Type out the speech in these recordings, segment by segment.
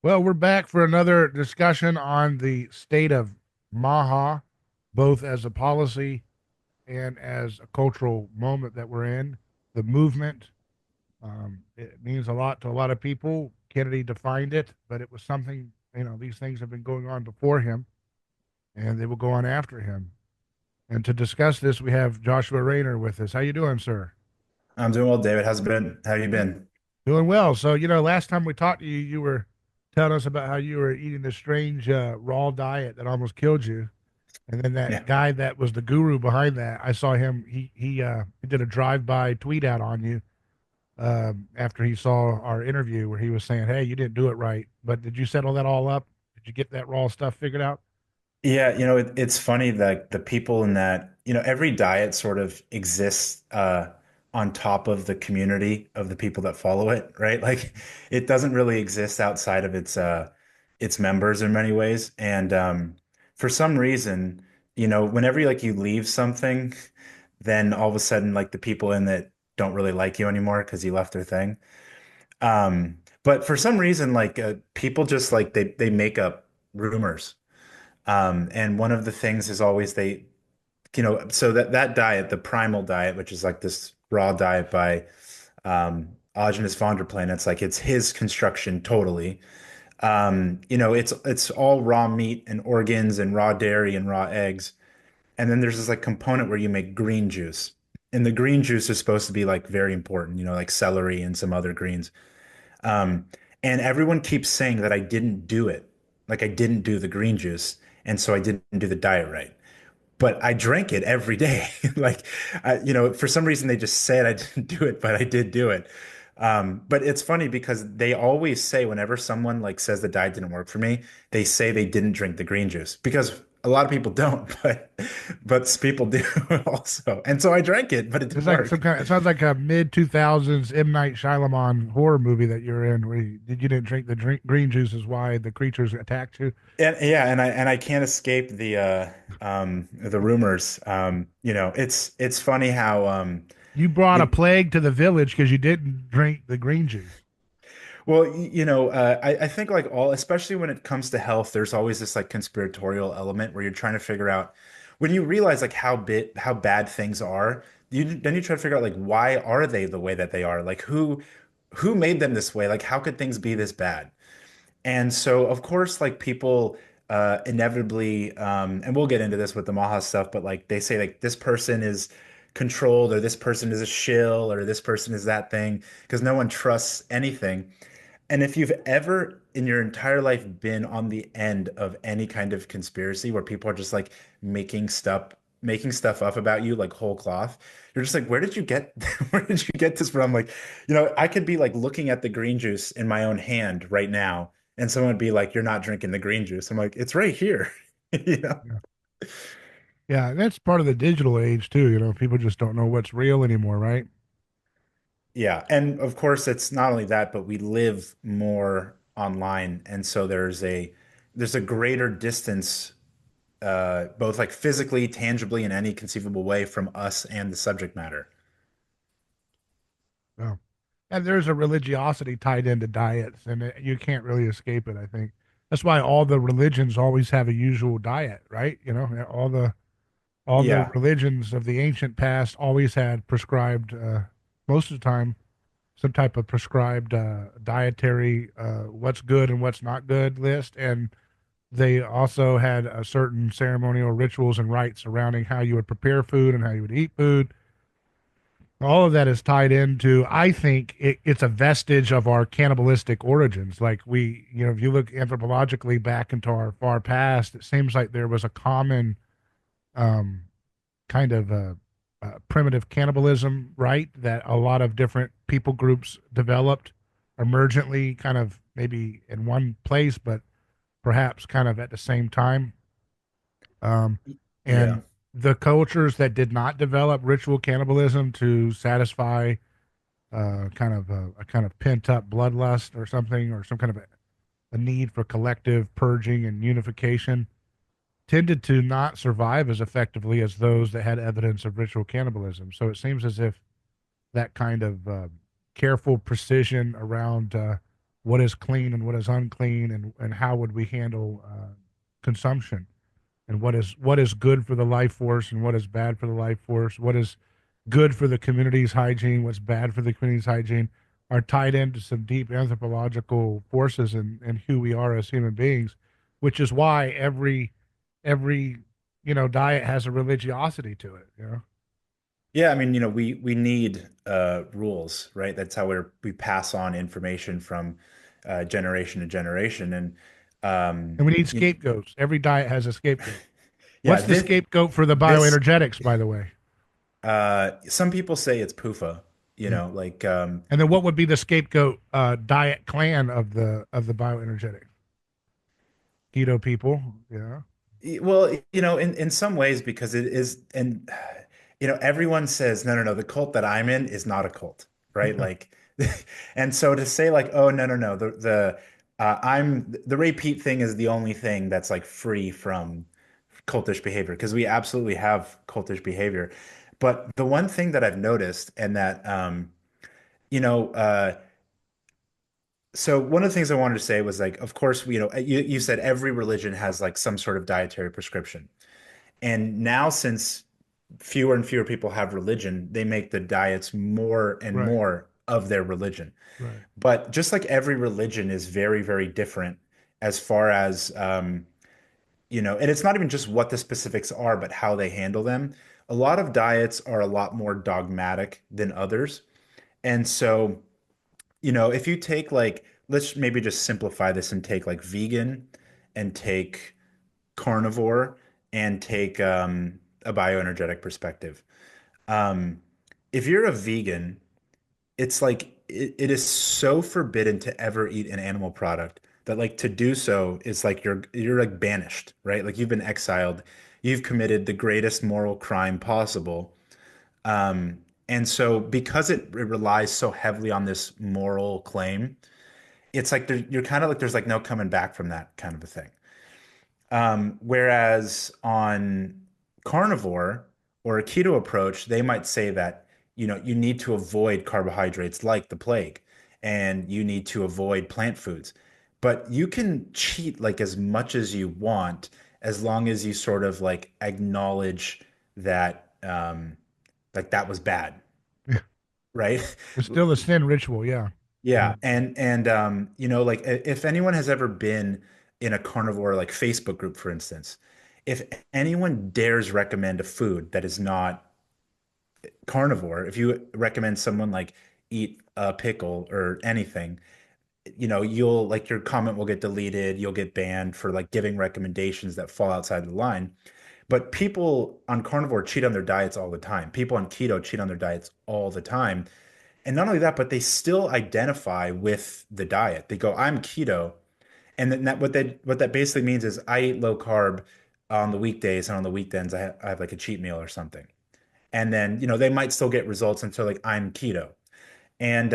Well, we're back for another discussion on the state of MAHA, both as a policy and as a cultural moment that we're in. The movement, it means a lot to a lot of people. Kennedy defined it, but it was something, these things have been going on before him and they will go on after him. And to discuss this, we have Joshua Rayner with us. How you doing, sir? I'm doing well, David. How's it been? How you been? Doing well. So, last time we talked to you, you were telling us about how you were eating this strange raw diet that almost killed you. And then that Yeah. guy that was the guru behind that, I saw him. He did a drive-by tweet out on you after he saw our interview where he was saying, "Hey, you didn't do it right." But did you settle that all up? Did you get that raw stuff figured out? Yeah, it's funny that the people in that, every diet sort of exists on top of the community of the people that follow it, right? Like it doesn't really exist outside of its members in many ways. And for some reason, whenever you leave something, then all of a sudden like the people in it don't really like you anymore because you left their thing. But for some reason, people just like they make up rumors. And one of the things is always so that diet, the primal diet, which is like this raw diet by Autogenous von der Plaan, it's his construction totally. It's all raw meat and organs and raw dairy and raw eggs. And then there's this like component where you make green juice. And the green juice is supposed to be like very important, like celery and some other greens. Um, and everyone keeps saying that I didn't do it. Like I didn't do the green juice. And so I didn't do the diet right. But I drank it every day. For some reason they just said I didn't do it, but I did do it. But it's funny because they always say whenever someone like says the diet didn't work for me, they say they didn't drink the green juice because a lot of people don't, but people do also. And so I drank it, but it It's didn't like some work. kind. It sounds like a mid 2000s M Night Shyamalan horror movie that you're in, where you didn't drink the green juice is why the creatures attacked you. And yeah, and I can't escape the rumors. It's funny how You brought a you plague to the village because you didn't drink the green juice. well, I think like all, especially when it comes to health, there's always this like conspiratorial element where you're trying to figure out when you realize like how bad things are, then you try to figure out like why are they the way that they are? Like who made them this way? Like how could things be this bad? And so, of course, like people inevitably, and we'll get into this with the Maha stuff, but like they say like this person is controlled or this person is a shill or this person is that thing because no one trusts anything. And if you've ever in your entire life been on the end of any kind of conspiracy where people are just like making stuff making stuff up about you like whole cloth, you're just like, where did you get where did you get this from? Like, I could be like looking at the green juice in my own hand right now, and someone would be like, you're not drinking the green juice. I'm like, it's right here. You know? Yeah. Yeah, that's part of the digital age too. People just don't know what's real anymore, right? Yeah. And of course, it's not only that, but we live more online. And so there's a greater distance both like physically, tangibly, in any conceivable way from us and the subject matter. Yeah. And there's a religiosity tied into diets, and you can't really escape it, I think. That's why all the religions always have a usual diet, right? All the Yeah, religions of the ancient past always had prescribed, most of the time, some type of prescribed dietary, what's good and what's not good list. And they also had a certain ceremonial rituals and rites surrounding how you would prepare food and how you would eat food. All of that is tied into, I think it's a vestige of our cannibalistic origins. Like if you look anthropologically back into our far past, it seems like there was a common um, kind of primitive cannibalism, right? That a lot of different people groups developed emergently, kind of maybe in one place, but perhaps kind of at the same time. Um, yeah, and the cultures that did not develop ritual cannibalism to satisfy a kind of pent up bloodlust or something, or some kind of a need for collective purging and unification, tended to not survive as effectively as those that had evidence of ritual cannibalism. So it seems as if that kind of careful precision around what is clean and what is unclean, and how would we handle consumption, and what is good for the life force and what is bad for the life force, what is good for the community's hygiene, what's bad for the community's hygiene, are tied into some deep anthropological forces and who we are as human beings, which is why every diet has a religiosity to it. Yeah, I mean, we need rules, right? That's how we pass on information from generation to generation. And And we need you, scapegoats. Every diet has a scapegoat. yeah, What's the this scapegoat for the this bioenergetics, by the way? some people say it's PUFA, Yeah. like And then what would be the scapegoat diet clan of the bioenergetic? Keto people. Yeah. well, in some ways because it is, and everyone says no, no, no, the cult that I'm in is not a cult, right? Like, and so to say like, oh no, no, no, the repeat thing is the only thing that's like free from cultish behavior because we absolutely have cultish behavior. But the one thing that I've noticed and that you know, so one of the things I wanted to say was like, of course, you said every religion has like some sort of dietary prescription. And now, since fewer and fewer people have religion, they make the diets more and Right. more of their religion. Right. But just like every religion is very, very different as far as, and it's not even just what the specifics are, but how they handle them. A lot of diets are a lot more dogmatic than others. And so, if you take like, let's maybe just simplify this and take like vegan and take carnivore and take a bioenergetic perspective. Um, if you're a vegan, it's like it is so forbidden to ever eat an animal product that like to do so is like you're like banished, right? Like you've been exiled, you've committed the greatest moral crime possible. And so because it relies so heavily on this moral claim, it's like you're kind of like there's like no coming back from that kind of a thing. Whereas on carnivore or a keto approach, they might say that, you need to avoid carbohydrates like the plague, and you need to avoid plant foods. But you can cheat like as much as you want as long as you sort of like acknowledge that like that was bad, Yeah. right? It's still a sin ritual. Yeah. Yeah, Yeah. and like if anyone has ever been in a carnivore like Facebook group, for instance, if anyone dares recommend a food that is not carnivore, if you recommend someone like eat a pickle or anything, you'll like your comment will get deleted, you'll get banned for like giving recommendations that fall outside the line. But people on carnivore cheat on their diets all the time. People on keto cheat on their diets all the time. And not only that, but they still identify with the diet. They go, I'm keto. And then what that basically means is I eat low carb on the weekdays, and on the weekends I have like a cheat meal or something. And then, they might still get results until like I'm keto. And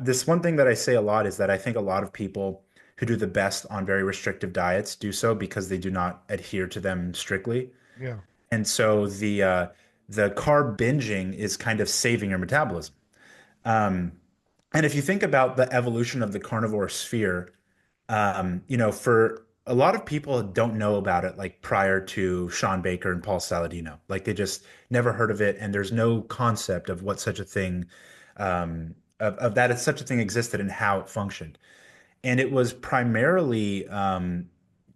this one thing that I say a lot is that I think a lot of people who do the best on very restrictive diets do so because they do not adhere to them strictly. Yeah. And so the carb binging is kind of saving your metabolism. Um, and if you think about the evolution of the carnivore sphere, for a lot of people don't know about it like prior to Sean Baker and Paul Saladino. Like they just never heard of it, and there's no concept of what such a thing, of that such a thing existed and how it functioned. And it was primarily,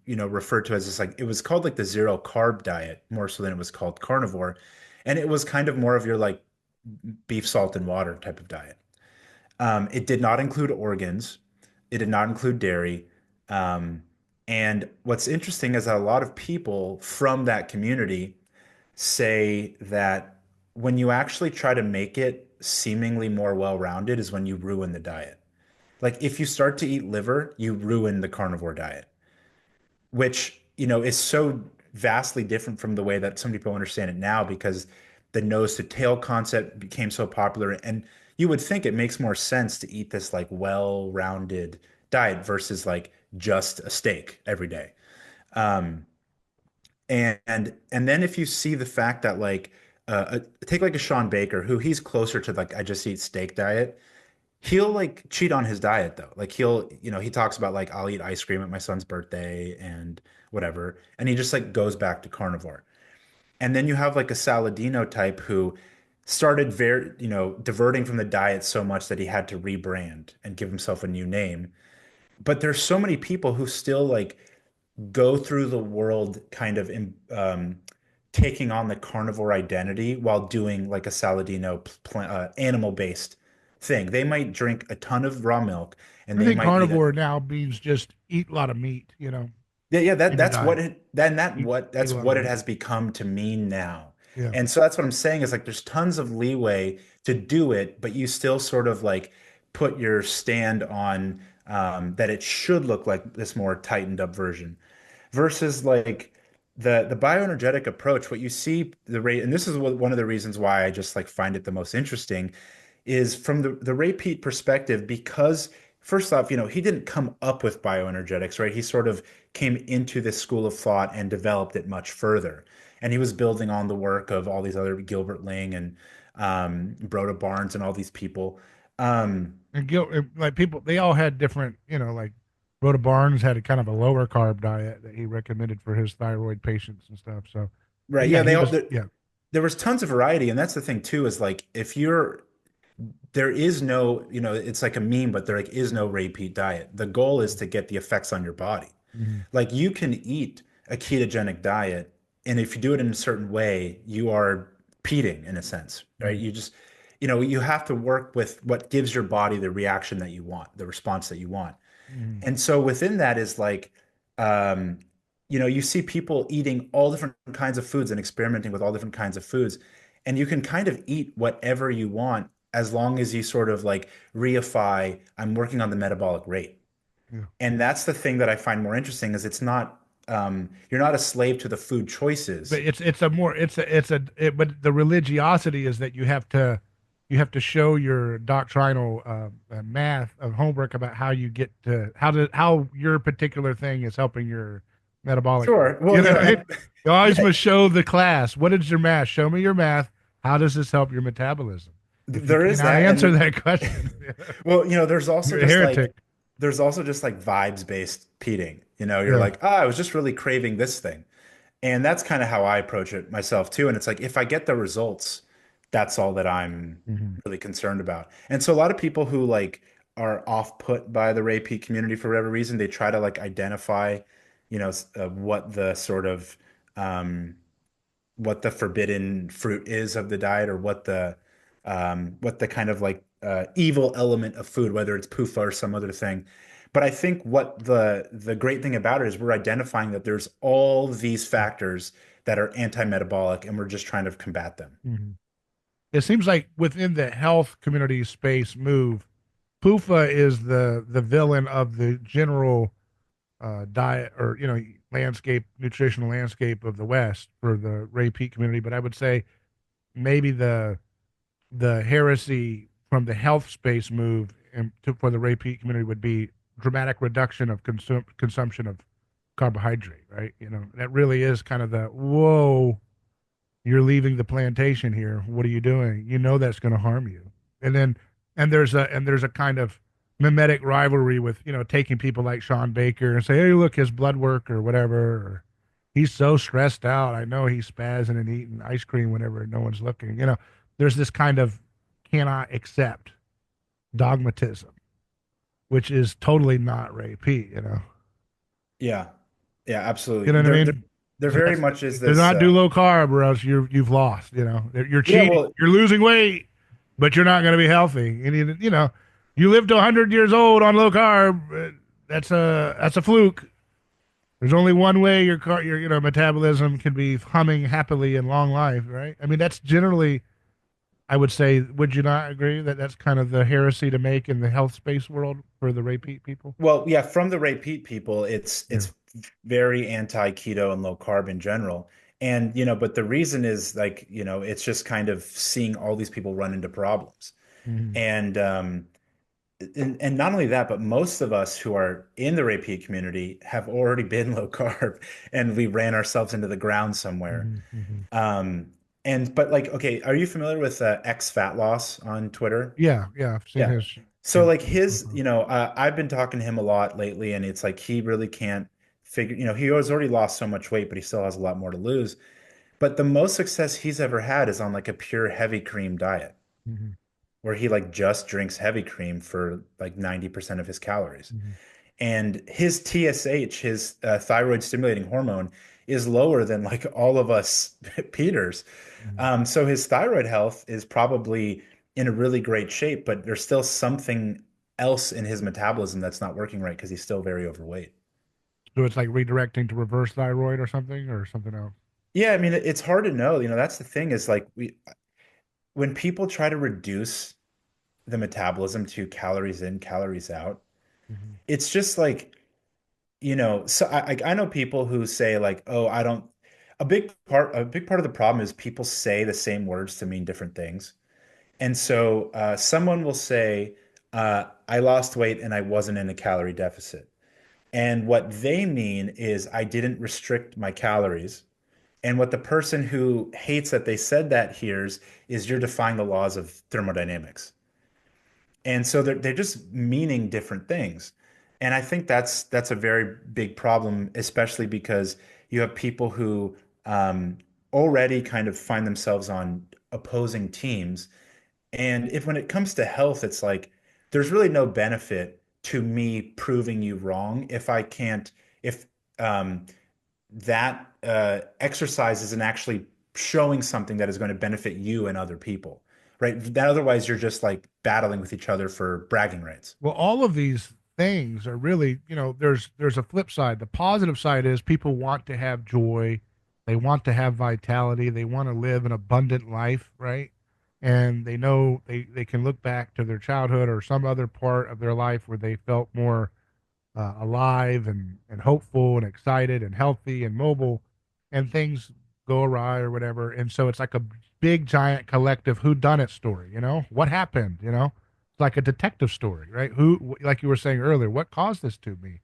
referred to as this like it was called like the zero carb diet more so than it was called carnivore, and it was kind of more of your like beef, salt, and water type of diet. It did not include organs. It did not include dairy. Um, and what's interesting is that a lot of people from that community say that when you actually try to make it seemingly more well-rounded is when you ruin the diet. Like if you start to eat liver, you ruin the carnivore diet, which, is so vastly different from the way that some people understand it now because the nose to tail concept became so popular. And you would think it makes more sense to eat this like well-rounded diet versus like just a steak every day. Um, and then if you see the fact that like take like a Sean Baker, who he's closer to like I just eat steak diet. he'll like cheat on his diet though. Like he'll, he talks about like I'll eat ice cream at my son's birthday and whatever, and he just like goes back to carnivore. And then you have like a Saladino type who started diverting from the diet so much that he had to rebrand and give himself a new name. But there's so many people who still like go through the world kind of taking on the carnivore identity while doing like a Saladino animal-based thing. They might drink a ton of raw milk and I they think might eat a carnivore now means just eat a lot of meat, yeah, yeah, in your that's what diet. it then that Eat, what eat a that's lot of what it meat. has become to mean now. Yeah. And so that's what I'm saying is like there's tons of leeway to do it, but you still sort of like put your stand on that it should look like this more tightened up version versus like the bioenergetic approach. What you see the rate, and this is one of the reasons why I just like find it the most interesting is from the Ray Peat perspective, because first off, he didn't come up with bioenergetics, right? He sort of came into this school of thought and developed it much further. And he was building on the work of all these other Gilbert Ling and Broda Barnes and all these people. Um, And like people, they all had different, like Rhoda Barnes had a kind of a lower carb diet that he recommended for his thyroid patients and stuff. So, but right. yeah, Yeah, he they all was, yeah. there was tons of variety. And that's the thing too, is like if you're there is no, it's like a meme, but there like is no repeat diet. The goal is to get the effects on your body. Mm-hmm. Like you can eat a ketogenic diet, and if you do it in a certain way, you are peating in a sense, right? Mm-hmm. You just, you have to work with what gives your body the reaction that you want, the response that you want. Mm-hmm. And so within that is like, um, you see people eating all different kinds of foods and experimenting with all different kinds of foods. And you can kind of eat whatever you want as long as you sort of like reify, I'm working on the metabolic rate. Yeah. And that's the thing that I find more interesting is it's not, you're not a slave to the food But choices. it's a more but the religiosity is that you have to show your doctrinal math of homework about how you get to how your particular thing is helping your metabolic rate. Sure. Well, You always yeah, must show the class. What is your math? Show me your math. How does this help your metabolism? If you there is cannot that. answer And that question, well, you're a heretic. there's also just like vibes based peating. You're Yeah. like, ah, I was just really craving this thing. And that's kind of how I approach it myself too. And it's like if I get the results, that's all that I'm Hmm. really concerned about. And so a lot of people who like are off put by the Ray Peat community for whatever reason, they try to like identify, what the sort of um what the forbidden fruit is of the diet or what the kind of like evil element of food, whether it's PUFA or some other thing. But I think what the great thing about it is we're identifying that there's all these factors that are anti-metabolic and we're just trying to combat them. Hmm. It seems like within the health community space move, PUFA is the villain of the general diet or landscape nutritional landscape of the West for the Ray Peat community. But I would say maybe the heresy from the health space move for the Ray Peat community would be dramatic reduction of consumption of carbohydrate. Right? That really is kind of the whoa. You're leaving the plantation here. What are you doing? That's going to harm you. And then and there's a kind of mimetic rivalry with taking people like Sean Baker and say, hey, look, his blood work or whatever. Or, he's so stressed out. I know he's spazzing and eating ice cream whenever no one's looking. There's this kind of cannot accept dogmatism, which is totally not Ray P. Yeah. Yeah, You absolutely. know what I There mean? there So very that's much is do this not do low carb or else you've lost. You're yeah, cheating. well, You're losing weight, but you're not going to be healthy. You live to 100 years old on low carb. That's a fluke. There's only one way your metabolism can be humming happily in long life, right? I mean, that's generally, I would say. Would you not agree that that's kind of the heresy to make in the health space world for the repeat people? well, yeah, from the Ray Peat people, Yeah. it's very anti-keto and low carb in general. And, but the reason is like, it's just kind of seeing all these people run into problems. Mm-hmm. And and not only that, but most of us who are in the Ray Peat community have already been low carb and we ran ourselves into the ground somewhere. Mm-hmm. Mm-hmm. Um but like, okay, are you familiar with X Fat Loss on Twitter? Yeah, yeah, I've seen Yeah. his. So And like his, I've been talking to him a lot lately, and it's like he really can't figure, he has already lost so much weight, but he still has a lot more to lose. But the most success he's ever had is on like a pure heavy cream diet, mm-hmm, where he like just drinks heavy cream for like 90% of his calories. mm-hmm, And his TSH, his thyroid stimulating hormone, is lower than like all of us Peters. mm-hmm. So his thyroid health is probably in a really great shape, but there's still something else in his metabolism that's not working right because he's still very overweight. So it's like redirecting to reverse thyroid or something else. Yeah, I mean, it's hard to know. That's the thing is like when people try to reduce the metabolism to calories in, calories out, Mm-hmm, it's just like, so I know people who say like, oh, I don't, a big part of the problem is people say the same words to mean different things. And so someone will say, I lost weight and I wasn't in a calorie deficit. And what they mean is I didn't restrict my calories. And what the person who hates that they said that hears is you're defying the laws of thermodynamics. And so they're just meaning different things. And I think that's a very big problem, especially because you have people who already kind of find themselves on opposing teams. And if when it comes to health, it's like there's really no benefit to me proving you wrong if I can't, if that exercise isn't actually showing something that is going to benefit you and other people, right? That otherwise you're just like battling with each other for bragging rights. well, all of these things are really, there's a flip side. The positive side is people want to have joy, they want to have vitality, they want to live an abundant life, right? And they know they can look back to their childhood or some other part of their life where they felt more alive and hopeful and excited and healthy and mobile, and things go awry or whatever. And so it's like a big, giant collective whodunit story. What happened? It's like a detective story, right? Who, like you were saying earlier, what caused this to me?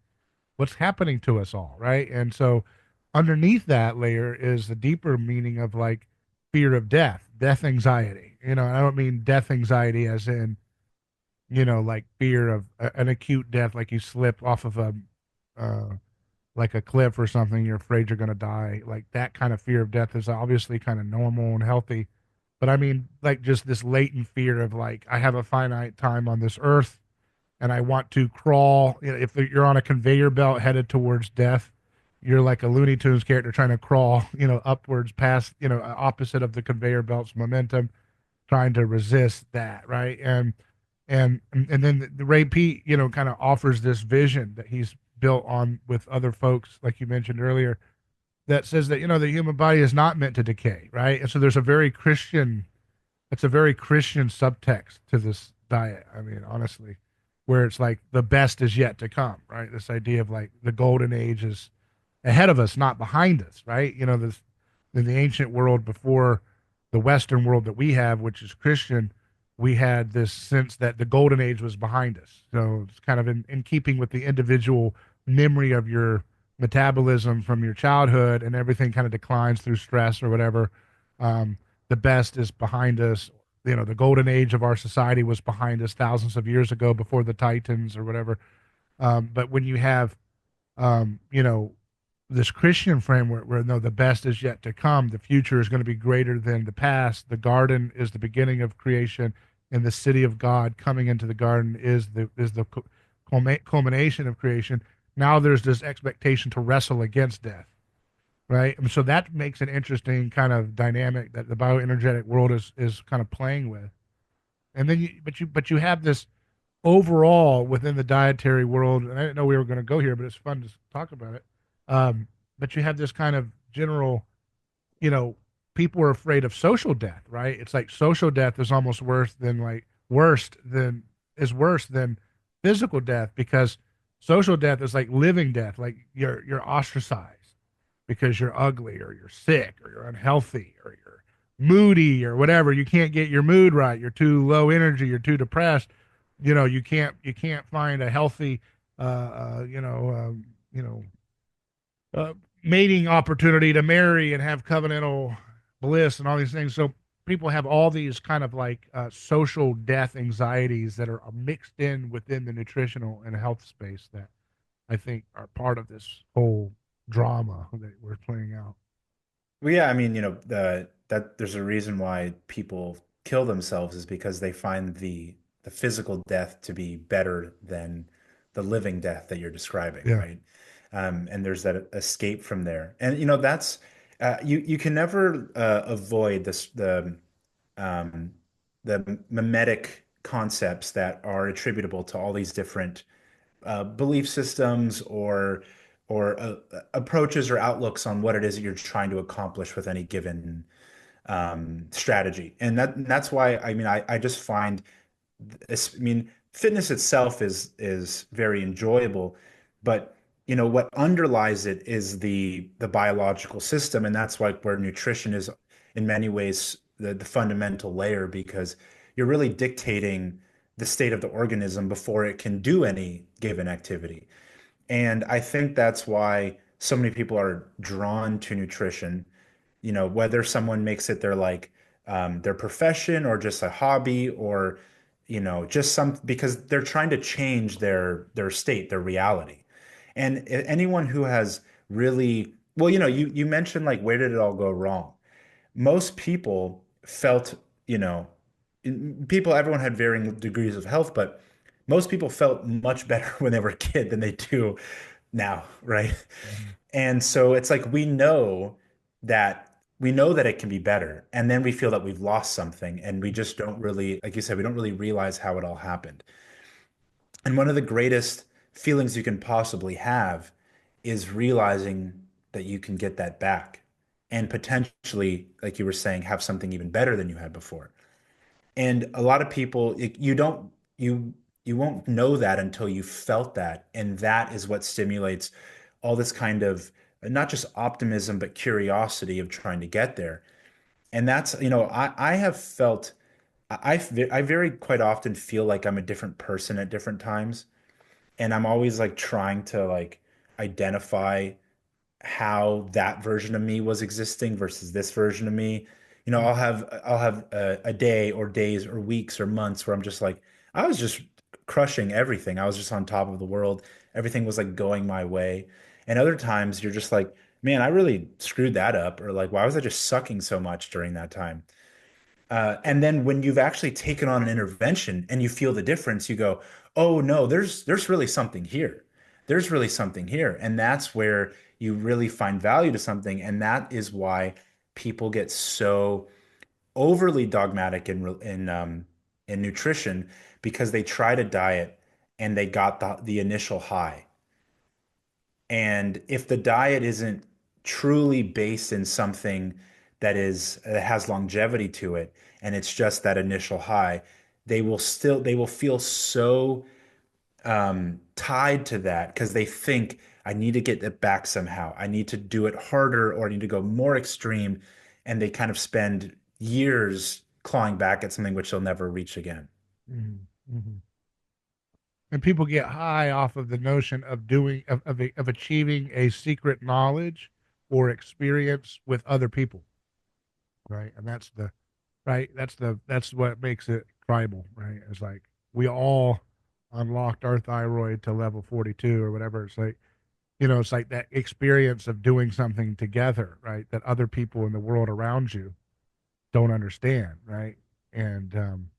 What's happening to us all, right? And so underneath that layer is the deeper meaning of like fear of death, death anxiety. And I don't mean death anxiety as in like fear of an acute death, like you slip off of uh, like a cliff or something, you're afraid you're going to die. Like that kind of fear of death is obviously kind of normal and healthy. But I mean, like just this latent fear of like, I have a finite time on this earth and I want to crawl. If you're on a conveyor belt headed towards death, you're like a Looney Tunes character trying to crawl, upwards past, opposite of the conveyor belt's momentum, trying to resist that, right? And then the Ray Pete, kind of offers this vision that he's built on with other folks, like you mentioned earlier, that says that the human body is not meant to decay, right? And so there's it's a very Christian subtext to this diet. I mean, honestly, where it's like the best is yet to come, right? This idea of like the golden age is ahead of us, not behind us, right? This in the ancient world before the Western world that we have, which is Christian, we had this sense that the golden age was behind us. So it's kind of in keeping with the individual memory of your metabolism from your childhood, and everything kind of declines through stress or whatever. Um, the best is behind us. The golden age of our society was behind us thousands of years ago before the Titans or whatever. But when you have, um, you know, this Christian framework where no, the best is yet to come. The future is going to be greater than the past. The garden is the beginning of creation, and the city of God coming into the garden is the culmination of creation. Now there's this expectation to wrestle against death, right? And so that makes an interesting kind of dynamic that the bioenergetic world is kind of playing with. And then you have this overall within the dietary world, and I didn't know we were going to go here, but it's fun to talk about it. Um, but you have this kind of general, you know, people are afraid of social death, right? It's like social death is almost worse than physical death, because social death is like living death, like you're ostracized because you're ugly or you're sick or you're unhealthy or you're moody or whatever. You can't get your mood right. You're too low energy. You're too depressed. You can't find a healthy, uh, uh, you know, um, you know, mating opportunity to marry and have covenantal bliss and all these things. So people have all these kind of like social death anxieties that are mixed in within the nutritional and health space that I think are part of this whole drama that we're playing out. Well, yeah, I mean, that there's a reason why people kill themselves is because they find the physical death to be better than the living death that you're describing, Yeah. right? And there's that escape from there. And that's you can never avoid um, the mimetic concepts that are attributable to all these different belief systems or approaches or outlooks on what it is that you're trying to accomplish with any given strategy. And that's why I just find I mean, fitness itself is very enjoyable, but what underlies it is the biological system, and that's like where nutrition is in many ways the fundamental layer because you're really dictating the state of the organism before it can do any given activity. And I think that's why so many people are drawn to nutrition, whether someone makes it their profession or just a hobby or, just some because they're trying to change their state, their reality. And anyone who has really, well, you mentioned like where did it all go wrong? Most people felt, everyone had varying degrees of health, but most people felt much better when they were a kid than they do now, right? Mhm. And so it's like we know that it can be better, and then we feel that we've lost something, and we just don't really, like you said, we don't really realize how it all happened. And one of the greatest feelings you can possibly have is realizing that you can get that back and potentially, like you were saying, have something even better than you had before. And a lot of people, you don't, you won't know that until you felt that. And that is what stimulates all this kind of not just optimism, but curiosity of trying to get there. And that's, I have felt, I very quite often feel like I'm a different person at different times. And I'm always like trying to like identify how that version of me was existing versus this version of me. I'll have a day or days or weeks or months where I'm just like I was just crushing everything. I was just on top of the world. Everything was like going my way. And other times you're just like, man, I really screwed that up, or like, why was I just sucking so much during that time? And then when you've actually taken on an intervention and you feel the difference, you go, "Oh no, there's really something here. There's really something here." And that's where you really find value to something. And that is why people get so overly dogmatic in nutrition because they try to diet and they got the initial high. And if the diet isn't truly based in something that has longevity to it, and it's just that initial high, they will feel so tied to that because they think I need to get it back somehow. I need to do it harder or I need to go more extreme, and they kind of spend years clawing back at something which they'll never reach again. Mhm. Mhm. And people get high off of the notion of of achieving a secret knowledge or experience with other people, right? And that's the right. That's what makes it tribal, right? It's like we all unlocked our thyroid to level 42 or whatever. It's like it's like that experience of doing something together, right? That other people in the world around you don't understand, right? And um,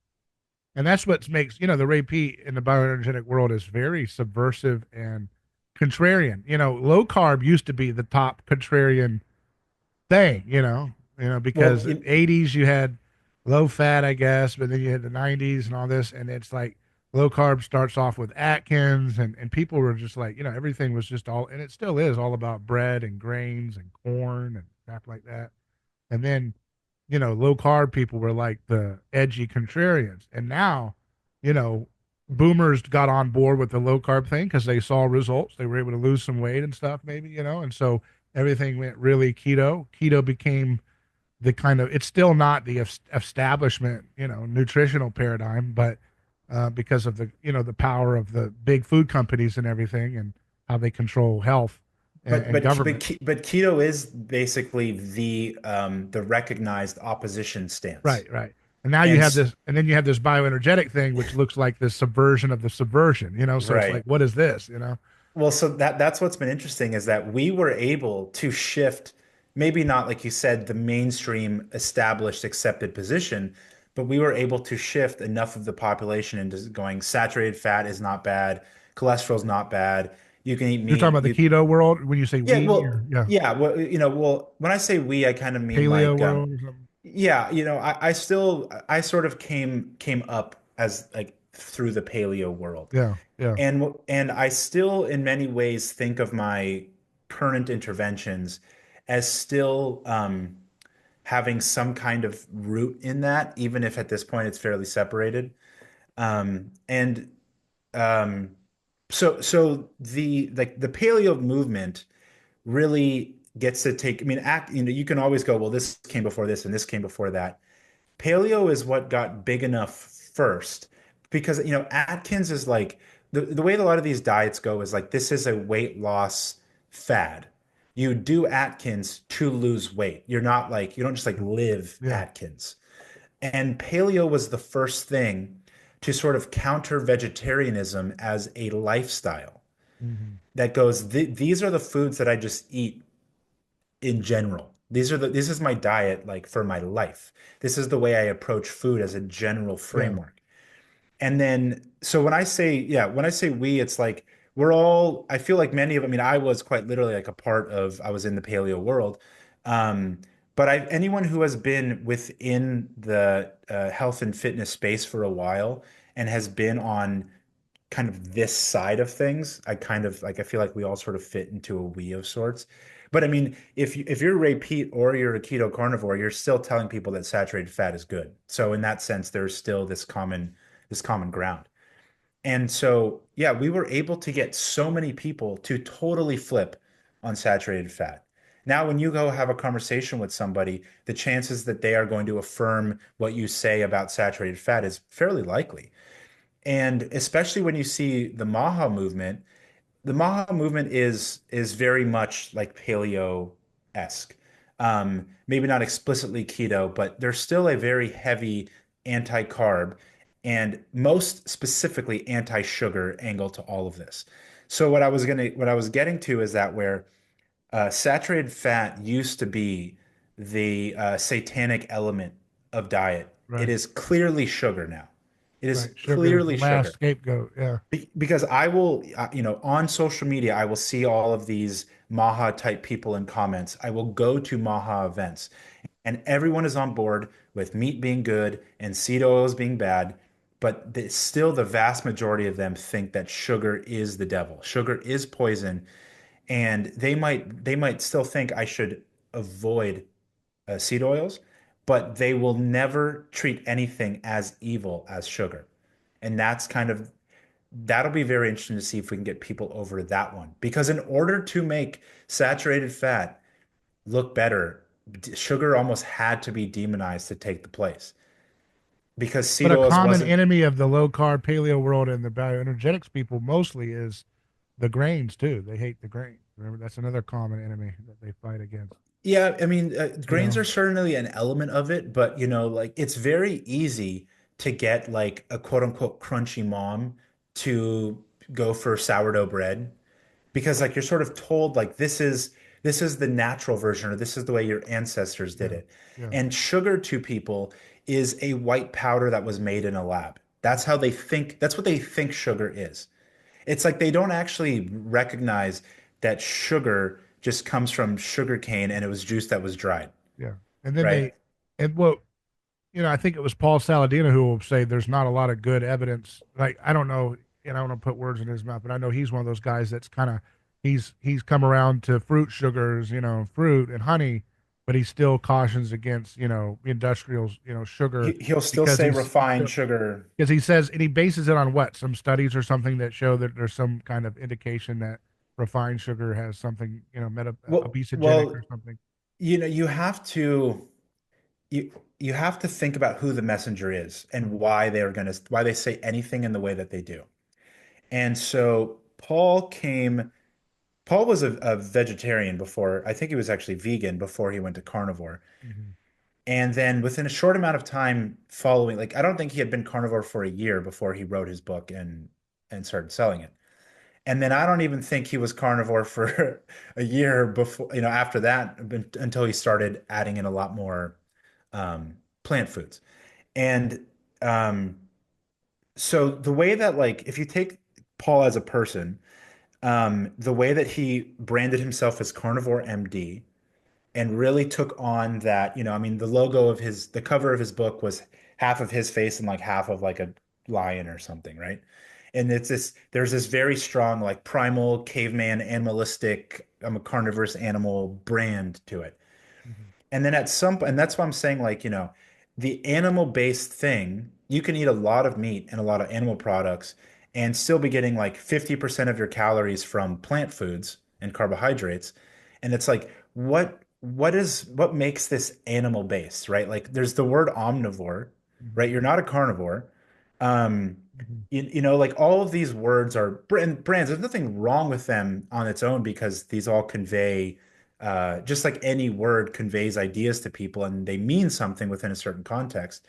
and that's what makes the Ray P in the bioenergetic world is very subversive and contrarian. Low carb used to be the top contrarian thing. Well, Because 80s you had low fat, I guess, but then you had the 90s and all this, and it's like low carb starts off with Atkins, and people were just like, everything was just all, and it still is all about bread and grains and corn and crap like that. And then low carb people were like the edgy contrarians. And now, you know, boomers got on board with the low carb thing because they saw results. They were able to lose some weight and stuff, maybe, and so everything went really keto. Keto became the kind of, it's still not the establishment, nutritional paradigm, but because of the power of the big food companies and everything and how they control health. and government. But keto is basically the recognized opposition stance. Right, right. And now you And have this, and then you have this bioenergetic thing, which looks like this subversion of the subversion, you know? So it's like, right. what is this, you know? Well, so that's what's been interesting is that we were able to shift, maybe not like you said, the mainstream established accepted position, but we were able to shift enough of the population into going saturated fat is not bad, cholesterol is not bad. You can eat You're talking meat. about the keto world when you say Yeah, we, well, or yeah, yeah, well, when I say we, I kind of mean paleo like, world or something. yeah, I sort of came up as like through the paleo world. Yeah, yeah. And I still, in many ways, think of my current interventions as still having some kind of root in that, even if at this point it's fairly separated. And um, so the like the paleo movement really gets to take. I mean, you can always go, well, this came before this and this came before that. Paleo is what got big enough first because Atkins is like the way that a lot of these diets go is like this is a weight loss fad. You do Atkins to lose weight. You're not like you don't just like live Yeah. Atkins. And paleo was the first thing to sort of counter vegetarianism as a lifestyle Hmm. that goes, these are the foods that I just eat in general. This is my diet like for my life. This is the way I approach food as a general Yeah. framework. And then so when I say we, it's like we're all I feel like many of I mean I was quite literally like a part of I was in the paleo world. Um but anyone who has been within the health and fitness space for a while and has been on kind of this side of things, I kind of like I feel like we all sort of fit into a we of sorts. But I mean, if you're Ray Pete or you're a keto carnivore, you're still telling people that saturated fat is good. So in that sense, there's still this common ground. And so yeah, we were able to get so many people to totally flip on saturated fat. Now, when you go have a conversation with somebody, the chances that they are going to affirm what you say about saturated fat is fairly likely. And especially when you see the MAHA movement is very much like paleo-esque. Maybe not explicitly keto, but there's still a very heavy anti-carb and most specifically anti-sugar angle to all of this. So what I was getting to is that where saturated fat used to be the satanic element of diet, it Right. is clearly sugar now. It Right. is Sugar is the clearly last sugar. scapegoat. Yeah. Because I will, on social media, I will see all of these MAHA type people in comments. I will go to MAHA events and everyone is on board with meat being good and seed oils being bad. But still, the vast majority of them think that sugar is the devil. Sugar is poison, and they might still think I should avoid seed oils, but they will never treat anything as evil as sugar. And that'll be very interesting to see if we can get people over that one. Because in order to make saturated fat look better, sugar almost had to be demonized to take the place because But seed a oils common wasn't. enemy of the low carb paleo world and the bioenergetics people mostly is the grains too. They hate the grains. Remember, that's another common enemy that they fight against. Yeah, I mean, You grains know, are certainly an element of it, but like it's very easy to get like a quote unquote crunchy mom to go for sourdough bread because like you're sort of told like this is the natural version or this is the way your ancestors did yeah, it. yeah, And sugar to people is a white powder that was made in a lab. That's what they think sugar is. It's like they don't actually recognize that sugar just comes from sugar cane and it was juice that was dried, yeah. And then right? they, and what I think it was Paul Saladino who will say there's not a lot of good evidence. Like I don't know, and I don't want to put words in his mouth, but I know he's one of those guys that's kind of he's come around to fruit sugars, fruit and honey, but he still cautions against industrial sugar He'll still because say he's refined still, sugar. because he says, and he bases it on what? Some studies or something that show that there's some kind of indication that refined sugar has something, obesogenic or Well, something. you have to you you have to think about who the messenger is and Mhm. why they say anything in the way that they do. And so Paul came. Paul was a vegetarian before. I think he was actually vegan before he went to carnivore. Hmm. And then within a short amount of time following, like I don't think he had been carnivore for a year before he wrote his book and started selling it. And then I don't even think he was carnivore for a year before, after that until he started adding in a lot more plant foods. And um, so the way that like if you take Paul as a person, the way that he branded himself as Carnivore MD and really took on that, I mean, the cover of his book was half of his face and like half of like a lion or something, right? And there's this very strong, like primal, caveman, animalistic, I'm a carnivorous animal brand to it. Hmm. And then and that's why I'm saying, like, the animal-based thing, you can eat a lot of meat and a lot of animal products and still be getting like 50% of your calories from plant foods and carbohydrates. And it's like, what makes this animal-based, right? Like there's the word omnivore, Hmm. right? You're not a carnivore. Um, Hmm. like all of these words are brands. There's nothing wrong with them on its own because these all convey just like any word conveys ideas to people and they mean something within a certain context.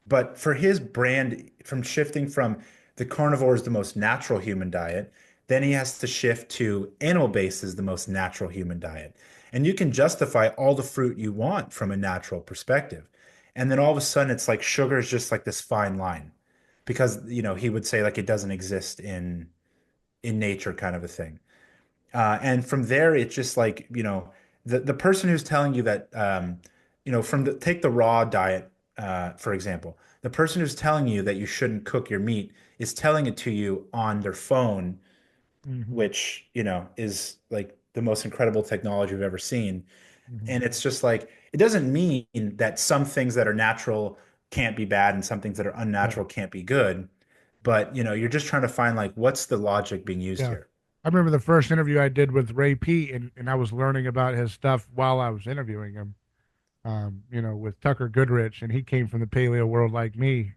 But for his brand, from shifting from the carnivore is the most natural human diet, then he has to shift to animal-based is the most natural human diet. And you can justify all the fruit you want from a natural perspective. And then all of a sudden it's like sugar is just like this fine line because, he would say like it doesn't exist in nature kind of a thing. And from there, it's just like, the person who's telling you that, take the raw diet, for example, the person who's telling you that you shouldn't cook your meat is telling it to you on their phone, Hmm. which, is like the most incredible technology we've ever seen. Hmm. And it's just like, it doesn't mean that some things that are natural can't be bad and some things that are Right. unnatural can't be good. But, you're just trying to find like, what's the logic being used Yeah. here? I remember the first interview I did with Ray P, and I was learning about his stuff while I was interviewing him, with Tucker Goodrich, and he came from the paleo world like me.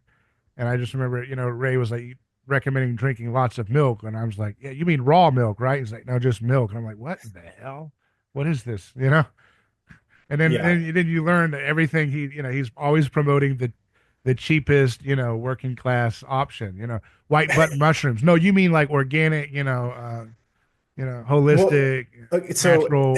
And I just remember, Ray was like recommending drinking lots of milk. And I was like, yeah, you mean raw milk, right? He's like, no, just milk. And I'm like, what in the hell? What is this? And then, Yeah. then you learn that everything he's always promoting the cheapest, working class option, white button mushrooms. No, you mean like organic, Well, holistic, okay, so natural,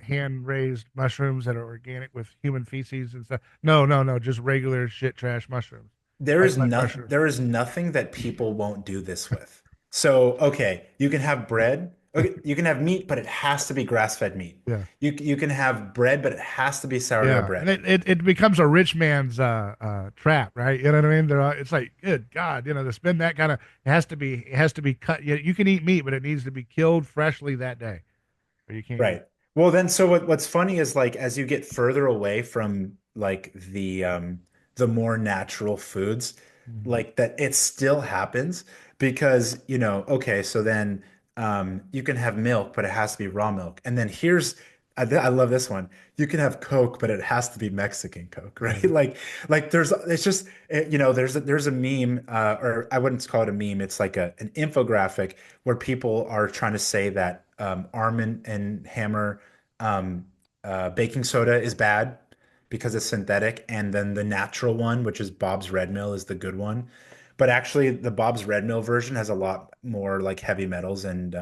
hand raised mushrooms that are organic with human feces and stuff. No, no, no, just regular shit trash mushrooms, white button mushrooms. there is nothing that people won't do this with. So, okay, you can have bread. Okay, you can have meat, but it has to be grass-fed meat. Yeah. You can have bread, but it has to be sourdough Yeah, and bread. it becomes a rich man's trap, right? You know what I mean? It's like, good God, to spend that kind of it has to be cut. You can eat meat, but it needs to be killed freshly that day, or you can't eat. Right. Well, then, so what's funny is like as you get further away from like the more natural foods, Mhm. like that it still happens because, okay, so then you can have milk, but it has to be raw milk. And then I love this one. You can have Coke, but it has to be Mexican Coke, right? Right. Like it's just there's a meme or I wouldn't call it a meme. It's like an infographic where people are trying to say that Arm and Hammer um, baking soda is bad because it's synthetic, and then the natural one, which is Bob's Red Mill, is the good one. But actually, the Bob's Red Mill version has a lot more like heavy metals and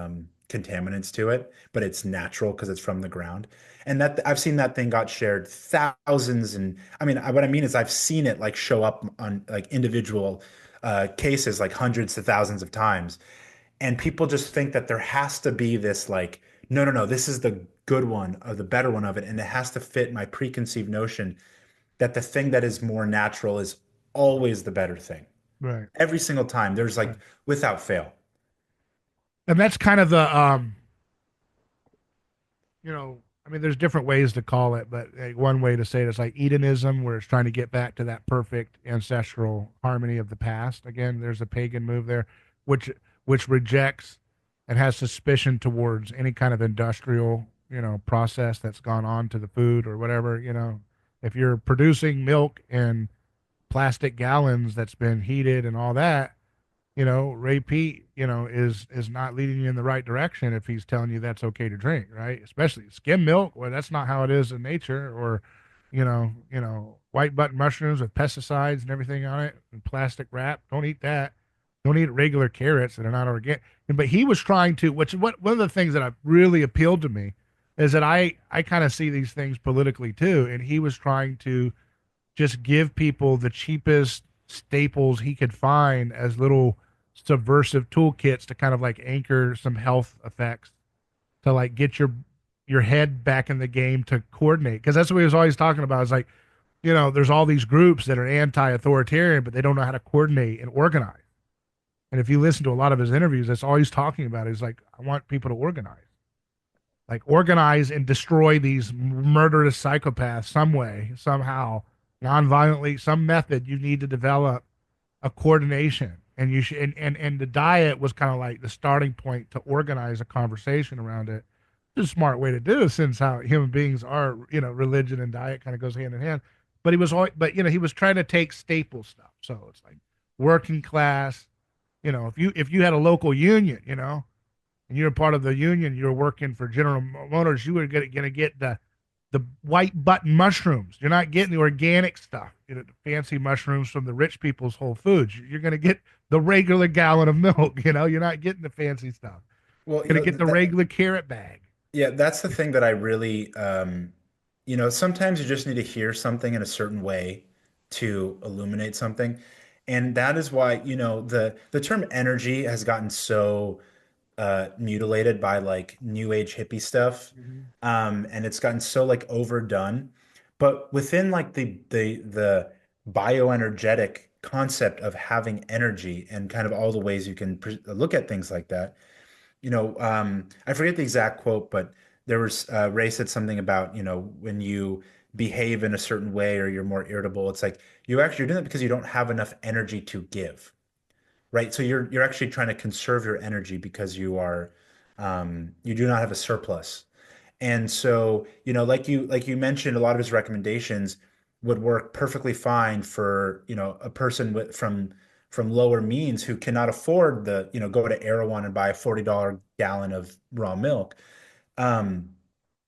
contaminants to it, but it's natural because it's from the ground. And that I've seen that thing got shared thousands, and I mean, what I mean is I've seen it like show up on like individual cases like hundreds to thousands of times. And people just think that there has to be this like, no, no, no, this is the good one or the better one of it. And it has to fit my preconceived notion that the thing that is more natural is always the better thing. Right. Every single time. There's like Right. without fail. And that's kind of the I mean, there's different ways to call it, but one way to say it is like Edenism, where it's trying to get back to that perfect ancestral harmony of the past. Again, there's a pagan move there, which rejects and has suspicion towards any kind of industrial, process that's gone on to the food or whatever. If you're producing milk in plastic gallons that's been heated and all that, Ray Pete, is not leading you in the right direction if he's telling you that's okay to drink, right? Especially skim milk. Well, that's not how it is in nature. Or, white button mushrooms with pesticides and everything on it and plastic wrap. Don't eat that. Don't eat regular carrots that are not organic. But he was trying to, which what one of the things that really appealed to me is that I kind of see these things politically too, and he was trying to just give people the cheapest staples he could find as little subversive toolkits to kind of like anchor some health effects to like get your head back in the game to coordinate, because that's what he was always talking about is like, there's all these groups that are anti-authoritarian but they don't know how to coordinate and organize. And if you listen to a lot of his interviews, that's all he's talking about is like, I want people to organize and destroy these murderous psychopaths some way, somehow, non-violently, some method. You need to develop a coordination, and you should, and the diet was kind of like the starting point to organize a conversation around it. It's a smart way to do it, since how human beings are, religion and diet kind of goes hand in hand. But he was always, but he was trying to take staple stuff. So it's like working class. If you had a local union, and you're part of the union, you're working for General Motors, you were going to get the white button mushrooms. You're not getting the organic stuff, the fancy mushrooms from the rich people's Whole Foods. You're going to get the regular gallon of milk. You're not getting the fancy stuff. Well, You're going to get the regular carrot bag. yeah, that's the thing that I really, sometimes you just need to hear something in a certain way to illuminate something. And that is why, the term energy has gotten so mutilated by like new age hippie stuff. Mm-hmm. And it's gotten so like overdone. But within like the bioenergetic concept of having energy and kind of all the ways you can look at things like that, I forget the exact quote, but there was Ray said something about, when you behave in a certain way or you're more irritable, it's like you're doing it because you don't have enough energy to give, right? So you're actually trying to conserve your energy because you do not have a surplus. And so, like you mentioned, a lot of his recommendations would work perfectly fine for, a person from lower means who cannot afford go to Erewhon and buy a $40 gallon of raw milk. Um,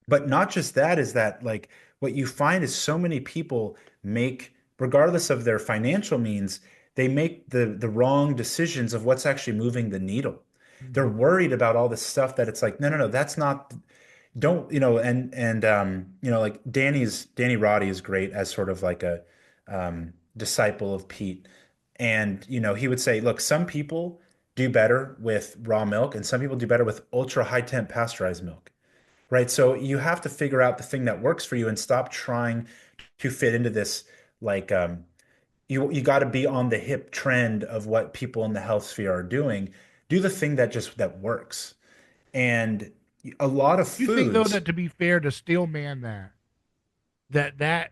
but not just that, is that like what you find is so many people make, regardless of their financial means, they make the wrong decisions of what's actually moving the needle. They're Mm-hmm. worried about all this stuff that it's like, no, no, no, that's not, don't, like Danny Roddy is great as sort of like a disciple of Pete. And, he would say, look, some people do better with raw milk and some people do better with ultra high temp pasteurized milk. Right. So you have to figure out the thing that works for you and stop trying to fit into this like you got to be on the hip trend of what people in the health sphere are doing. Do the thing that works. And a lot of You think though foods. that, to be fair to steel man, that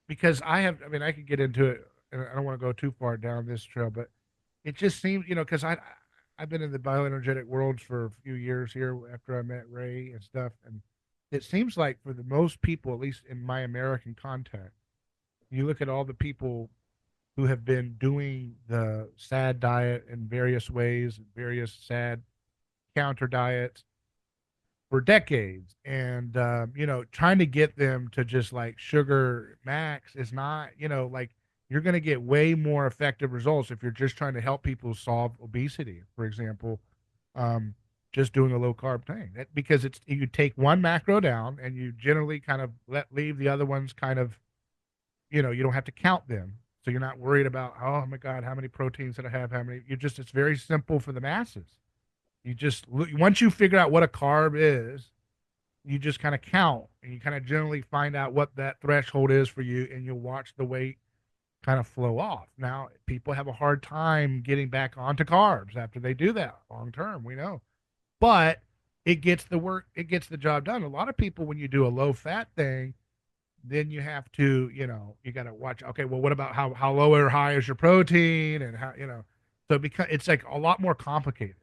because I mean, I could get into it, and I don't want to go too far down this trail, but it just seems, because I've been in the bioenergetic world for a few years here after I met Ray and stuff, and it seems like for the most people, at least in my American context, you look at all the people who have been doing the sad diet in various ways, various sad counter diets for decades, and trying to get them to just like sugar max is not, like, you're going to get way more effective results if you're just trying to help people solve obesity, for example. um, just doing a low carb thing, because it's, you take one macro down and you generally kind of leave the other ones kind of, you don't have to count them, so you're not worried about, oh my god, how many proteins did I have, how many. You just, it's very simple for the masses. You just, once you figure out what a carb is, you just kind of count, and you kind of generally find out what that threshold is for you, and you'll watch the weight kind of flow off. Now, people have a hard time getting back onto carbs after they do that long term, we know. But it gets the job done. A lot of people, when you do a low fat thing, then you have to, you got to watch, okay, well, what about how low or high is your protein, and how, so because it's like a lot more complicated.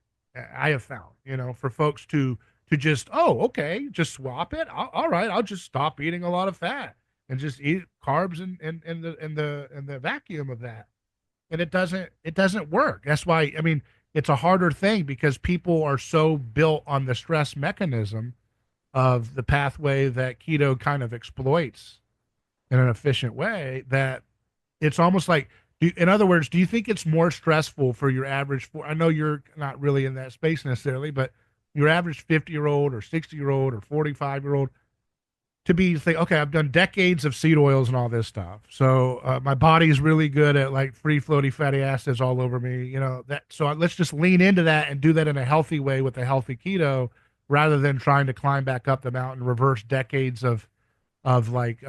I have found, for folks to just, oh, okay, just swap it. All right, I'll just stop eating a lot of fat and just eat carbs in the vacuum of that. and it doesn't work. That's why, I mean, it's a harder thing because people are so built on the stress mechanism of the pathway that keto kind of exploits in an efficient way that it's almost like, in other words, do you think it's more stressful for your average, I know you're not really in that space necessarily, but your average 50-year-old or 60-year-old or 45-year-old to be think, okay, I've done decades of seed oils and all this stuff. So my body's really good at like free floaty fatty acids all over me, that. So let's just lean into that and do that in a healthy way with a healthy keto rather than trying to climb back up the mountain, reverse decades of like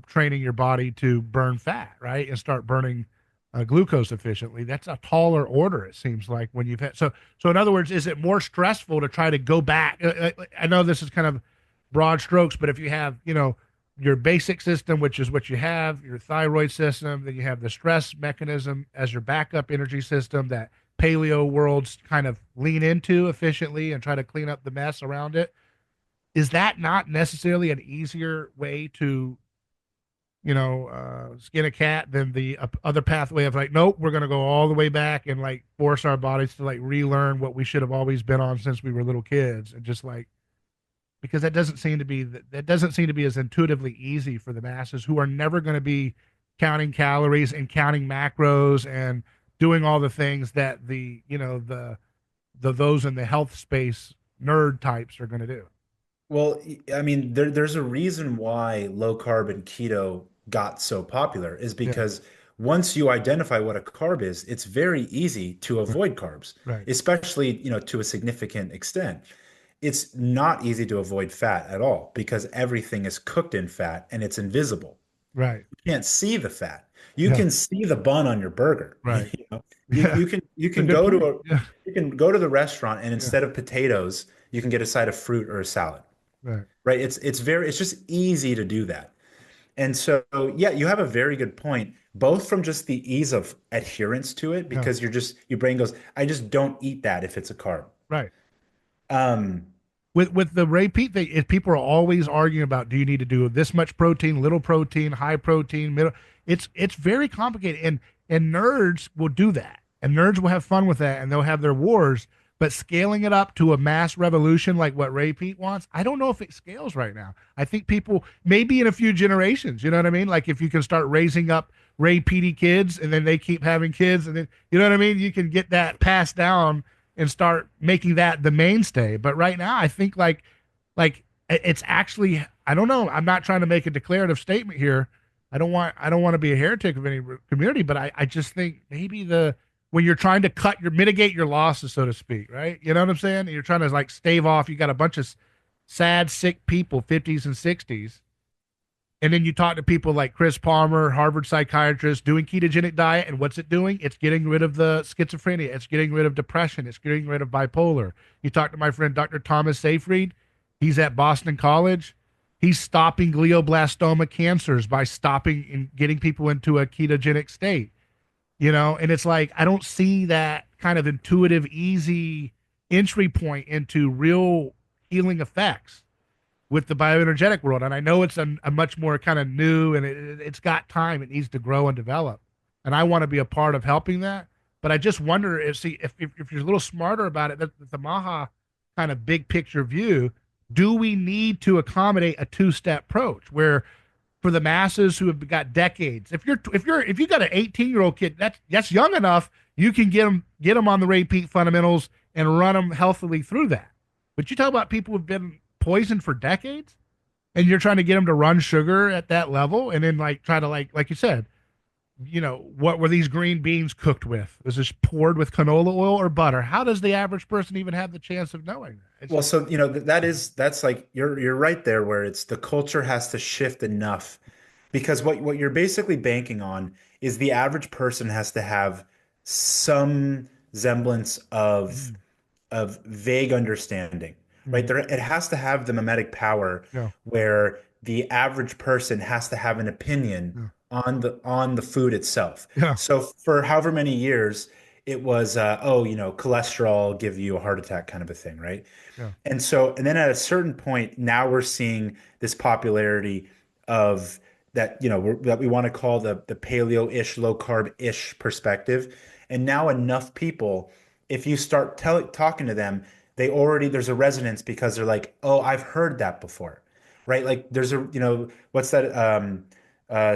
training your body to burn fat, right, and start burning glucose efficiently. That's a taller order, it seems like, when you've had. So in other words, is it more stressful to try to go back? I know this is kind of broad strokes, but if you have your basic system, which is what you have, your thyroid system, then you have the stress mechanism as your backup energy system that paleo worlds kind of lean into efficiently and try to clean up the mess around it. Is that not necessarily an easier way to skin a cat than the other pathway of like, nope, we're going to go all the way back and like force our bodies to like relearn what we should have always been on since we were little kids, and just like, because that doesn't seem to be as intuitively easy for the masses who are never going to be counting calories and counting macros and doing all the things that the those in the health space nerd types are going to do. Well, I mean, there's a reason why low carb and keto got so popular is Yeah. because once you identify what a carb is, it's very easy to Right. avoid carbs, Right. especially, to a significant extent. It's not easy to avoid fat at all because everything is cooked in fat and it's invisible. Right. You can't see the fat. You Yeah. can see the bun on your burger. Right. You know, you Yeah. you can you It's a can good go to point. a Yeah. you can go to the restaurant and Yeah. instead of potatoes, you can get a side of fruit or a salad. Right. Right? It's just easy to do that. And so yeah, you have a very good point, both from just the ease of adherence to it, Yeah. because your brain goes, I just don't eat that if it's a carb. Right. Um, With the repeat thing, if people are always arguing about, do you need to do this much protein, little protein, high protein, middle, it's very complicated, and nerds will do that, and nerds will have fun with that, and they'll have their wars. But scaling it up to a mass revolution like what Ray Pete wants, I don't know if it scales right now. I think people, maybe in a few generations, you know what I mean? Like if you can start raising up Ray Petey kids and then they keep having kids, and then, you know what I mean? You can get that passed down and start making that the mainstay. But right now, I think like it's actually, I don't know. I'm not trying to make a declarative statement here. I don't want to be a heretic of any community, but I just think maybe when you're trying to mitigate your losses, so to speak, right? You know what I'm saying? You're trying to like stave off. You got a bunch of sad, sick people, 50s and 60s, and then you talk to people like Chris Palmer, Harvard psychiatrist, doing ketogenic diet, and what's it doing? It's getting rid of the schizophrenia. It's getting rid of depression. It's getting rid of bipolar. You talk to my friend Dr. Thomas Seyfried. He's at Boston College. He's stopping glioblastoma cancers by stopping and getting people into a ketogenic state. And it's like I don't see that kind of intuitive, easy entry point into real healing effects with the bioenergetic world. And I know it's a much more kind of new, and it's got time. It needs to grow and develop. And I want to be a part of helping that. But I just wonder if you're a little smarter about it, that the MAHA kind of big picture view, do we need to accommodate a two-step approach where for the masses who have got decades, if you got an 18-year-old kid, that's young enough, you can get them on the repeat fundamentals and run them healthily through that. But you talk about people who've been poisoned for decades, and you're trying to get them to run sugar at that level, and then like try to like you said, what were these green beans cooked with? Was this poured with canola oil or butter? How does the average person even have the chance of knowing that? It's well, just so that's like you're right there where it's the culture has to shift enough because what you're basically banking on is the average person has to have some semblance mm, of vague understanding, right? mm, There, it has to have the mimetic power yeah, where the average person has to have an opinion yeah, on the food itself. yeah, So for however many years, it was oh, cholesterol give you a heart attack kind of a thing, right? yeah, And then at a certain point, now we're seeing this popularity of that that we want to call the paleo-ish, low carb-ish perspective. And now enough people, if you start talking to them, there's a resonance because they're like, oh, I've heard that before, right? Like there's what's that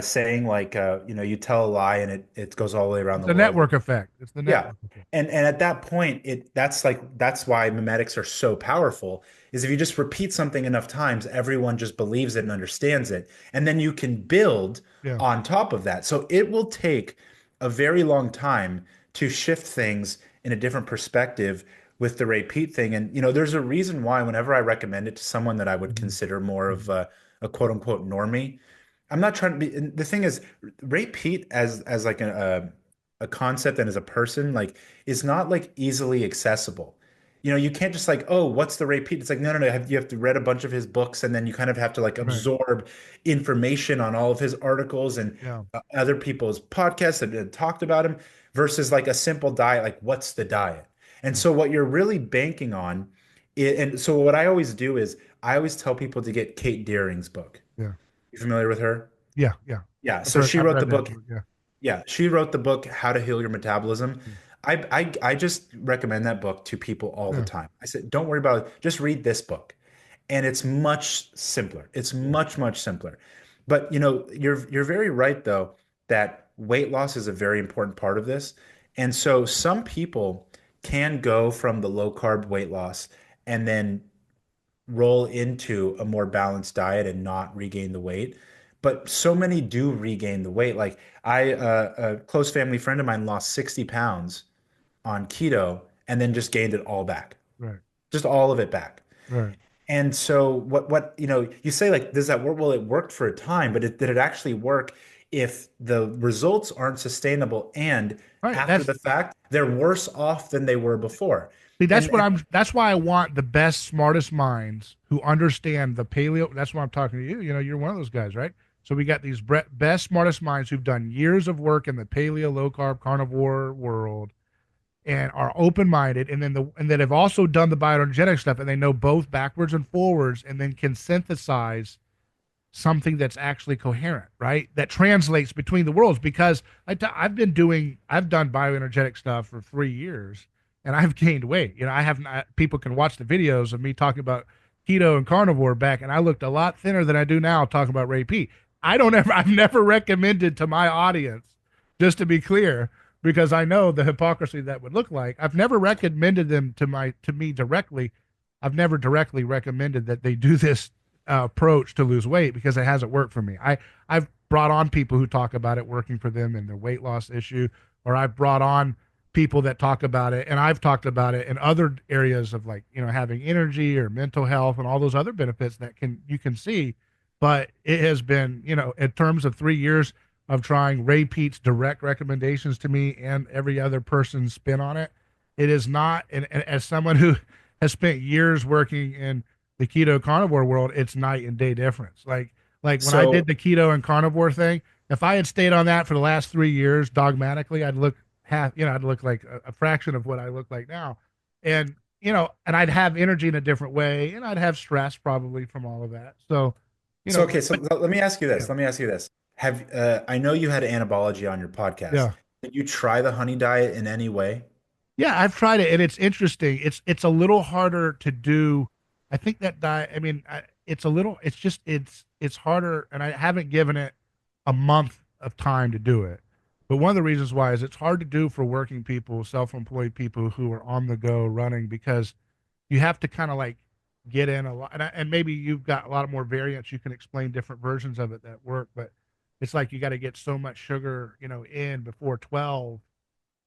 saying, like you tell a lie and it goes all the way around It's the the world. network effect. It's the Yeah. network effect. And at that point, that's why memetics are so powerful, is if you just repeat something enough times, everyone just believes it and understands it. And then you can build Yeah. on top of that. So it will take a very long time to shift things in a different perspective with the repeat thing. And there's a reason why whenever I recommend it to someone that I would Hmm. consider more of Hmm. a quote unquote normie, I'm not trying to be. And the thing is, repeat as like a concept and as a person, like, is not like easily accessible. You can't just like, oh, what's the Ray Peat? It's like, no, no, no. You have to read a bunch of his books, and then you kind of have to like Right. absorb information on all of his articles and Yeah. other people's podcasts that have talked about him versus like a simple diet. Like, what's the diet? And Yeah. so what you're really banking on, and so what I always do is I always tell people to get Kate Deering's book. Yeah. You familiar with her? Yeah. Yeah. Yeah. I've So heard. she I've wrote the read that book. book. Yeah. Yeah, she wrote the book How to Heal Your Metabolism. Yeah. I just recommend that book to people all the Yeah. time. I said, don't worry about it. Just read this book. And it's much simpler. It's Yeah. much, much simpler. But you're very right though that weight loss is a very important part of this. And so some people can go from the low carb weight loss and then roll into a more balanced diet and not regain the weight. But so many do regain the weight. Like a close family friend of mine lost 60 pounds on keto and then just gained it all back, Right. just all of it back. Right. And so you say like, does that work? Well, it worked for a time, but did it actually work if the results aren't sustainable and Right. after the fact, they're worse off than they were before? See, And, and that's why I want the best, smartest minds who understand the paleo. That's why I'm talking to you. You're one of those guys, right? So we got these best, smartest minds who've done years of work in the paleo, low carb, carnivore world and are open minded, and that have also done the bioenergetic stuff, and they know both backwards and forwards, and then can synthesize something that's actually coherent, right? That translates between the worlds. Because I've done bioenergetic stuff for 3 years, and I've gained weight. I have not. People can watch the videos of me talking about keto and carnivore back, and I looked a lot thinner than I do now talking about Ray P. I've never recommended to my audience, just to be clear, because I know the hypocrisy that would look like. I've never recommended them to me directly. I've never directly recommended that they do this approach to lose weight because it hasn't worked for me. I've brought on people who talk about it working for them in their weight loss issue, or I've brought on people that talk about it, and I've talked about it in other areas of, like, having energy or mental health and all those other benefits that you can see. But it has been, in terms of 3 years of trying Ray Pete's direct recommendations to me and every other person's spin on it, it is not. And as someone who has spent years working in the keto carnivore world, it's night and day difference. Like when I did so the keto and carnivore thing, if I had stayed on that for the last 3 years dogmatically, I'd look like a fraction of what I look like now. And, and I'd have energy in a different way, and I'd have stress probably from all of that. So, okay, so but let me ask you yeah, this. Let me ask you this. Have I know you had anabology on your podcast. yeah. Did you try the honey diet in any way? Yeah, I've tried it, and it's interesting. It's a little harder to do. I think that diet. I mean, it's a little. It's just it's harder, and I haven't given it a month of time to do it. But one of the reasons why is it's hard to do for working people, self-employed people who are on the go running, because you have to kind of like get in a lot, and maybe you've got a lot more variants. You can explain different versions of it that work, but it's like you got to get so much sugar, in before 12,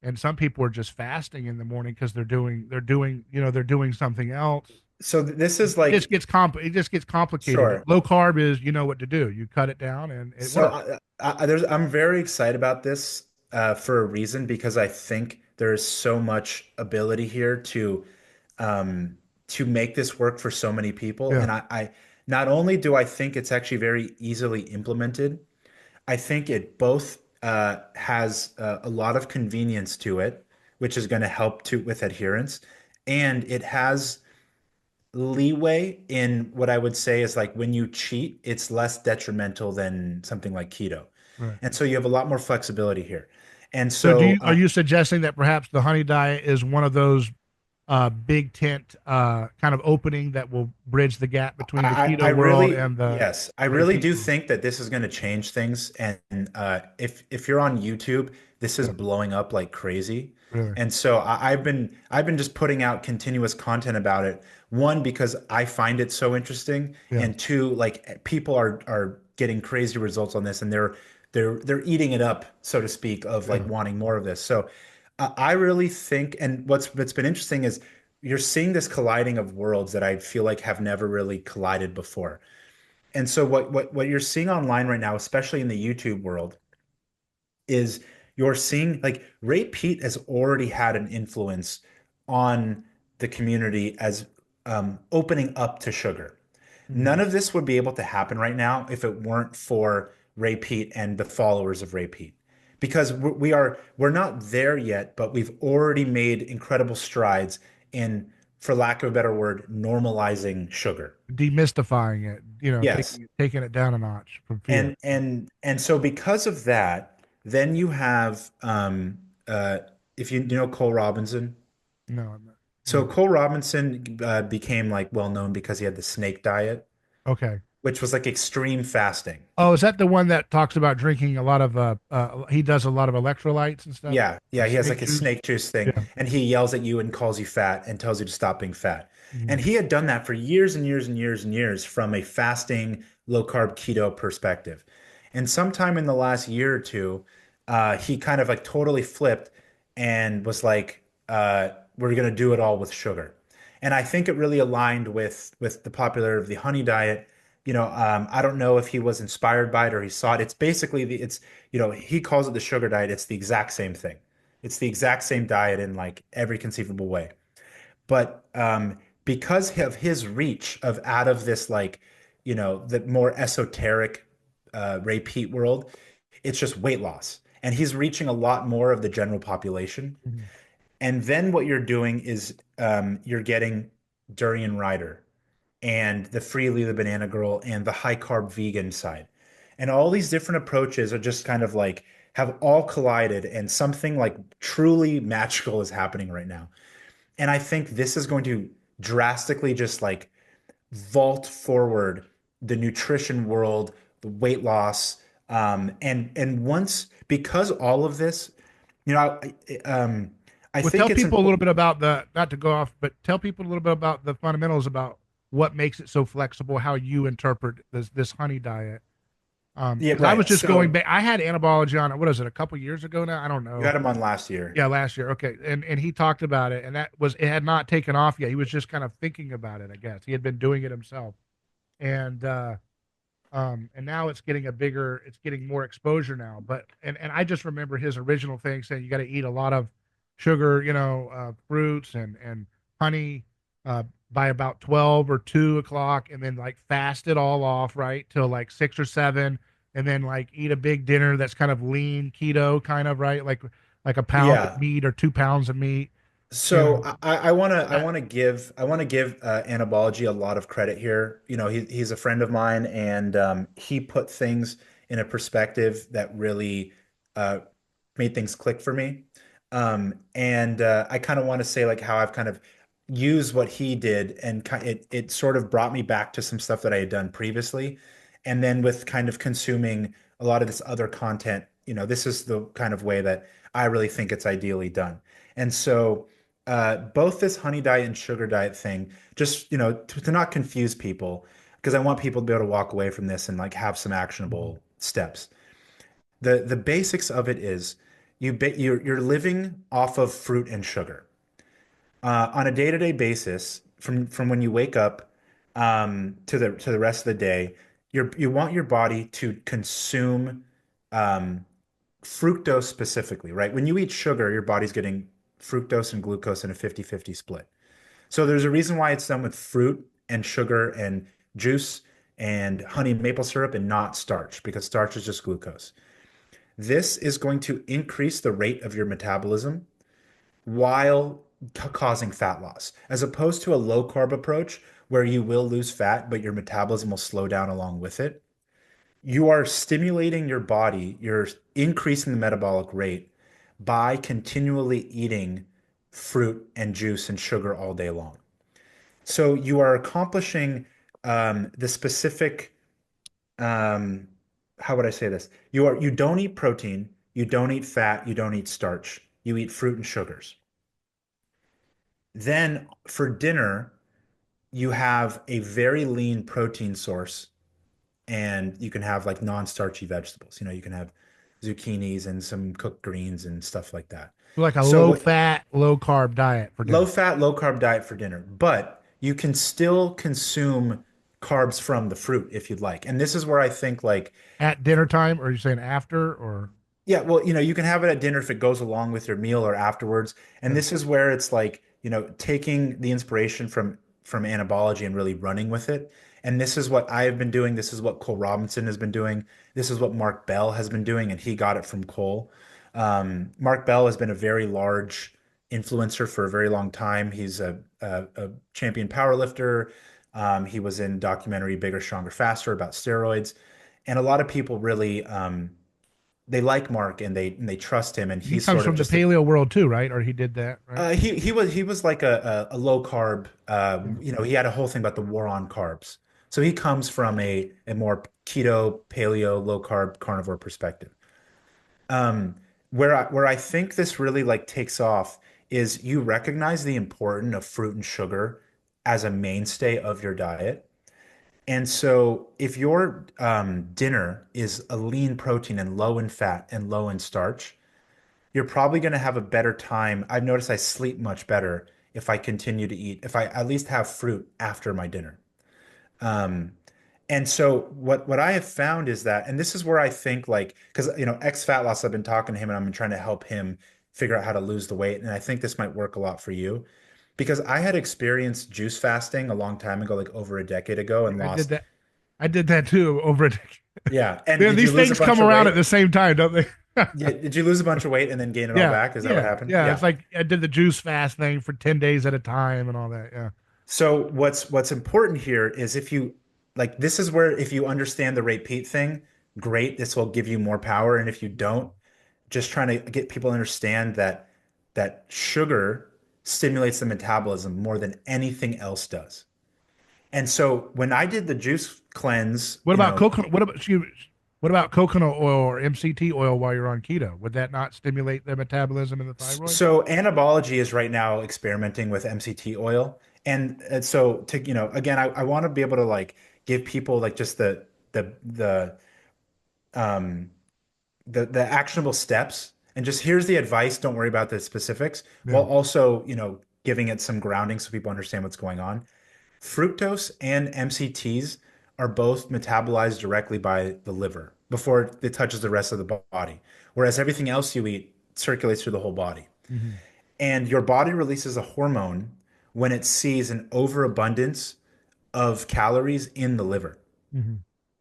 and some people are just fasting in the morning because they're doing something else. So this is It just like, gets it just gets complicated. sure. Low carb is, what to do. You cut it down and it So works. I'm very excited about this for a reason because I think there is so much ability here to make this work for so many people. Yeah. And I not only do I think it's actually very easily implemented, I think it both has a lot of convenience to it, which is going to help to with adherence, and it has leeway in what I would say is like when you cheat, it's less detrimental than something like keto. Right. And so you have a lot more flexibility here. And So so are you suggesting that perhaps the honey diet is one of those big tent kind of opening that will bridge the gap between the I keto world really, and the yes, I really repeat do world? think that this is going to change things. And if you're on YouTube, this is Yeah, blowing up like crazy. really. And so I've been just putting out continuous content about it. One, because I find it so interesting, Yeah, and two, like people are getting crazy results on this, and they're eating it up, so to speak, of like yeah. wanting more of this. So I really think, and what's been interesting is you're seeing this colliding of worlds that I feel like have never really collided before. And so what you're seeing online right now, especially in the YouTube world, is you're seeing like Ray Pete has already had an influence on the community as opening up to sugar. None Mhm. of this would be able to happen right now if it weren't for Ray Pete and the followers of Ray Pete. Because we're not there yet, but we've already made incredible strides in, for lack of a better word, normalizing sugar. Demystifying it, Yes. taking it down a notch from fear. And so because of that, then you have if you know Cole Robinson. No, I'm not. So No. Cole Robinson became like well known because he had the snake diet, Okay. which was like extreme fasting. Oh, is that the one that talks about drinking a lot of he does a lot of electrolytes and stuff, Yeah, yeah, like he has snake like a juice? snake juice thing, Yeah. and he yells at you and calls you fat and tells you to stop being fat. And Mhm. he had done that for years and years and years and years from a fasting, low carb keto perspective. And sometime in the last year or two, he kind of like totally flipped and was like, "We're gonna do it all with sugar." And I think it really aligned with the popularity of the honey diet. I don't know if he was inspired by it or he saw it. It's basically he calls it the sugar diet. It's the exact same thing. It's the exact same diet in like every conceivable way. But because of his reach of out of this like, the more esoteric Ray Peat world, it's just weight loss. And he's reaching a lot more of the general population. Mhm. And then what you're doing is you're getting Durian Rider and the Freely the Banana Girl and the high carb vegan side. And all these different approaches are just kind of like have all collided and something like truly magical is happening right now. And I think this is going to drastically just like vault forward the nutrition world, the weight loss, and once because all of this, you know, I Well, think tell it's people a little important. bit about the, not to go off, but tell people a little bit about the fundamentals about what makes it so flexible, how you interpret this honey diet. Yeah, Because I was right. just going So back, I had anabology on it. What is it? A couple years ago now? I don't you know. had him on last year. Yeah, last year. Okay, and he talked about it, and that was it had not taken off yet. He was just kind of thinking about it. I guess he had been doing it himself, and and now it's getting more exposure now. But and I just remember his original thing saying you got to eat a lot of sugar, fruits and honey by about 12 or 2 o'clock, and then like fast it all off right till like 6 or 7, and then like eat a big dinner that's kind of lean keto, kind of right, like a pound of Yeah. meat or 2 pounds of meat. You So know, I that, want to give Anabology a lot of credit here. He's a friend of mine, and he put things in a perspective that really uh, made things click for me. And I kind of want to say like how I've kind of used what he did, and it sort of brought me back to some stuff that I had done previously. And then with kind of consuming a lot of this other content, this is the kind of way that I really think it's ideally done. And so both this honey diet and sugar diet thing, just to not confuse people, because I want people to be able to walk away from this and like have some actionable steps. The basics of it is you're living off of fruit and sugar on a day-to-day basis from when you wake up to the rest of the day. You want your body to consume um, fructose specifically, right? When you eat sugar, your body's getting fructose and glucose in a 50-50 split. So there's a reason why it's done with fruit and sugar and juice and honey and maple syrup and not starch, because starch is just glucose. This is going to increase the rate of your metabolism while causing fat loss, as opposed to a low carb approach where you will lose fat, but your metabolism will slow down along with it. You are stimulating your body, you're increasing the metabolic rate by continually eating fruit and juice and sugar all day long. So you are accomplishing the specific, um, how would I say this? You don't eat protein, you don't eat fat, you don't eat starch. You eat fruit and sugars. Then for dinner, you have a very lean protein source, and you can have like non-starchy vegetables. You can have zucchinis and some cooked greens and stuff like that. Like a So low what fat, low carb diet for low dinner. fat, low carb diet for dinner, but you can still consume carbs from the fruit if you'd like. And this is where I think like At dinner time, or are you saying after, or yeah, well, you can have it at dinner if it goes along with your meal or afterwards. And yeah. this is where it's like, taking the inspiration from anabology and really running with it. And this is what I have been doing. This is what Cole Robinson has been doing. This is what Mark Bell has been doing, and he got it from Cole. Mark Bell has been a very large influencer for a very long time. He's a champion powerlifter. He was in documentary Bigger, Stronger, Faster about steroids. And a lot of people really they like Mark, and they trust him, and He he's comes sort of from the just a paleo world too, right? Or he did that, right? he was like a low carb, Yeah. he had a whole thing about the war on carbs. So he comes from a more keto, paleo, low carb, carnivore perspective. Um, where I think this really like takes off is you recognize the importance of fruit and sugar as a mainstay of your diet. And so if your dinner is a lean protein and low in fat and low in starch, you're probably going to have a better time. I've noticed I sleep much better if I continue to eat, if I at least have fruit after my dinner. Um, and so what I have found is that, and this is where I think like, because ex fat loss, I've been talking to him and I've been trying to help him figure out how to lose the weight. And I think this might work a lot for you because I had experienced juice fasting a long time ago, like over a decade ago, and I did lost. that. I did that too over a decade. Yeah. And Man, did you these lose a things bunch come of around at weight? the same time, don't they? Yeah. Did you lose a bunch of weight and then gain it all Yeah, back? Is that what yeah, happened? yeah. It's Yeah. like I did the juice fast thing for 10 days at a time and all that. Yeah. So what's important here is if you like this is where if you understand the rate Pete thing, great, this will give you more power. And if you don't, just trying to get people to understand that sugar stimulates the metabolism more than anything else does. And so when I did the juice cleanse, What about coconut? What about coconut oil or MCT oil while you're on keto? Would that not stimulate the metabolism in the thyroid? so anabology is right now experimenting with MCT oil. And so to, again, I want to be able to like give people like just the um the actionable steps and just here's the advice. Don't worry about the specifics, while Yeah. also, giving it some grounding so people understand what's going on. Fructose and MCTs are both metabolized directly by the liver before it touches the rest of the body, whereas everything else you eat circulates through the whole body. Hmm. And your body releases a hormone when it sees an overabundance of calories in the liver. Hmm.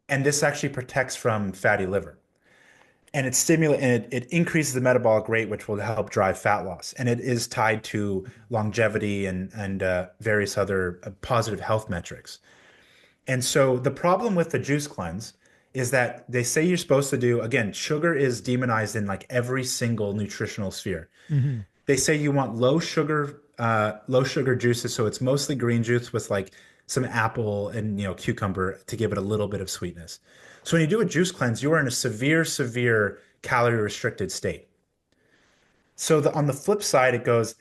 And this actually protects from fatty liver. And it increases the metabolic rate, which will help drive fat loss. And it is tied to longevity and various other positive health metrics. And so the problem with the juice cleanse is that they say you're supposed to do, again, sugar is demonized in like every single nutritional sphere. Hmm. They say you want low sugar juices, so it's mostly green juice with like some apple and cucumber to give it a little bit of sweetness. So when you do a juice cleanse, you are in a severe calorie restricted state. So on the flip side, it goes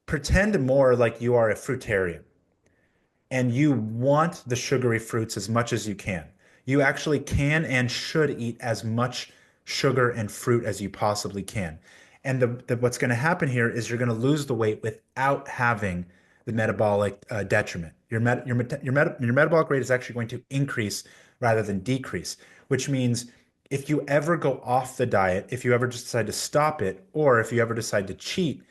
pretend more like you are a fruitarian and you want the sugary fruits as much as you can. You actually can and should eat as much sugar and fruit as you possibly can. And what's going to happen here is you're going to lose the weight without having the metabolic detriment. Your metabolic rate is actually going to increase rather than decrease, which means if you ever go off the diet, if you ever just decide to stop it, or if you ever decide to cheat,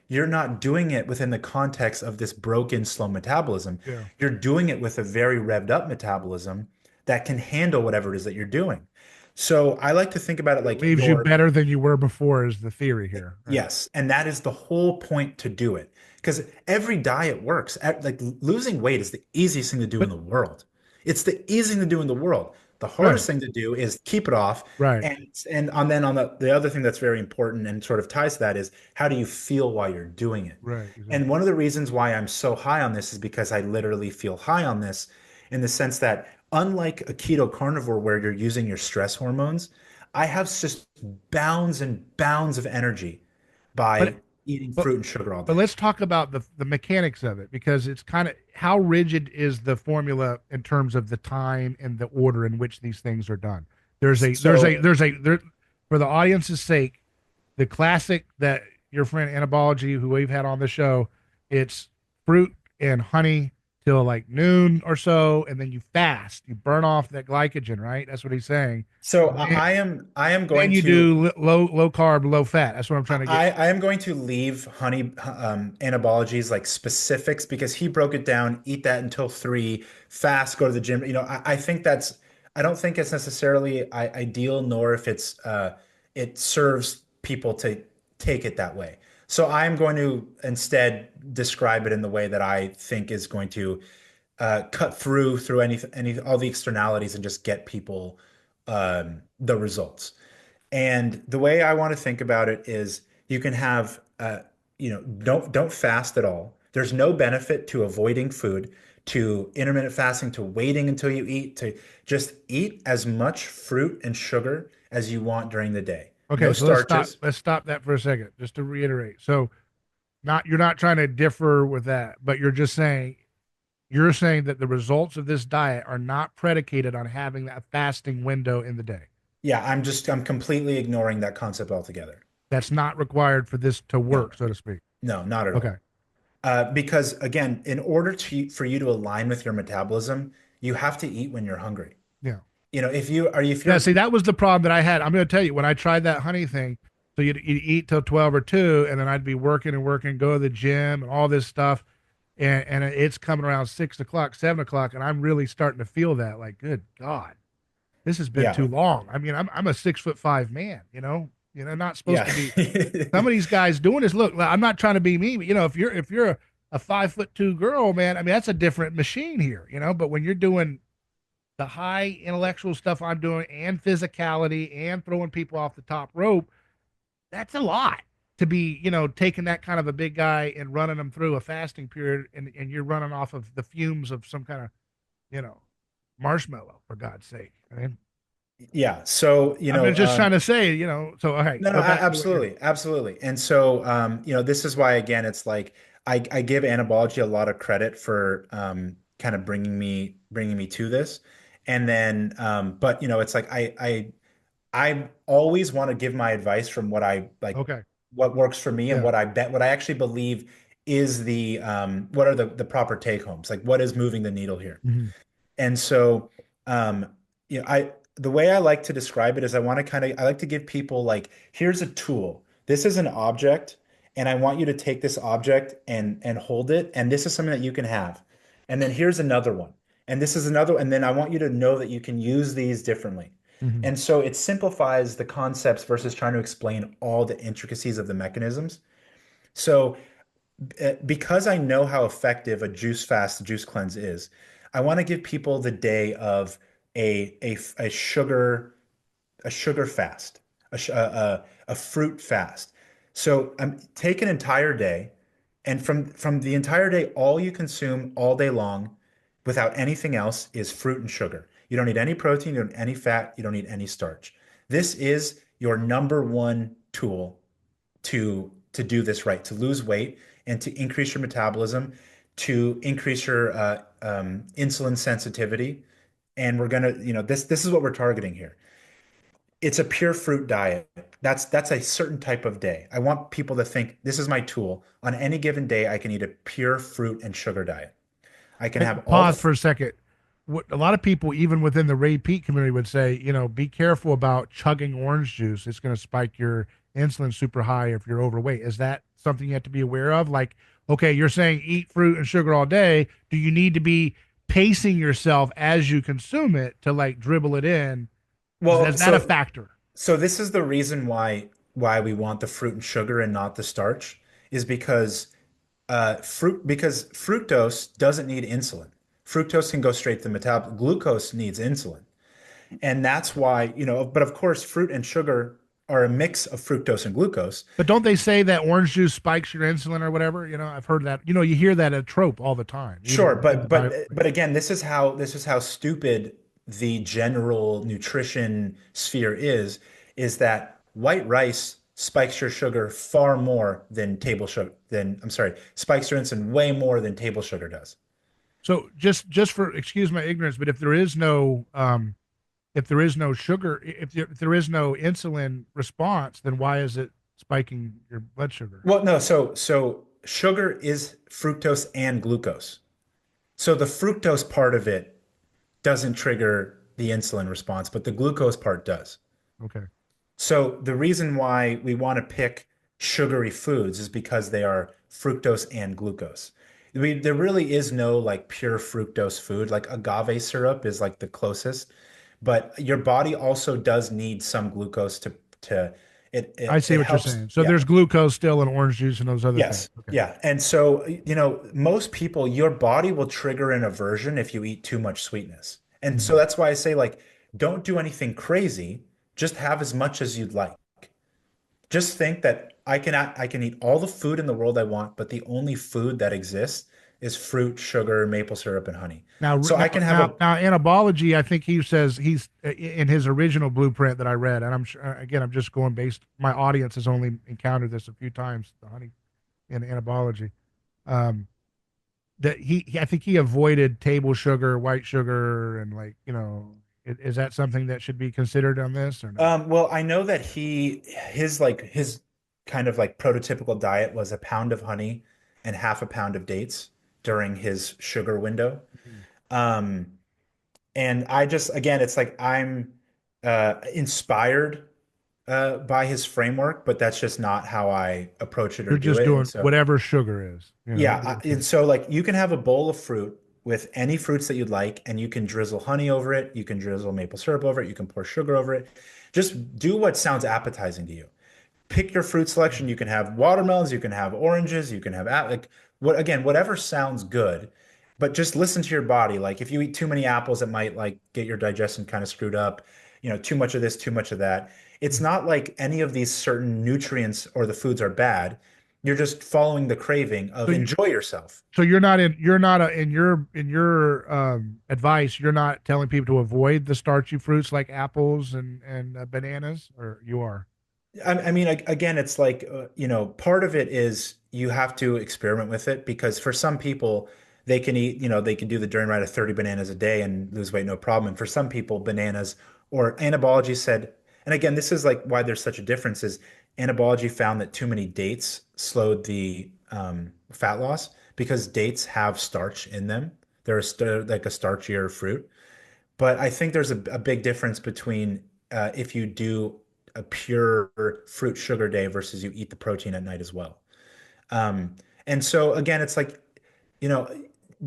you're not doing it within the context of this broken, slow metabolism. Yeah. You're doing it with a very revved up metabolism that can handle whatever it is that you're doing. So I like to think about it It like leaves you better than you were before is the theory here. Right. yes, and that is the whole point to do it. Because every diet works. Like losing weight is the easiest thing to do in But the world. It's the easiest thing to do in the world. The hardest right. thing to do is keep it off. Right. And then on the other thing that's very important and sort of ties to that is how do you feel while you're doing it? Right. And Exactly. one of the reasons why I'm so high on this is because I literally feel high on this in the sense that unlike a keto carnivore where you're using your stress hormones, I have just bounds and bounds of energy But by eating but fruit and sugar all but day. let's talk about the mechanics of it because it's kind of how rigid is the formula in terms of the time and the order in which these things are done. So, There for the audience's sake, the classic that your friend Anabology, who we've had on the show, it's fruit and honey till like noon or so, and then you fast, you burn off that glycogen, right? That's what he's saying. so And I am then going you to do low carb, low fat. That's what I'm trying to get. I am going to leave honey anabologies like specifics because he broke it down, eat that until 3, fast, go to the gym. I think I don't think it's necessarily ideal, nor if it serves people to take it that way. So I'm going to instead describe it in the way that I think is going to cut through any all the externalities and just get people the results. And the way I want to think about it is you can have don't fast at all. There's no benefit to avoiding food, to intermittent fasting, to waiting until you eat, to just eat as much fruit and sugar as you want during the day. No Okay, so starches. let's stop that for a second, just to reiterate. So not you're not trying to differ with that, but you're saying that the results of this diet are not predicated on having that fasting window in the day. Yeah, I'm completely ignoring that concept altogether. That's not required for this to No, work, so to speak. no, not at Okay. all. Because again, in order for you to align with your metabolism, you have to eat when you're hungry. Yeah. If Yeah. you're See, that was the problem that I had. I'm going to tell you when I tried that honey thing. So you'd eat till 12 or 2, and then I'd be working and working, go to the gym and all this stuff. And it's coming around 6 o'clock, 7 o'clock, and I'm really starting to feel that like, good God, this has been yeah, too long. I mean, I'm a 6'5" man, not supposed yeah. to be. Some of these guys doing this. Look, I'm not trying to be mean, but if you're a 5'2" girl, man, I mean that's a different machine here. But when you're doing the high intellectual stuff I'm doing and physicality and throwing people off the top rope, that's a lot to be, taking that kind of a big guy and running them through a fasting period and you're running off of the fumes of some kind of, you know, marshmallow, for God's sake. I mean, Yeah. So, I'm just trying to say, so all right, no, no, go back to what you're absolutely, absolutely. And so, this is why, again, it's like I give anabology a lot of credit for kind of bringing me to this. And then, but it's like I always want to give my advice from what I like, okay. what works for me and Yeah. what I actually believe is what are the proper take homes, like what is moving the needle here. Mm-hmm. And so, um, I the way I like to describe it is I like to give people like, here's a tool. This is an object, and I want you to take this object and hold it, and this is something that you can have. And then here's another one. And this is another, and then I want you to know that you can use these differently. Mm-hmm. And so it simplifies the concepts versus trying to explain all the intricacies of the mechanisms. So because I know how effective a juice fast, juice cleanse is, I want to give people the day of a sugar fast, a fruit fast. So take an entire day, and from the entire day, all you consume all day long, without anything else, is fruit and sugar. You don't need any protein, you don't need any fat, you don't need any starch. This is your number one tool to do this right, to lose weight and to increase your metabolism, to increase your insulin sensitivity. And we're gonna, this is what we're targeting here. It's a pure fruit diet. That's a certain type of day. I want people to think this is my tool. On any given day, I can eat a pure fruit and sugar diet. I can have all Pause the for a second. What a lot of people, even within the Ray Peat community, would say, be careful about chugging orange juice. It's going to spike your insulin super high if you're overweight. Is that something you have to be aware of? Like, okay, you're saying eat fruit and sugar all day. Do you need to be pacing yourself as you consume it to like dribble it in? Well, Is that a factor? so this is the reason why we want the fruit and sugar and not the starch is because because fructose doesn't need insulin. Fructose can go straight to the metabolic. Glucose needs insulin. And that's why, but of course, fruit and sugar are a mix of fructose and glucose. But don't they say that orange juice spikes your insulin or whatever? I've heard that. You hear that a trope all the time, Sure, even in the bio. but again, this is how stupid the general nutrition sphere is that white rice spikes your sugar far more than table sugar than I'm sorry, spikes your insulin way more than table sugar does. So just for excuse my ignorance, but if there is no sugar, if there is no insulin response, then why is it spiking your blood sugar? Well, no, so sugar is fructose and glucose. So the fructose part of it doesn't trigger the insulin response, but the glucose part does. Okay. So the reason why we want to pick sugary foods is because they are fructose and glucose. There really is no like pure fructose food. Like agave syrup is like the closest, but your body also does need some glucose to it I it, see it what you're helps. saying. So Yeah. there's glucose still in orange juice and those other things. Yes. Okay. Yeah. And so, most people, your body will trigger an aversion if you eat too much sweetness. And so Mhm. that's why I say, like, don't do anything crazy. Just have as much as you'd like. Just think that I can eat all the food in the world I want, but the only food that exists is fruit, sugar, maple syrup, and honey. Now, So I can have a now, anabology. I think he says he's in his original blueprint that I read, and I'm sure, again, I'm just going based. My audience has only encountered this a few times. The honey in anabology. Um, that I think he avoided table sugar, white sugar, and like is that something that should be considered on this or no? well, I know that his kind of like prototypical diet was a pound of honey and half a pound of dates during his sugar window. Mhm. Um, and I just, again, it's like I'm inspired by his framework, but that's just not how I approach it or You're do just it. And doing so, whatever sugar is, yeah, Okay. and so like you can have a bowl of fruit with any fruits that you'd like, and you can drizzle honey over it, you can drizzle maple syrup over it, you can pour sugar over it. Just do what sounds appetizing to you. Pick your fruit selection. Mhm. You can have watermelons, you can have oranges, you can have like whatever sounds good, but just listen to your body. Like if you eat too many apples, it might like get your digestion kind of screwed up. Too much of this, too much of that. It's not like any of these certain nutrients or the foods are bad. You're just following the craving So of you enjoy yourself. so you're not in your advice. You're not telling people to avoid the starchy fruits like apples and bananas, or you are. I mean, again, it's like, part of it is you have to experiment with it because for some people, they can eat, they can do the journey ride of 30 bananas a day and lose weight, no problem. And for some people, bananas or anabology said, and again, this is like why there's such a difference is anabology found that too many dates slowed the fat loss because dates have starch in them. They're like a starchier fruit. But I think there's a big difference between if you do a pure fruit sugar day versus you eat the protein at night as well. Um, and so again, it's like, you know,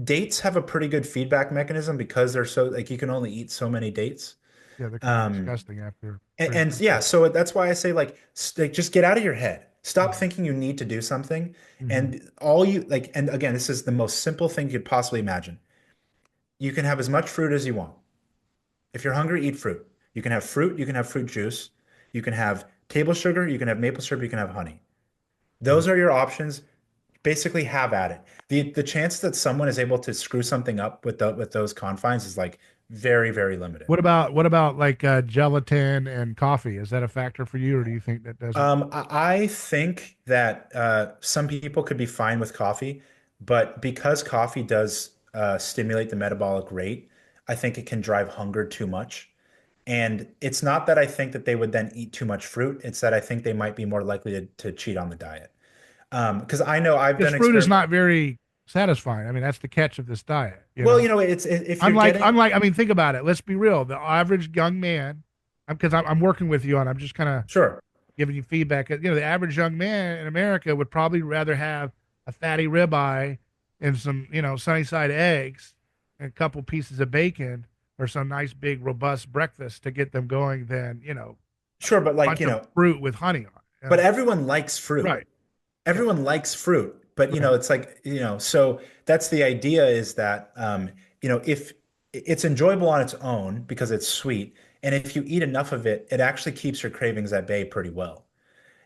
dates have a pretty good feedback mechanism because they're so like you can only eat so many dates. Yeah, they're kind of Um, disgusting after a and, certain and yeah, percent. so that's why I say like, just get out of your head. Stop Mhm. thinking you need to do something. Mhm. And all you like, and again, this is the most simple thing you could possibly imagine. You can have as much fruit as you want. If you're hungry, eat fruit. You can have fruit, you can have fruit juice, you can have table sugar, you can have maple syrup, you can have honey. Yeah. Those are your options. Basically, have at it. The chance that someone is able to screw something up with those confines is like very, very limited. What about like gelatin and coffee? Is that a factor for you, or do you think that doesn't? I think that some people could be fine with coffee, but because coffee does stimulate the metabolic rate, I think it can drive hunger too much. And it's not that I think that they would then eat too much fruit. It's that I think they might be more likely to cheat on the diet. Because I know I've Because done fruit is experiment. not very satisfying. I mean, that's the catch of this diet. Well, it's if you're getting I mean, think about it. Let's be real. The average young man, because I'm working with you on, I'm just kind of sure. giving you feedback. The average young man in America would probably rather have a fatty ribeye and some, sunny side eggs and a couple pieces of bacon or some nice big robust breakfast to get them going than, Sure, but like, bunch of fruit with honey on it. but everyone likes fruit. Right. Yeah. Everyone likes fruit, but Right. it's like, so that's the idea is that, if it's enjoyable on its own because it's sweet, and if you eat enough of it, it actually keeps your cravings at bay pretty well.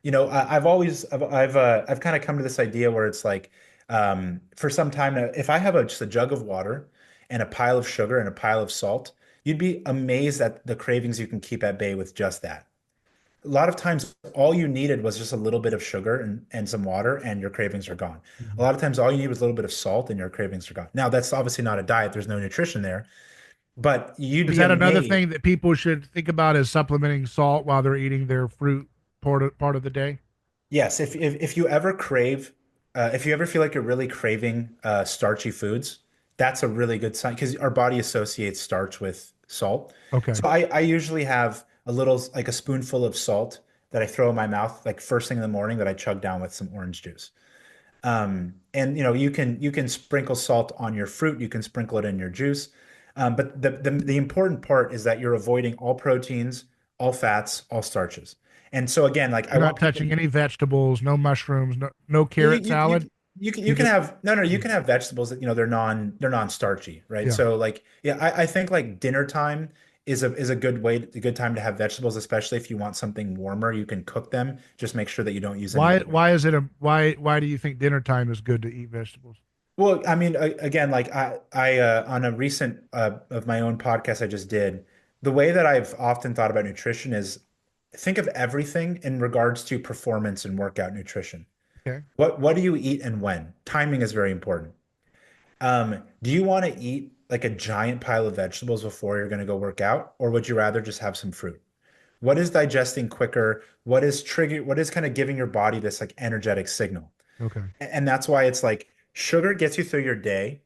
I've always, I've kind of come to this idea where it's like, for some time now, if I have just a jug of water and a pile of sugar and a pile of salt, you'd be amazed at the cravings you can keep at bay with just that. A lot of times, all you needed was just a little bit of sugar and some water, and your cravings are gone. A Mhm. lot of times, all you need was a little bit of salt, and your cravings are gone. Now, that's obviously not a diet. There's no nutrition there, but you'd Is be that another amazed. thing that people should think about is supplementing salt while they're eating their fruit part of the day? Yes, if you ever crave, if you ever feel like you're really craving starchy foods, that's a really good sign because our body associates starch with salt. Okay. So I usually have a little, like a spoonful of salt that I throw in my mouth, like first thing in the morning that I chug down with some orange juice. And you can sprinkle salt on your fruit, you can sprinkle it in your juice. But the important part is that you're avoiding all proteins, all fats, all starches. And so again, like I You're want not people. touching any vegetables, no mushrooms, no You carrot you you salad. you You can just have no, no, you yeah, can have vegetables that they're non-starchy, right? yeah. So like yeah, I think like dinner time is a good time to have vegetables, especially if you want something warmer. You can cook them. Just make sure that you don't use any Why oil. is it a why do you think dinner time is good to eat vegetables? Well, I mean, again, like I on a recent of my own podcast I just did, the way that I've often thought about nutrition is think of everything in regards to performance and workout nutrition. Okay. What do you eat and when? Timing is very important. Do you want to eat like a giant pile of vegetables before you're going to go work out, or would you rather just have some fruit? What is digesting quicker? What is kind of giving your body this like energetic signal? Okay. And that's why it's like sugar gets you through your day,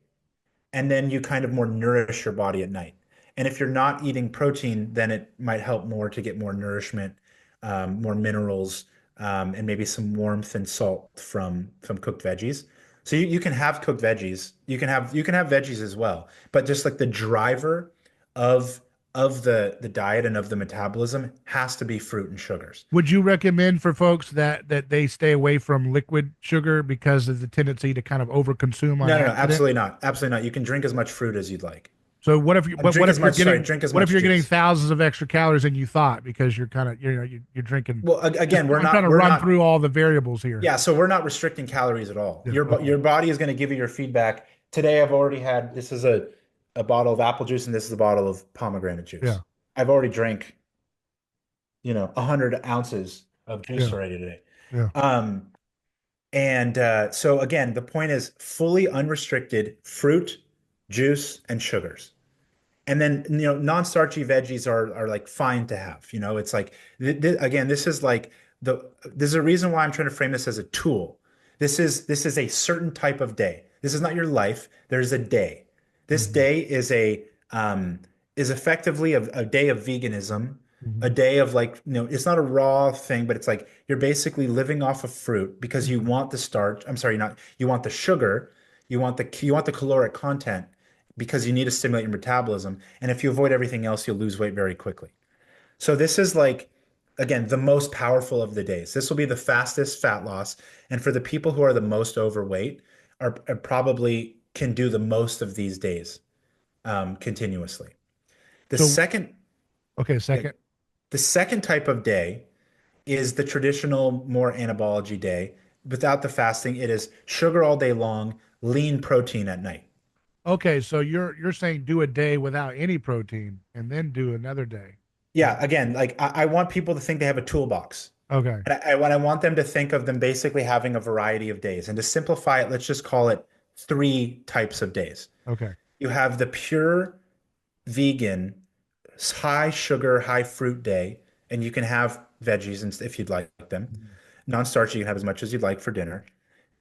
and then you kind of more nourish your body at night. And if you're not eating protein, then it might help more to get more nourishment, more minerals, and maybe some warmth and salt from cooked veggies. So you can have cooked veggies. You can have veggies as well. But just like the driver of the diet and of the metabolism has to be fruit and sugars. Would you recommend for folks that they stay away from liquid sugar because of the tendency to kind of overconsume on No, no, no, accident? absolutely not. Absolutely not. You can drink as much fruit as you'd like. So what if you what Drink if as you're much, sorry, getting drink as what if much you're getting juice. thousands of extra calories than you thought because you're kind of you're drinking Well, just again, I'm trying to we're run not through all the variables here. Yeah, so we're not restricting calories at all. Yeah. Your Okay. body is going to give you your feedback. Today I've already had this is a bottle of apple juice and this is a bottle of pomegranate Yeah. juice. I've already drank, 100 ounces of juice Yeah. already today. Yeah. Um, and so again, the point is fully unrestricted fruit, juice, and sugars. And then, non-starchy veggies are like fine to have. It's like again, this is a reason why I'm trying to frame this as a tool. This is a certain type of day. This is not your life. There's a day. This Hmm. day is effectively a day of veganism, a Hmm. day of like, it's not a raw thing, but it's like you're basically living off of fruit because you Okay. want the starch. I'm sorry, not you want the sugar, you want the caloric content because you need to stimulate your metabolism. And if you avoid everything else, you'll lose weight very quickly. So this is like, again, the most powerful of the days. This will be the fastest fat loss. And for the people who are the most overweight, are probably can do the most of these days continuously. The So second, okay, yeah, second. the second type of day is the traditional, more anabology day. Without the fasting, it is sugar all day long, lean protein at night. Okay, so you're saying do a day without any protein and then do another day. Yeah, again, like I want people to think they have a toolbox. Okay. And when I want them to think of them basically having a variety of days. And to simplify it, let's just call it three types of days. Okay. You have the pure vegan, high sugar, high fruit day, and you can have veggies and if you'd like them. Mhm. Non-starchy, you can have as much as you'd like for dinner.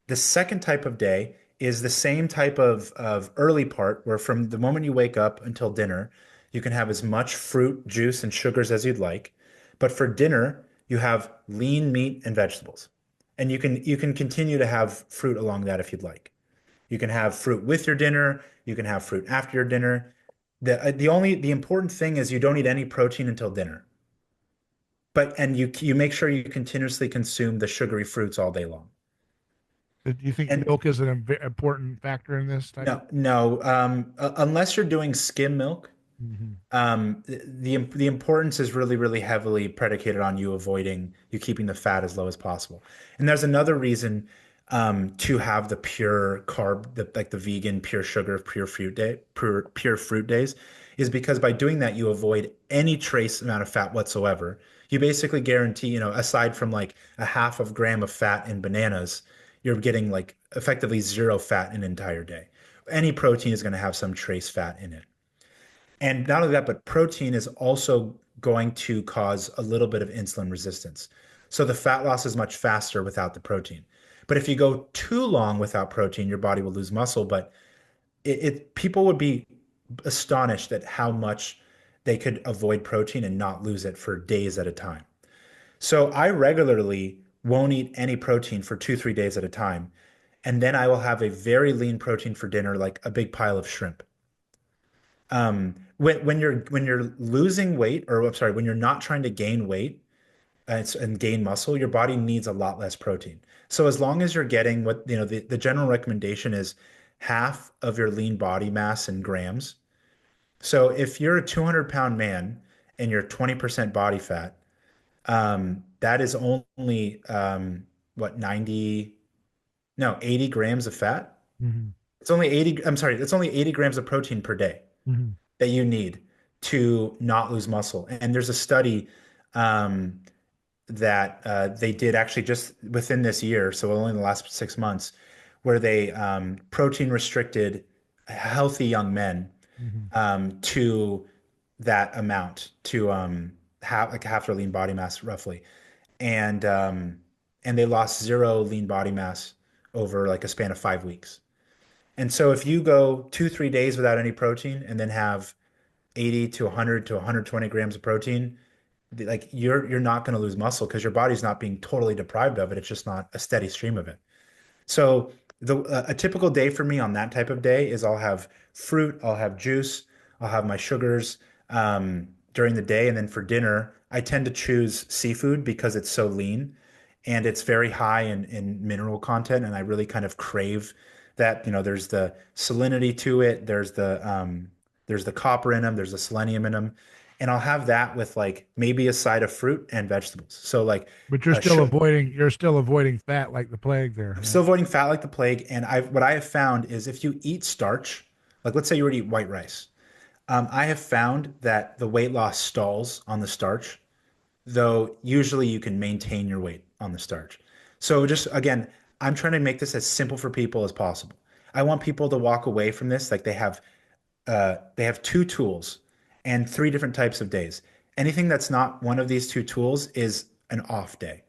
The second type of day is the same type of early part where from the moment you wake up until dinner, you can have as much fruit, juice, and sugars as you'd like. But for dinner, you have lean meat and vegetables. And you can continue to have fruit along that if you'd like. You can have fruit with your dinner, you can have fruit after your dinner. The important thing is you don't eat any protein until dinner. And you make sure you continuously consume the sugary fruits all day long. Do you think And milk is an important factor in this type of? no, unless you're doing skim milk, Mhm. the importance is really, really heavily predicated on you keeping the fat as low as possible. And there's another reason to have the pure carb, like the vegan pure sugar, pure fruit days, is because by doing that you avoid any trace amount of fat whatsoever. You basically guarantee, aside from like a half of gram of fat in bananas, you're getting like effectively zero fat an entire day. Any protein is going to have some trace fat in it. And not only that, but protein is also going to cause a little bit of insulin resistance. So the fat loss is much faster without the protein. But if you go too long without protein, your body will lose muscle. But people would be astonished at how much they could avoid protein and not lose it for days at a time. So I regularly won't eat any protein for 2, 3 days at a time. And then I will have a very lean protein for dinner, like a big pile of shrimp. When you're losing weight, or I'm sorry, when you're not trying to gain weight and gain muscle, your body needs a lot less protein. So as long as you're getting the general recommendation is half of your lean body mass in grams. So if you're a 200-pound man and you're 20% body fat, that is only what 90, no, 80 grams of fat. Mhm. It's only 80, I'm sorry, it's only 80 grams of protein per day Mhm. that you need to not lose muscle. And there's a study um, that they did actually just within this year, so only in the last 6 months, where they protein restricted healthy young men Mhm. to that amount, to have like half their lean body mass roughly, and um, and they lost zero lean body mass over like a span of 5 weeks. And so if you go 2, 3 days without any protein and then have 80 to 100 to 120 grams of protein, like you're not going to lose muscle because your body's not being totally deprived of it. It's just not a steady stream of it. So a typical day for me on that type of day is I'll have fruit, I'll have juice, I'll have my sugars during the day, and then for dinner, I tend to choose seafood because it's so lean and it's very high in mineral content, and I really kind of crave that. There's the salinity to it, there's the copper in them, there's the selenium in them, and I'll have that with like maybe a side of fruit and vegetables. So like But uh, sh you're still avoiding fat like the plague there. I'm Yeah. still avoiding fat like the plague. And what I have found is if you eat starch, like let's say you were to eat white rice, I have found that the weight loss stalls on the starch, though usually you can maintain your weight on the starch. So just again, I'm trying to make this as simple for people as possible. I want people to walk away from this like they have two tools and three different types of days. Anything that's not one of these two tools is an off day.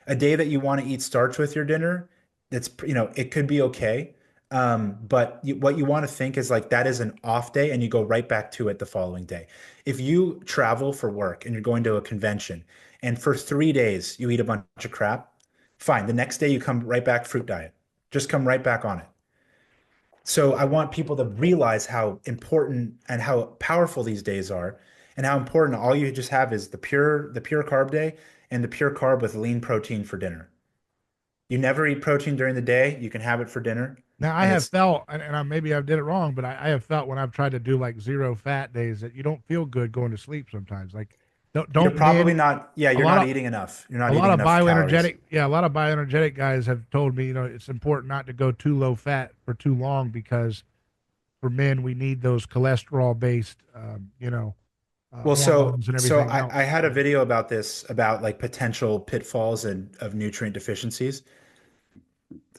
A day that you want to eat starch with your dinner, it could be okay. But what you want to think is like that is an off day and you go right back to it the following day. If you travel for work and you're going to a convention and for 3 days you eat a bunch of crap, fine. The next day you come right back fruit diet. Just come right back on it. So I want people to realize how important and how powerful these days are, and how important all you just have is the pure carb day and the pure carb with lean protein for dinner. You never eat protein during the day, you can have it for dinner, Now I and have it's felt, and maybe I did it wrong, but I have felt when I've tried to do like zero fat days that you don't feel good going to sleep sometimes. Like you're don't probably men not, yeah, a you're lot not of eating enough. You're a not lot eating of enough calories. bioenergetic, yeah, a lot of bioenergetic guys have told me, it's important not to go too low fat for too long because for men we need those cholesterol based, Well, so hormones and so everything I else. had a video about this about like potential pitfalls of nutrient deficiencies.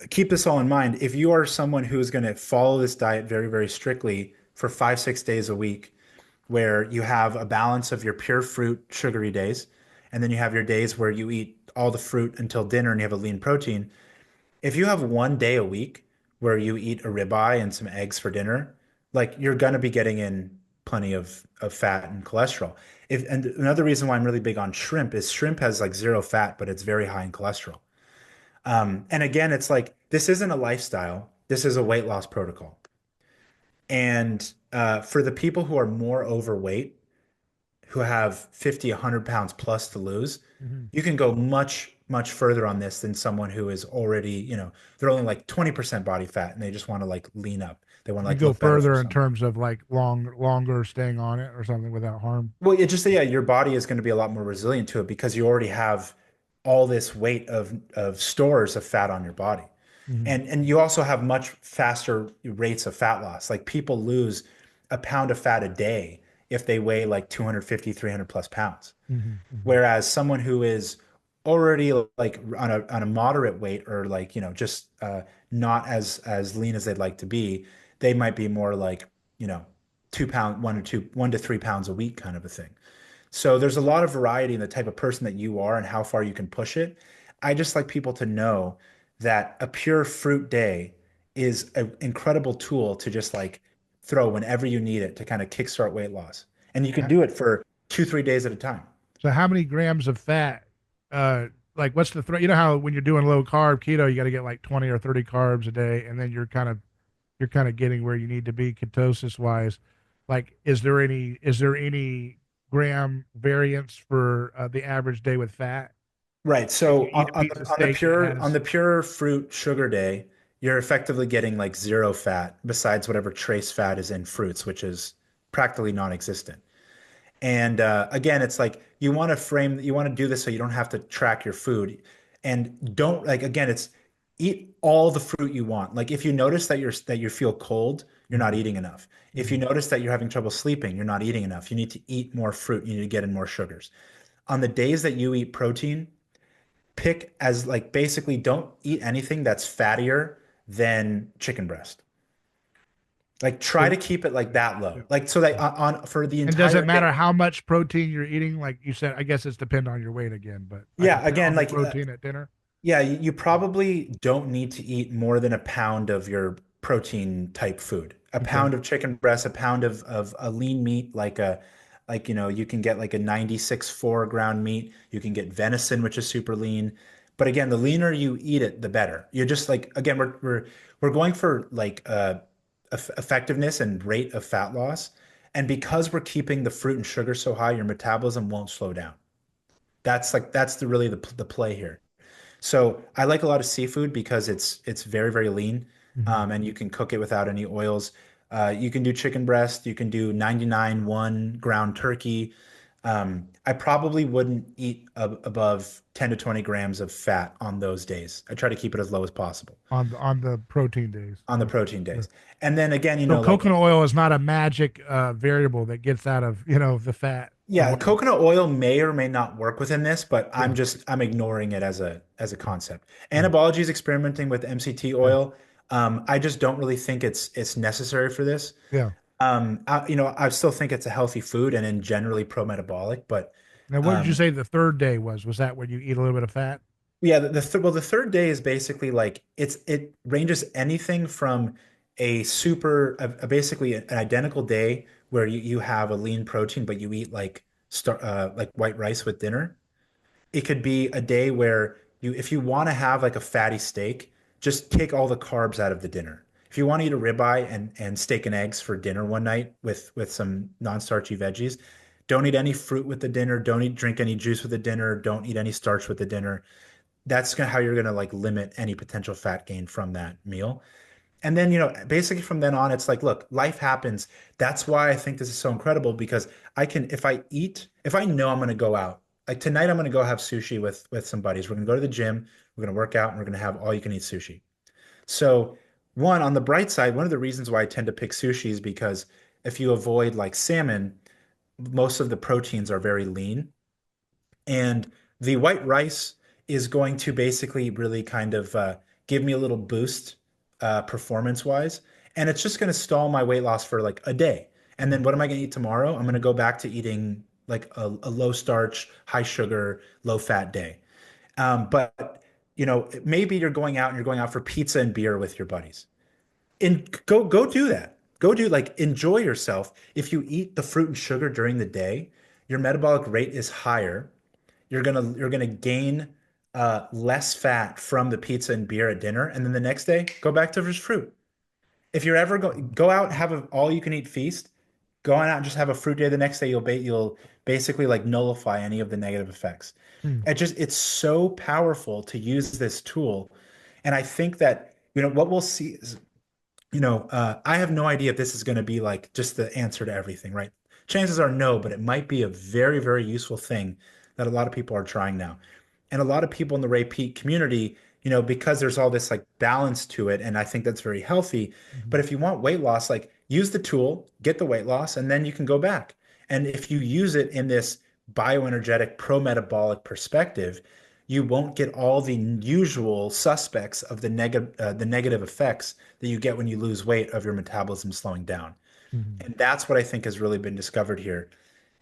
Keep this all in mind. If you are someone who is going to follow this diet very, very strictly for 5, 6 days a week, where you have a balance of your pure fruit, sugary days, and then you have your days where you eat all the fruit until dinner and you have a lean protein. If you have one day a week where you eat a ribeye and some eggs for dinner, like you're going to be getting in plenty of fat and cholesterol. And another reason why I'm really big on shrimp is shrimp has like zero fat, but it's very high in cholesterol. And again, it's like this isn't a lifestyle. This is a weight loss protocol. And for the people who are more overweight, who have 50, 100 pounds plus to lose, Hmm. you can go much, much further on this than someone who is already, they're only like 20% body fat and they just want to like lean up. They want to You like go look better for further in something. terms of like longer staying on it or something without harm. Well, it just, yeah, your body is going to be a lot more resilient to it because you already have all this weight of stores of fat on your body. Hmm. And you also have much faster rates of fat loss. Like people lose a pound of fat a day if they weigh like 250, 300 plus pounds. Hmm. Hmm. Whereas someone who is already like on a moderate weight or like, just not as lean as they'd like to be, they might be more like, 2 pound, 1 to 3 pounds a week kind of a thing. So there's a lot of variety in the type of person that you are and how far you can push it. I just like people to know that a pure fruit day is an incredible tool to just like throw whenever you need it to kind of kickstart weight loss. And you can do it for 2, 3 days at a time. So how many grams of fat? Uh, like what's the threat? You know how when you're doing low carb keto, you got to get like 20 or 30 carbs a day, and then you're kind of getting where you need to be ketosis wise. Like, is there any gram variance for the average day with fat? Right. If you So eat a piece of steak that on has, the pure fruit sugar day, you're effectively getting like zero fat besides whatever trace fat is in fruits, which is practically non-existent. And again, it's like you want to do this so you don't have to track your food. And don't like again, it's eat all the fruit you want. Like if you notice that you feel cold, you're not Mhm, eating enough. If you mhm, notice that you're having trouble sleeping, you're not eating enough. You need to eat more fruit. You need to get in more sugars. On the days that you eat protein, pick as like basically don't eat anything that's fattier than chicken breast. Like try so, to keep it like that yeah. low. Like so that on for the And does entire it day. matter how much protein you're eating? Like you said, I guess it's depend on your weight again, but like Yeah, again, all the like protein at dinner. yeah, you probably don't need to eat more than a pound of your protein type food. A Okay. pound of chicken breast, a pound of a lean meat, you can get like a 96.4 ground meat. You can get venison, which is super lean. But again, the leaner you eat it, the better. You're just like again, we're going for like effectiveness and rate of fat loss. And because we're keeping the fruit and sugar so high, your metabolism won't slow down. That's the play here. So I like a lot of seafood because it's very, very lean, Hmm. and you can cook it without any oils. You can do chicken breast, you can do 99.1 ground turkey. I probably wouldn't eat above 10 to 20 grams of fat on those days. I try to keep it as low as possible On the protein days. on the Okay. protein Sure. days. And then again, So like coconut oil is not a magic variable that gets out of the fat or yeah, whatever. coconut oil may or may not work within this, but Yeah. I'm ignoring it as a concept. Yeah. Anabology is experimenting with MCT Yeah. oil. I just don't really think it's necessary for this. Yeah. I still think it's a healthy food and in generally pro-metabolic, but Now, what did you um, say the third day was? Was that when you eat a little bit of fat? yeah, the third day is basically like it ranges anything from basically an identical day where you have a lean protein, but you eat like white rice with dinner. It could be a day where if you want to have like a fatty steak, just take all the carbs out of the dinner. If you want to eat a ribeye and steak and eggs for dinner one night with some non-starchy veggies, don't eat any fruit with the dinner. Don't drink any juice with the dinner. Don't eat any starch with the dinner. That's how you're gonna like limit any potential fat gain from that meal. And then, basically from then on, it's like, look, life happens. That's why I think this is so incredible because if I know I'm going to go out, like tonight, I'm going to go have sushi with some buddies. We're going to go to the gym, we're going to work out, and we're going to have all you can eat sushi. So, one, on the bright side, one of the reasons why I tend to pick sushi is because if you avoid like salmon, most of the proteins are very lean. And the white rice is going to basically really kind of give me a little boost performance wise. And it's just going to stall my weight loss for like a day. And then what am I going to eat tomorrow? I'm going to go back to eating like a low starch, high sugar, low fat day. But maybe you're going out and you're going out for pizza and beer with your buddies. And go do that. Go do like enjoy yourself. If you eat the fruit and sugar during the day, your metabolic rate is higher. You're gonna gain less fat from the pizza and beer at dinner, and then the next day go back to just fruit. if you're ever go out and have an all you can eat feast, go on out and just have a fruit day the next day, you'll basically like nullify any of the negative effects. Hmm. It's so powerful to use this tool. And I think that, what we'll see is, I have no idea if this is going to be like just the answer to everything, right? Chances are no, but it might be a very, very useful thing that a lot of people are trying now. And a lot of people in the Ray Peat community, because there's all this like balance to it, and I think that's very healthy. Hmm. But if you want weight loss, like use the tool, get the weight loss, and then you can go back. And if you use it in this bioenergetic pro-metabolic perspective, you won't get all the usual suspects of the negative effects that you get when you lose weight of your metabolism slowing down. Hmm. And that's what I think has really been discovered here.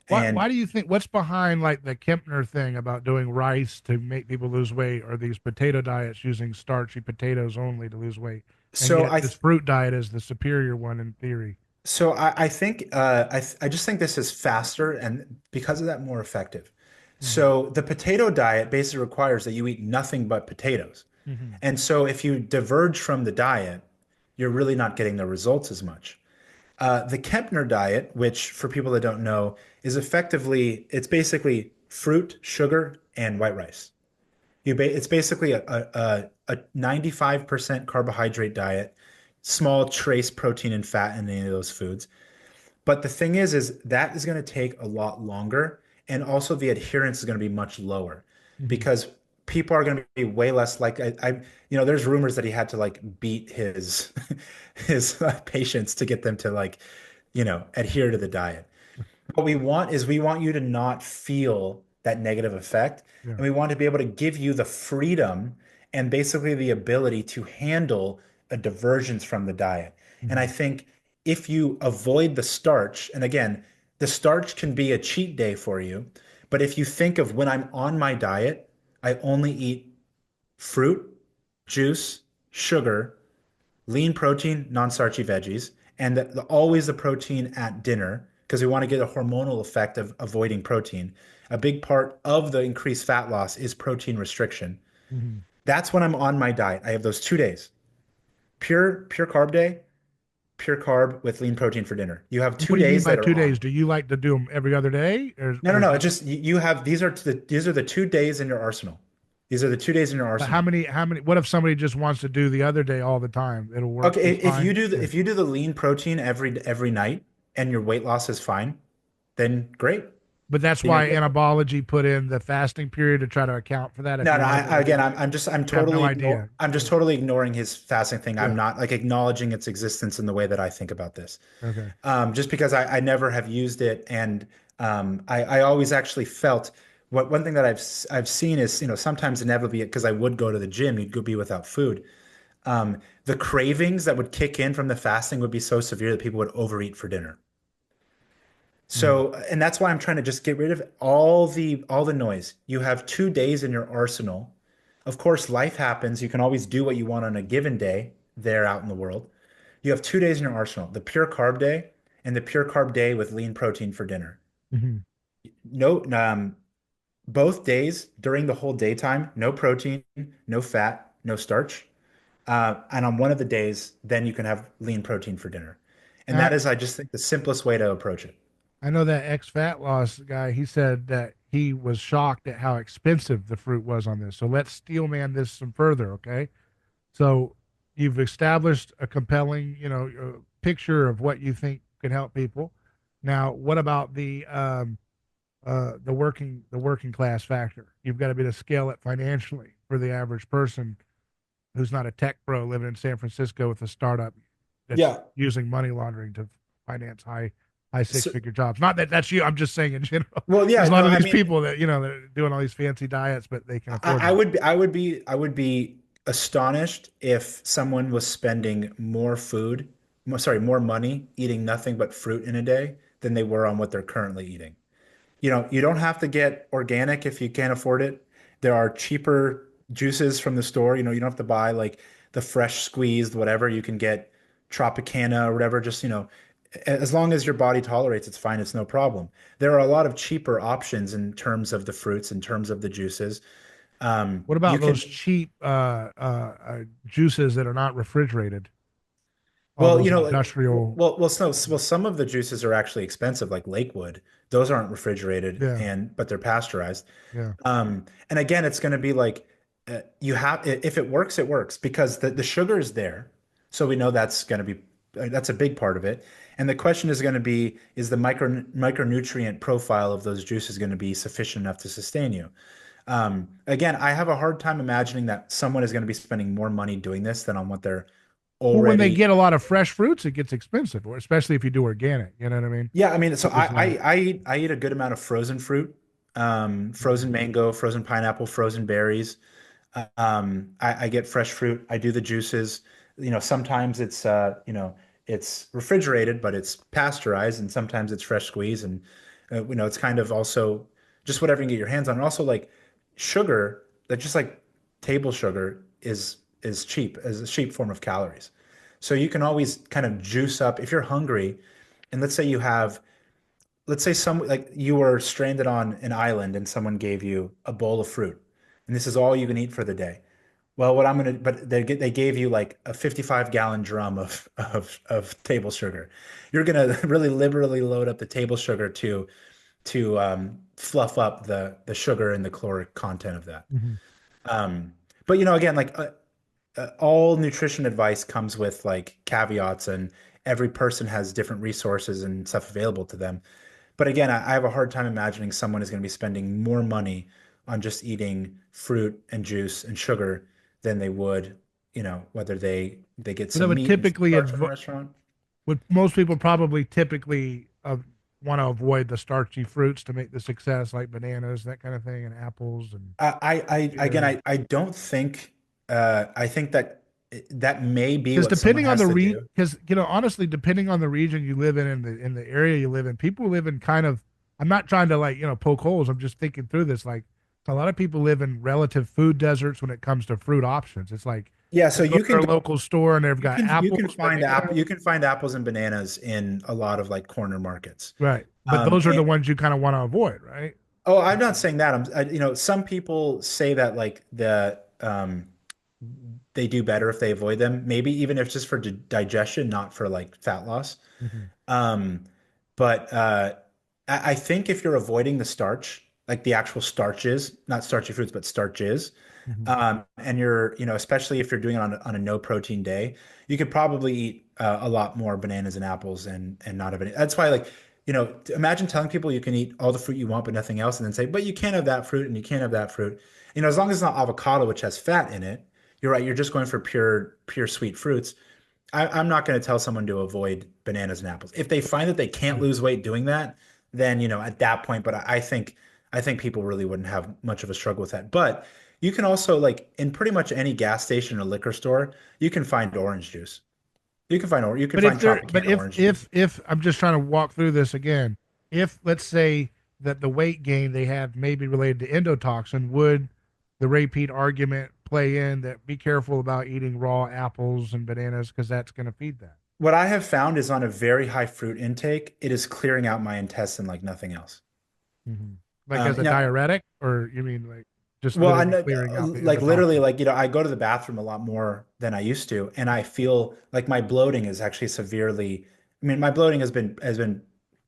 Why And do you think what's behind like the Kempner thing about doing rice to make people lose weight, or these potato diets using starchy potatoes only to lose weight, and so yet I this fruit diet is the superior one in theory? I think I just think this is faster and because of that more effective. Hmm. So the potato diet basically requires that you eat nothing but potatoes. Hmm. And so if you diverge from the diet, you're really not getting the results as much. The Kempner diet, which for people that don't know, is effectively it's basically fruit, sugar, and white rice. It's basically a 95% carbohydrate diet, small trace protein and fat in any of those foods. But the thing is that is going to take a lot longer, and also the adherence is going to be much lower Hmm. because people are going to be way less like there's rumors that he had to like beat his his patients to get them to like, adhere to the diet. What we want is we want you to not feel that negative effect. Yeah. And we want to be able to give you the freedom and basically the ability to handle a divergence from the diet. And I Hmm. think if you avoid the starch, and again, the starch can be a cheat day for you, but if you think of when I'm on my diet, I only eat fruit, juice, sugar, lean protein, non-starchy veggies, and always the protein at dinner because we want to get a hormonal effect of avoiding protein. A big part of the increased fat loss is protein restriction. Hmm. That's when I'm on my diet. I have those 2 days. Pure carb day, pure carb with lean protein for dinner. You have two What do you mean days by that are 2 days? on. Do you like to do them every other day, No, no, or is no. it, It's just you have these are the 2 days in your arsenal. These are the 2 days in your but how arsenal. many what if somebody just wants to do the other day all the time? It'll work Okay, just fine. Yeah. if you do the lean protein every night and your weight loss is fine, then great. But that's Then you're why good. anabology put in the fasting period to try to account for that if No, you no. want to go Again, overnight. You have no idea. I'm just Yeah. totally ignoring his fasting thing. I'm Yeah. not like acknowledging its existence in the way that I think about this. Okay. Just because I never have used it, and I always actually felt what one thing that I've seen is sometimes inevitably because I would go to the gym, you'd go be without food. The cravings that would kick in from the fasting would be so severe that people would overeat for dinner. Mhm. So, and that's why I'm trying to just get rid of all the noise. You have 2 days in your arsenal. Of course, life happens. You can always do what you want on a given day there out in the world. You have 2 days in your arsenal, the pure carb day and the pure carb day with lean protein for dinner. Mhm. No, both days during the whole daytime, no protein, no fat, no starch. And on one of the days, then you can have lean protein for dinner. And that I is, I just think, the simplest way to approach it. I know that ex fat loss guy. He said that he was shocked at how expensive the fruit was on this. So let's steelman this some further, okay? So you've established a compelling, picture of what you think can help people. Now, what about the working class factor? You've got to be able to scale it financially for the average person who's not a tech bro living in San Francisco with a startup that's Yeah. using money laundering to finance high six So, figure jobs. Not that that's you. I'm just saying in general. well, yeah, There's a lot no, of I these mean, people that that are doing all these fancy diets, but they can afford I them. would be, I would be astonished if someone was spending more food, more money eating nothing but fruit in a day than they were on what they're currently eating. You don't have to get organic if you can't afford it. There are cheaper juices from the store. You don't have to buy like the fresh squeezed whatever. You can get Tropicana or whatever. Just, as long as your body tolerates, it's fine. It's no problem. There are a lot of cheaper options in terms of the fruits, in terms of the juices. What You about those can cheap juices that are not refrigerated? all Well, those industrial. some of the juices are actually expensive, like Lakewood. Those aren't refrigerated Yeah, but they're pasteurized. yeah. And again, it's going to be like if it works, it works because the sugar is there. So we know that's going to be that's a big part of it. And the question is going to be, is the micronutrient profile of those juices going to be sufficient enough to sustain you? Again, I have a hard time imagining that someone is going to be spending more money doing this than on what they're Well, when they already. get a lot of fresh fruits, it gets expensive, or especially if you do organic. You know what I mean? Yeah, I mean, so It's like, I eat a good amount of frozen fruit, mhm. frozen mango, frozen pineapple, frozen berries. I get fresh fruit. I do the juices. Sometimes it's refrigerated, but it's pasteurized, and sometimes it's fresh squeeze, and it's kind of also just whatever you can get your hands on. And also like sugar, that just like table sugar is cheap as a cheap form of calories. So you can always kind of juice up if you're hungry, and let's say some like you were stranded on an island and someone gave you a bowl of fruit, and this is all you can eat for the day. Well, but they gave you like a 55-gallon drum of table sugar. You're gonna really liberally load up the table sugar to fluff up the sugar and the caloric content of that. Mhm. Um, but again, like all nutrition advice comes with like caveats, and every person has different resources and stuff available to them. But again, I have a hard time imagining someone is going to be spending more money on just eating fruit and juice and sugar than they would, whether they get But it some would meat and some typically starch from a restaurant. would most people probably typically want to avoid the starchy fruits to make the success, like bananas, that kind of thing, and apples and Again, pears. I don't think I think that that may be Because what someone depending on has the to do. because honestly, depending on the region you live in the area you live in, people live in kind of. I'm not trying to like poke holes. I'm just thinking through this. Like a lot of people live in relative food deserts when it comes to fruit options. It's like Yeah, they so go to their local store and they've got apples, bananas, you can find apples and bananas in a lot of like corner markets. right? But Um, those are the ones you kind of want to avoid, right? Oh, I'm not saying that. Some people say that like they do better if they avoid them. Maybe even if it's just for digestion, not for like fat loss. Mm-hmm. Um, but I think if you're avoiding the starch, like the actual starches, not starchy foods, but starches, Mm-hmm. and especially if you're doing it on a no protein day, you could probably eat a lot more bananas and apples and not have any. That's why, like, imagine telling people you can eat all the fruit you want, but nothing else, and then say, but you can't have that fruit and you can't have that fruit. As long as it's not avocado, which has fat in it, you're right. You're just going for pure sweet fruits. I'm not going to tell someone to avoid bananas and apples. If they find that they can't Yeah. lose weight doing that, then at that point. But I think people really wouldn't have much of a struggle with that. But you can also like in pretty much any gas station or liquor store, you can find orange juice. You can But if find they're, but Tropicana orange juice. if I'm just trying to walk through this again, if let's say that the weight gain they have may be related to endotoxin, would the repeat argument play in that be careful about eating raw apples and bananas because that's going to feed that? What I have found is on a very high fruit intake, it is clearing out my intestine like nothing else. Mm-hmm. Like as a Now, diuretic, or you mean like just well, I literally know, clearing out the like literally, endotoxin? like I go to the bathroom a lot more than I used to, and I feel like my bloating is actually severely. I mean, my bloating has been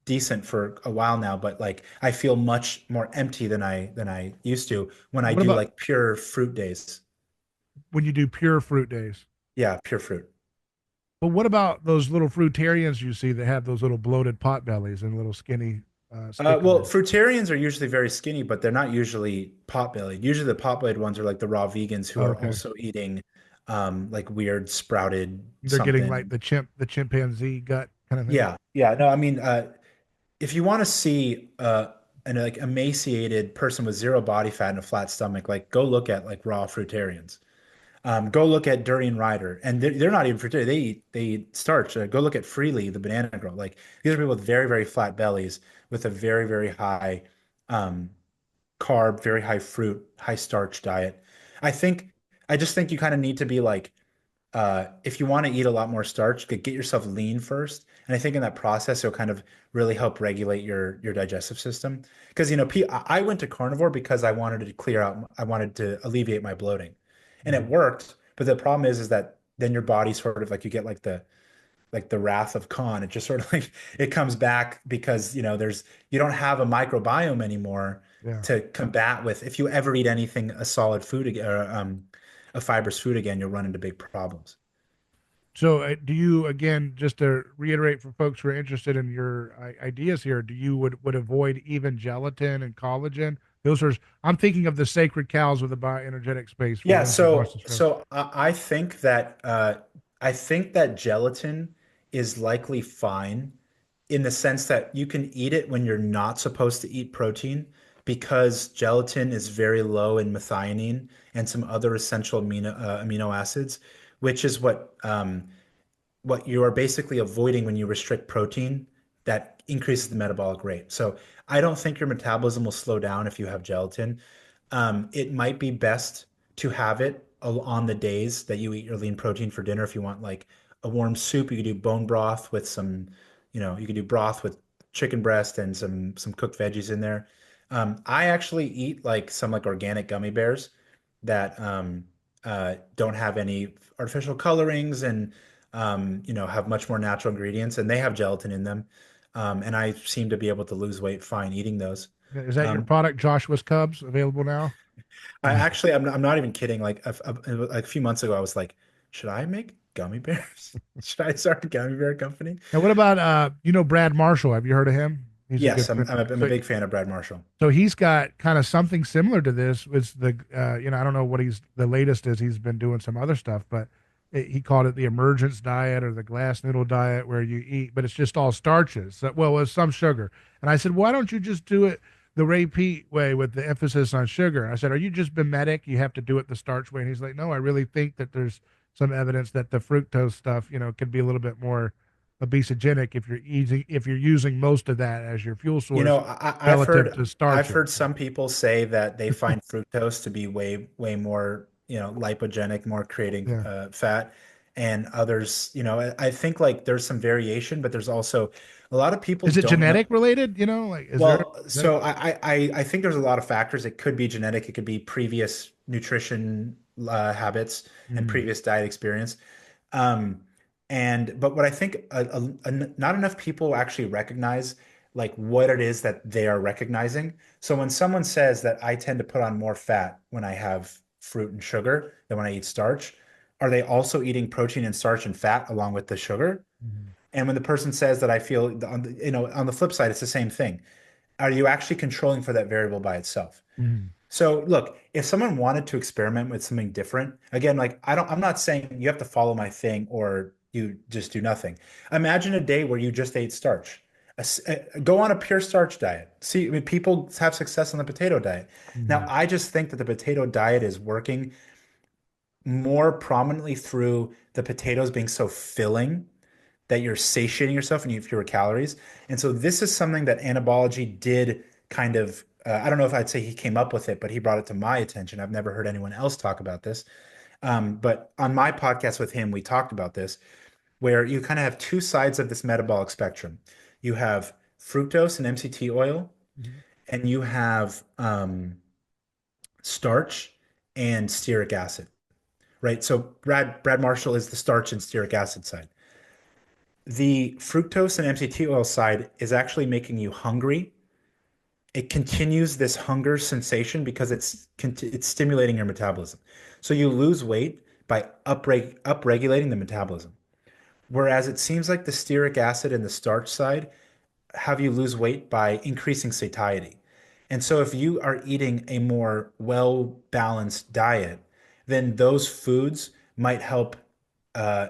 decent for a while now, but like I feel much more empty than I used to when I What do about like pure fruit days. when you do pure fruit days? Yeah, pure fruit. But what about those little fruitarians you see that have those little bloated pot bellies and little skinny Well, stickers? fruitarians are usually very skinny, but they're not usually pot-bellied. Usually the pot-bellied ones are like the raw vegans who Oh, are okay. also eating like weird sprouted They're getting like something. the chimpanzee gut kind of thing. Yeah. Yeah. No, I mean, if you want to see an like emaciated person with zero body fat and a flat stomach, like go look at like raw fruitarians. Go look at Durian Rider, and they're not even fruitarian. They eat starch. Go look at Freely, the banana girl. Like these are people with very very flat bellies with a very very high um, carb, very high fruit, high starch diet. I think I just think you kind of need to be like if you want to eat a lot more starch, get yourself lean first. And I think in that process, it'll kind of really help regulate your digestive system. Because I went to carnivore because I wanted to alleviate my bloating, and it Mhm. worked. But the problem is that then your body sort of like you get like like the wrath of Khan. It just sort of like it comes back because you don't have a microbiome anymore Yeah. to combat with. If you ever eat anything a solid food again, or a fibrous food again, you'll run into big problems. So, do you again, just to reiterate for folks who are interested in your ideas here, do you would avoid even gelatin and collagen? Those are I'm thinking of the sacred cows of the bioenergetic space for Yeah, those who've watched so the show. so I think that gelatin is likely fine in the sense that you can eat it when you're not supposed to eat protein because gelatin is very low in methionine and some other essential amino acids, which is what you are basically avoiding when you restrict protein that increases the metabolic rate. So I don't think your metabolism will slow down if you have gelatin. It might be best to have it on the days that you eat your lean protein for dinner. If you want like a warm soup, you could do bone broth with some, you could do broth with chicken breast and some cooked veggies in there. I actually eat like some like organic gummy bears that don't have any artificial colorings and have much more natural ingredients, and they have gelatin in them. And I seem to be able to lose weight fine eating those. Is that your Um, product, Joshua's Cubs, available now? I'm not even kidding. Like a few months ago, I was like, should I make gummy bears? Should I start a gummy bear company? Now, what about Brad Marshall? Have you heard of him? He's a Yes, good I'm, friend. I'm a, I'm a big fan of Brad Marshall. So he's got kind of something similar to this. It's I don't know what the latest is. He's been doing some other stuff, but he called it the emergence diet or the glass noodle diet, where you eat, but it's just all starches. So, well, with some sugar. And I said, why don't you just do it the Ray Peat way with the emphasis on sugar? And I said, are you just mimetic? You have to do it the starch way. And he's like, no, I really think that there's some evidence that the fructose stuff, can be a little bit more obesogenic if you're using most of that as your fuel You know, source I, I've relative heard to I've starches. heard some people say that they find fructose to be way more, lipogenic, more creating Yeah. fat, and others, I think like there's some variation, but there's also a lot of people Is it don't know. genetic related? Like, is there Well, genetic? so I think there's a lot of factors. It could be genetic, it could be previous nutrition habits and Mm, previous diet experience. Um, but what I think not enough people actually recognize like what it is that they are recognizing. So when someone says that I tend to put on more fat when I have fruit and sugar than when I eat starch, are they also eating protein and starch and fat along with the sugar? mm, And when the person says that I feel on the flip side, it's the same thing. Are you actually controlling for that variable by itself? mm, So look, if someone wanted to experiment with something different, again, like I'm not saying you have to follow my thing or you just do nothing. Imagine a day where you just ate starch. Go on a pure starch diet. See, I mean, people have success on the potato diet. Now, mm, I just think that the potato diet is working more prominently through the potatoes being so filling that you're satiating yourself and you have fewer calories. And so this is something that anabology did kind of, I don't know if I'd say he came up with it, but he brought it to my attention. I've never heard anyone else talk about this. But on my podcast with him, we talked about this, where you kind of have two sides of this metabolic spectrum. You have fructose and MCT oil, mm. and you have starch and stearic acid, right? So Brad Marshall is the starch and stearic acid side. The fructose and MCT oil side is actually making you hungry. It continues this hunger sensation because it's stimulating your metabolism. So you lose weight by upregulating the metabolism. Whereas it seems like the stearic acid and the starch side have you lose weight by increasing satiety. And so if you are eating a more well-balanced diet, then those foods might help uh,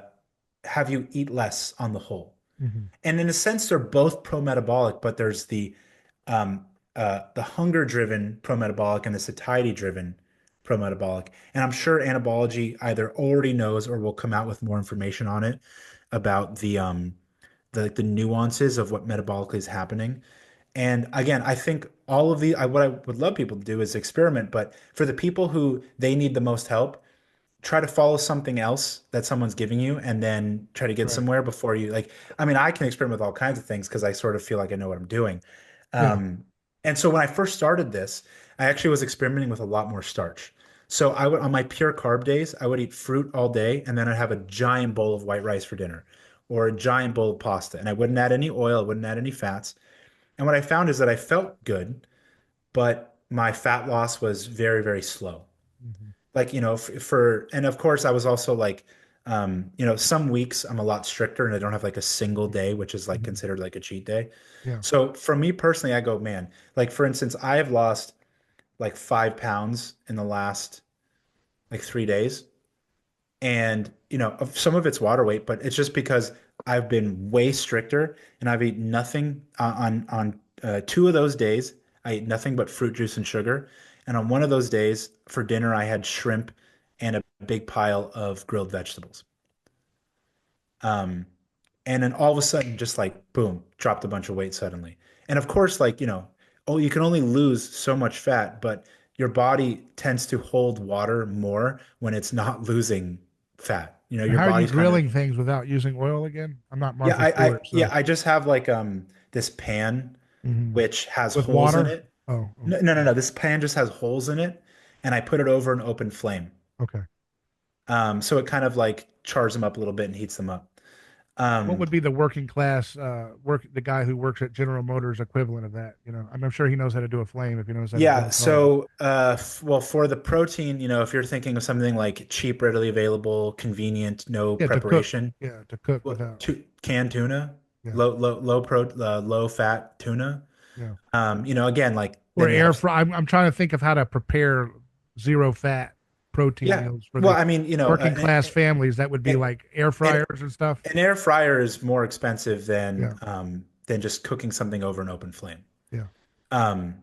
have you eat less on the whole. Mhm. And in a sense, they're both pro-metabolic, but there's um, the hunger-driven pro-metabolic and the satiety-driven pro-metabolic. And I'm sure anabology either already knows or will come out with more information on it about the nuances of what metabolically is happening. And again, I think what I would love people to do is experiment, but for the people who they need the most help, try to follow something else that someone's giving you and then try to get Right. somewhere before you like I mean I can experiment with all kinds of things because I sort of feel like I know what I'm doing. Yeah. And so when I first started this, I actually was experimenting with a lot more starch. So on my pure carb days, I would eat fruit all day and then I'd have a giant bowl of white rice for dinner. or a giant bowl of pasta. And I wouldn't add any oil, I wouldn't add any fats. And what I found is that I felt good, but my fat loss was very, very slow. Hmm. Like, and of course, I was also like, some weeks I'm a lot stricter and I don't have like a single day, which is like Hmm. considered like a cheat day. Yeah. So for me personally, I go, man, like for instance, I have lost like 5 pounds in the last like 3 days. And, some of it's water weight, but it's just because I've been way stricter and I've eaten nothing on 2 of those days. I ate nothing but fruit juice and sugar. And on one of those days for dinner, I had shrimp and a big pile of grilled vegetables. Um, and then all of a sudden, just like boom, dropped a bunch of weight suddenly. And of course, like, oh, you can only lose so much fat, but your body tends to hold water more when it's not losing fat. How Your are you body's kind of, grilling things without using oil again? I'm not yeah, Martha Stewart, yeah, so. I just have like this pan Hmm. which has With holes in water? it. Oh, oh, No, no, no, no. This pan just has holes in it, and I put it over an open flame. okay. So it kind of like chars them up a little bit and heats them up. What Um, would be the working class the guy who works at General Motors equivalent of that? I'm sure he knows how to do a flame if he knows how to build Yeah, a car. so well, for the protein, if you're thinking of something like cheap, readily available, convenient, no Yeah, to cook. preparation, Yeah, to cook well, without. canned tuna, Yeah, low fat tuna. yeah. Again, like Or then you air have, fry. I'm trying to think of how to prepare zero fat protein yeah. meals for Well, the I mean, working class families. That would be an, like air an, fryers and stuff. an air fryer is more expensive Yeah, than just cooking something over an open flame. yeah.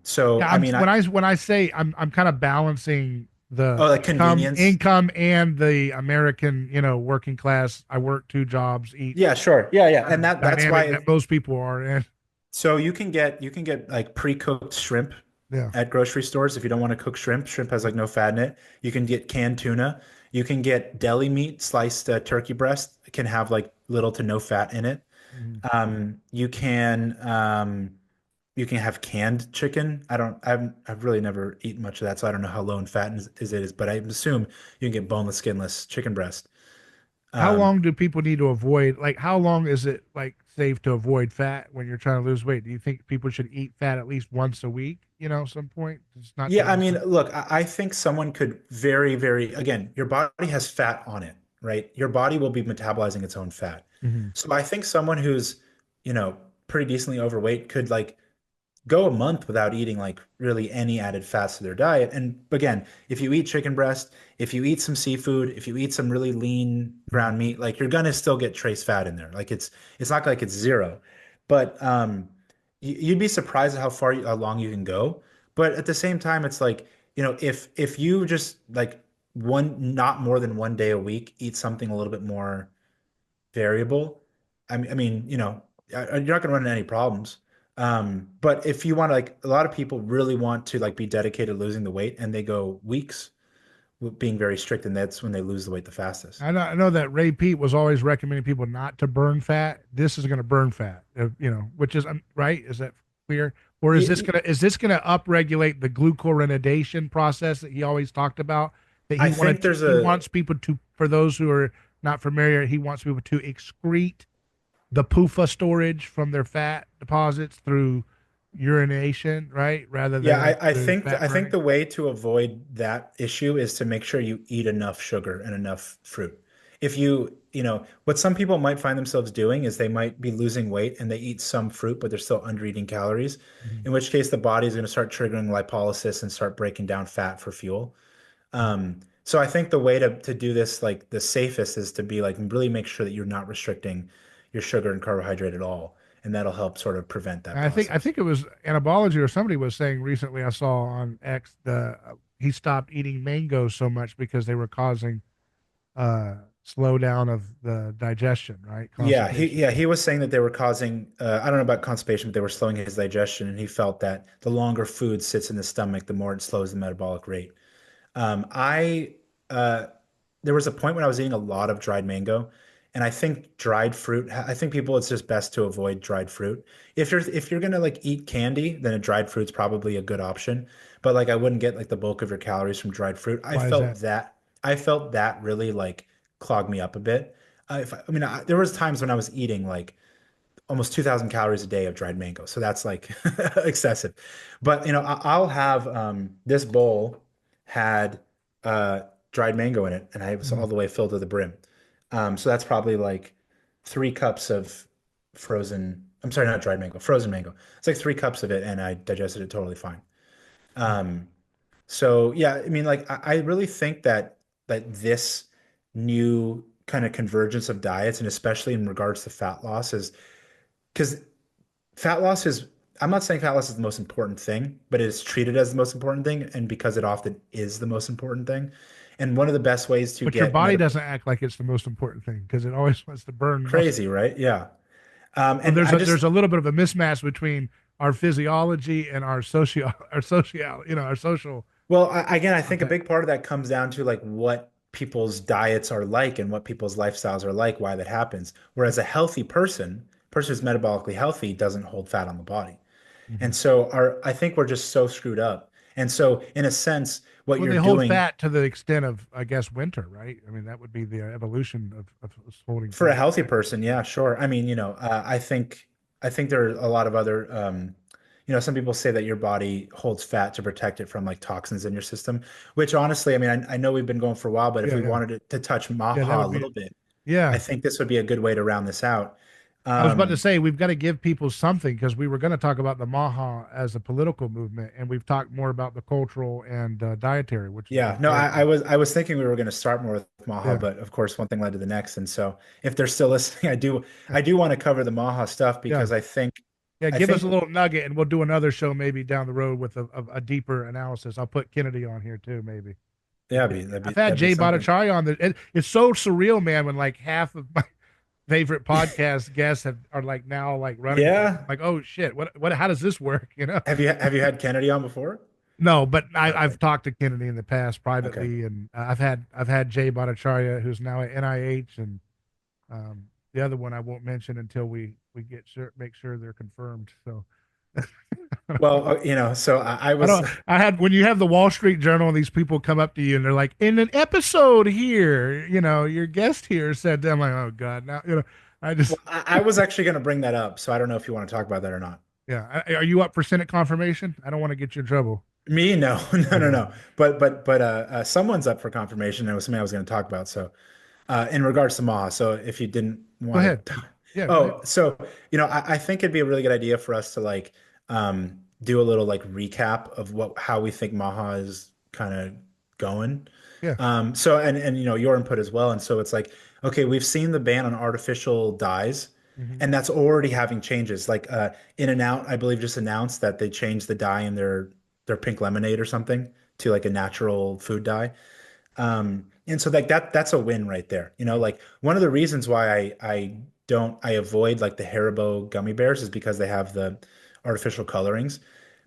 So Yeah, I mean, when I say I'm kind of balancing the oh, like income convenience. income and the American, working class. I work two jobs, eat Yeah, sure. Yeah, yeah. kind And of that's dynamic why that most people are in. so you can get like pre-cooked shrimp Yeah. at grocery stores if you don't want to cook shrimp. Shrimp has like no fat in it. You can get canned tuna. You can get deli meat, sliced turkey breast can have like little to no fat in it. Mhm. You can have canned chicken. I've really never eaten much of that, so I don't know how low in fat it is, but I assume you can get boneless, skinless chicken breast. How Um, long do people need to avoid, like, how long is it like safe to avoid fat when you're trying to lose weight? Do you think people should eat fat at least once a week, some point? It's not Yeah, too I mean, often. look, I think someone could very, very, again, your body has fat on it, right? Your body will be metabolizing its own fat. Hmm. So I think someone who's, you know, pretty decently overweight could like go a month without eating like really any added fats to their diet. And again, if you eat chicken breast, if you eat some seafood, if you eat some really lean ground meat, like you're gonna still get trace fat in there. Like it's not like it's zero, but you'd be surprised at how long you can go. But at the same time, it's like, if you just like not more than one day a week, eat something a little bit more variable. I mean, you're not going to run into any problems. But if you want to, like, a lot of people really want to like be dedicated to losing the weight, and they go weeks with being very strict, and that's when they lose the weight the fastest. I know that Ray Pete was always recommending people not to burn fat. This is going to burn fat, which is right. Is that clear? Or is Yeah, this gonna upregulate the glucuronidation process that he always talked about? That I think there's he a wants people to, for those who are not familiar, he wants people to excrete the PUFA storage from their fat deposits through urination, right, rather Yeah, than I through think fat I think burning. the way to avoid that issue is to make sure you eat enough sugar and enough fruit. If what some people might find themselves doing is they might be losing weight and they eat some fruit, but they're still under eating calories, Mhm. in which case the body is going to start triggering lipolysis and start breaking down fat for fuel. So I think the way to do this, like the safest, is to be like really make sure that you're not restricting your sugar and carbohydrate at all, and that'll help sort of prevent that And I process. think it was Anabology or somebody was saying recently. I saw on X he stopped eating mangoes so much because they were causing slowdown of the digestion, right? Yeah, he Constipation. yeah, he was saying that they were causing I don't know about constipation, but they were slowing his digestion, and he felt that the longer food sits in the stomach, the more it slows the metabolic rate. I There was a point when I was eating a lot of dried mango, and I think dried fruit. I think people it's just best to avoid dried fruit. If you're gonna like eat candy, then a dried fruit's probably a good option. But like I wouldn't get like the bulk of your calories from dried fruit. Why is that? I felt that really like clog me up a bit. I mean, there was times when I was eating like almost 2,000 calories a day of dried mango. So that's like excessive. But I'll have this bowl had uh, dried mango in it, and I was Mhm. all the way filled to the brim. So that's probably like 3 cups of frozen. I'm sorry, not dried mango, frozen mango. It's like 3 cups of it, and I digested it totally fine. Um, so yeah, I mean, like I really think that this new kind of convergence of diets, and especially in regards to fat loss, is because fat loss is, I'm not saying fat loss is the most important thing, but it is treated as the most important thing, and because it often is the most important thing. And one of the best ways to But your get body metabolic doesn't act like it's the most important thing because it always wants to burn muscle. crazy, right? Yeah. So And I just, there's a little bit of a mismatch between our physiology and our social well, again, I think a context. big part of that comes down to like what people's diets are like and what people's lifestyles are like, why that happens. Whereas a healthy person who's metabolically healthy doesn't hold fat on the body. Mm-hmm. And so I think we're just so screwed up. And so in a sense, what Well, you're they hold doing fat to the extent of, I guess, winter, right? I mean, that would be the evolution of holding for a fat. healthy Right? person, yeah, sure. I mean, I think there are a lot of other, some people say that your body holds fat to protect it from like toxins in your system, which honestly, I mean, I know we've been going for a while, but if Yeah, we yeah, wanted to touch yeah. That MAHA a would be, little bit, I yeah. think this would be a good way to round this out. I was about to Um, say we've got to give people something because we were going to talk about the MAHA as a political movement, and we've talked more about the cultural and dietary, which is yeah, no, very I good. was I was thinking we were going to start more with MAHA, Yeah, but of course, one thing led to the next. And so, if they're still listening, I do want to cover the MAHA stuff yeah, because I think yeah. I Give us think a little nugget, and we'll do another show maybe down the road with a deeper analysis. I'll put Kennedy on here too, maybe. yeah, that'd I've be had that'd be Jay something. Bhattacharya on there. It's so surreal, man, when like half of my favorite podcast guests are like now like running for it. I'm Yeah. like, oh shit, how does this work? You know? Have you had Kennedy on before? No, but Okay. I've talked to Kennedy in the past Okay. privately, and I've had Jay Bhattacharya, who's now at NIH, and the other one I won't mention until we make sure they're confirmed. So Well, so I I was don't. I had when you have the Wall Street Journal and these people come up to you and they're like, in an episode here, your guest here said that. I'm like, oh God, now I just well, I was actually going to bring that up, so I don't know if you want to talk about that or not. yeah. Are you up for Senate confirmation? I don't want to get you in trouble. Me, no, no, no, Okay, no. But someone's up for confirmation. And it was something I was going to talk about. So, in regards to MAHA, so if you didn't go want ahead. to, Yeah, go ahead. oh, so I think it'd be a really good idea for us to like do a little like recap of how we think MAHA is kind of going. Yeah. So and your input as well. And so it's like, okay, we've seen the ban on artificial dyes, Hmm. and that's already having changes. Like In and Out, I believe, just announced that they changed the dye in their pink lemonade or something to like a natural food dye. And so like that's a win right there. Like one of the reasons why I avoid like the Haribo gummy bears is because they have the artificial colorings.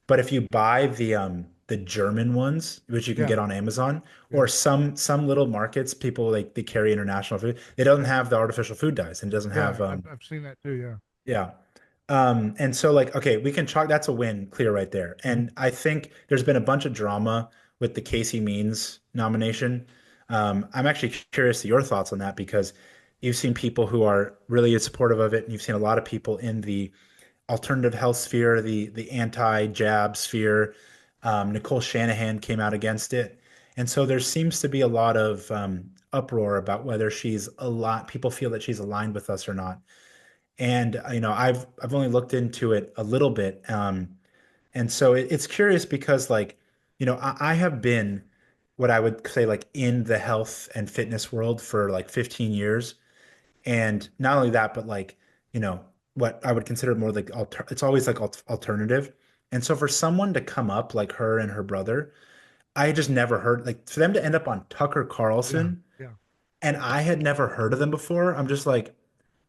But if you buy the German ones, which you can Yeah. get on Amazon, Yeah. or some little markets, people like they carry international food, it doesn't have the artificial food dyes and it doesn't Yeah. have I've seen that too. Yeah. yeah. And so like, okay, we can chalk, that's a win clear right there. Mhm. And I think there's been a bunch of drama with the Casey Means nomination. I'm actually curious to your thoughts on that because you've seen people who are really supportive of it, and you've seen a lot of people in the alternative health sphere, the anti-jab sphere. Nicole Shanahan came out against it. And so there seems to be a lot of uproar about whether people feel that she's aligned with us or not. And I've only looked into it a little bit, and so it's curious because like I have been what I would say like in the health and fitness world for like 15 years, and not only that, but like what I would consider more like it's always like alternative. And so for someone to come up like her and her brother, I just never heard, like, for them to end up on Tucker Yeah. Carlson, Yeah. and I had never heard of them before. I'm just like,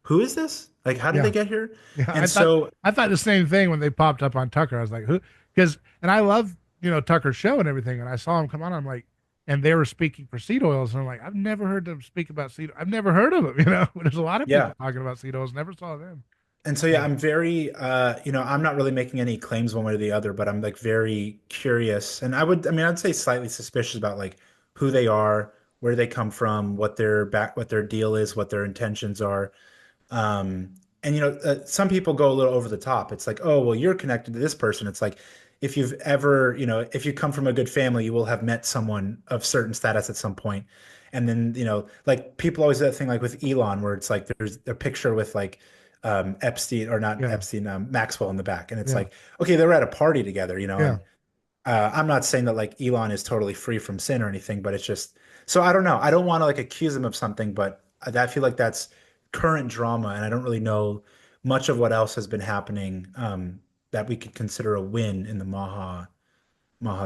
who is this? Like, how did Yeah. they get here? Yeah, And so, I thought the same thing when they popped up on Tucker. I was like, who? Because and I love Tucker's show and everything, and I saw him come on. I'm like, and they were speaking for seed oils, and I'm like, I've never heard them speak about seed. I've never heard of them. There's a lot of people yeah. talking about seed oils. Never saw them. And so, yeah, So I'm very, I'm not really making any claims one way or the other, but I'm like very curious. And I mean, I'd say slightly suspicious about like who they are, where they come from, what their deal is, what their intentions are. And some people go a little over the top. It's like, oh, well, you're connected to this person. It's like, if you've ever, if you come from a good family, you will have met someone of certain status at some point. And then, like people always do that thing like with Elon, where it's like there's a picture with like Epstein or not Yeah. Epstein, Maxwell in the back. And it's Yeah. like, okay, they were at a party together, Yeah. and I'm not saying that like Elon is totally free from sin or anything, but it's just so I don't know. I don't want to like accuse him of something, but I feel like that's current drama, and I don't really know much of what else has been happening that we could consider a win in the Maha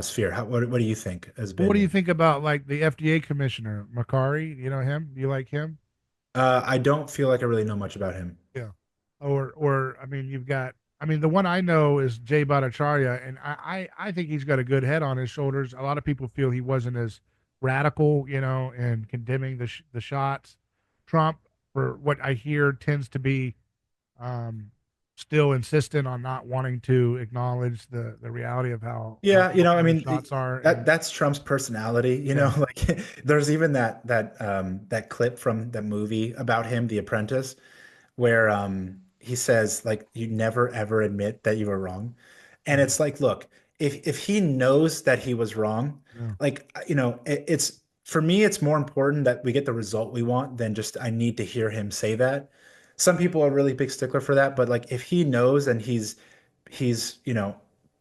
sphere. What do you think has What do you been? think about like the FDA commissioner, Makari? You know him? Do you like him? I don't feel like I really know much about him. Yeah. Or I mean, you've got. I mean, the one I know is Jay Bhattacharya, and I think he's got a good head on his shoulders. A lot of people feel he wasn't as radical, in condemning the shots. Trump, for what I hear, tends to be um, still insistent on not wanting to acknowledge the reality of how Yeah, I awful the mean shots are. that And that's Trump's personality, yeah, like there's even that clip from the movie about him, The Apprentice, where he says like you never ever admit that you were wrong. And mhm, it's like, look, if he knows that he was wrong, yeah. like it's for me it's more important that we get the result we want than just I need to hear him say that. Some people are really big stickler for that, but like if he knows and he's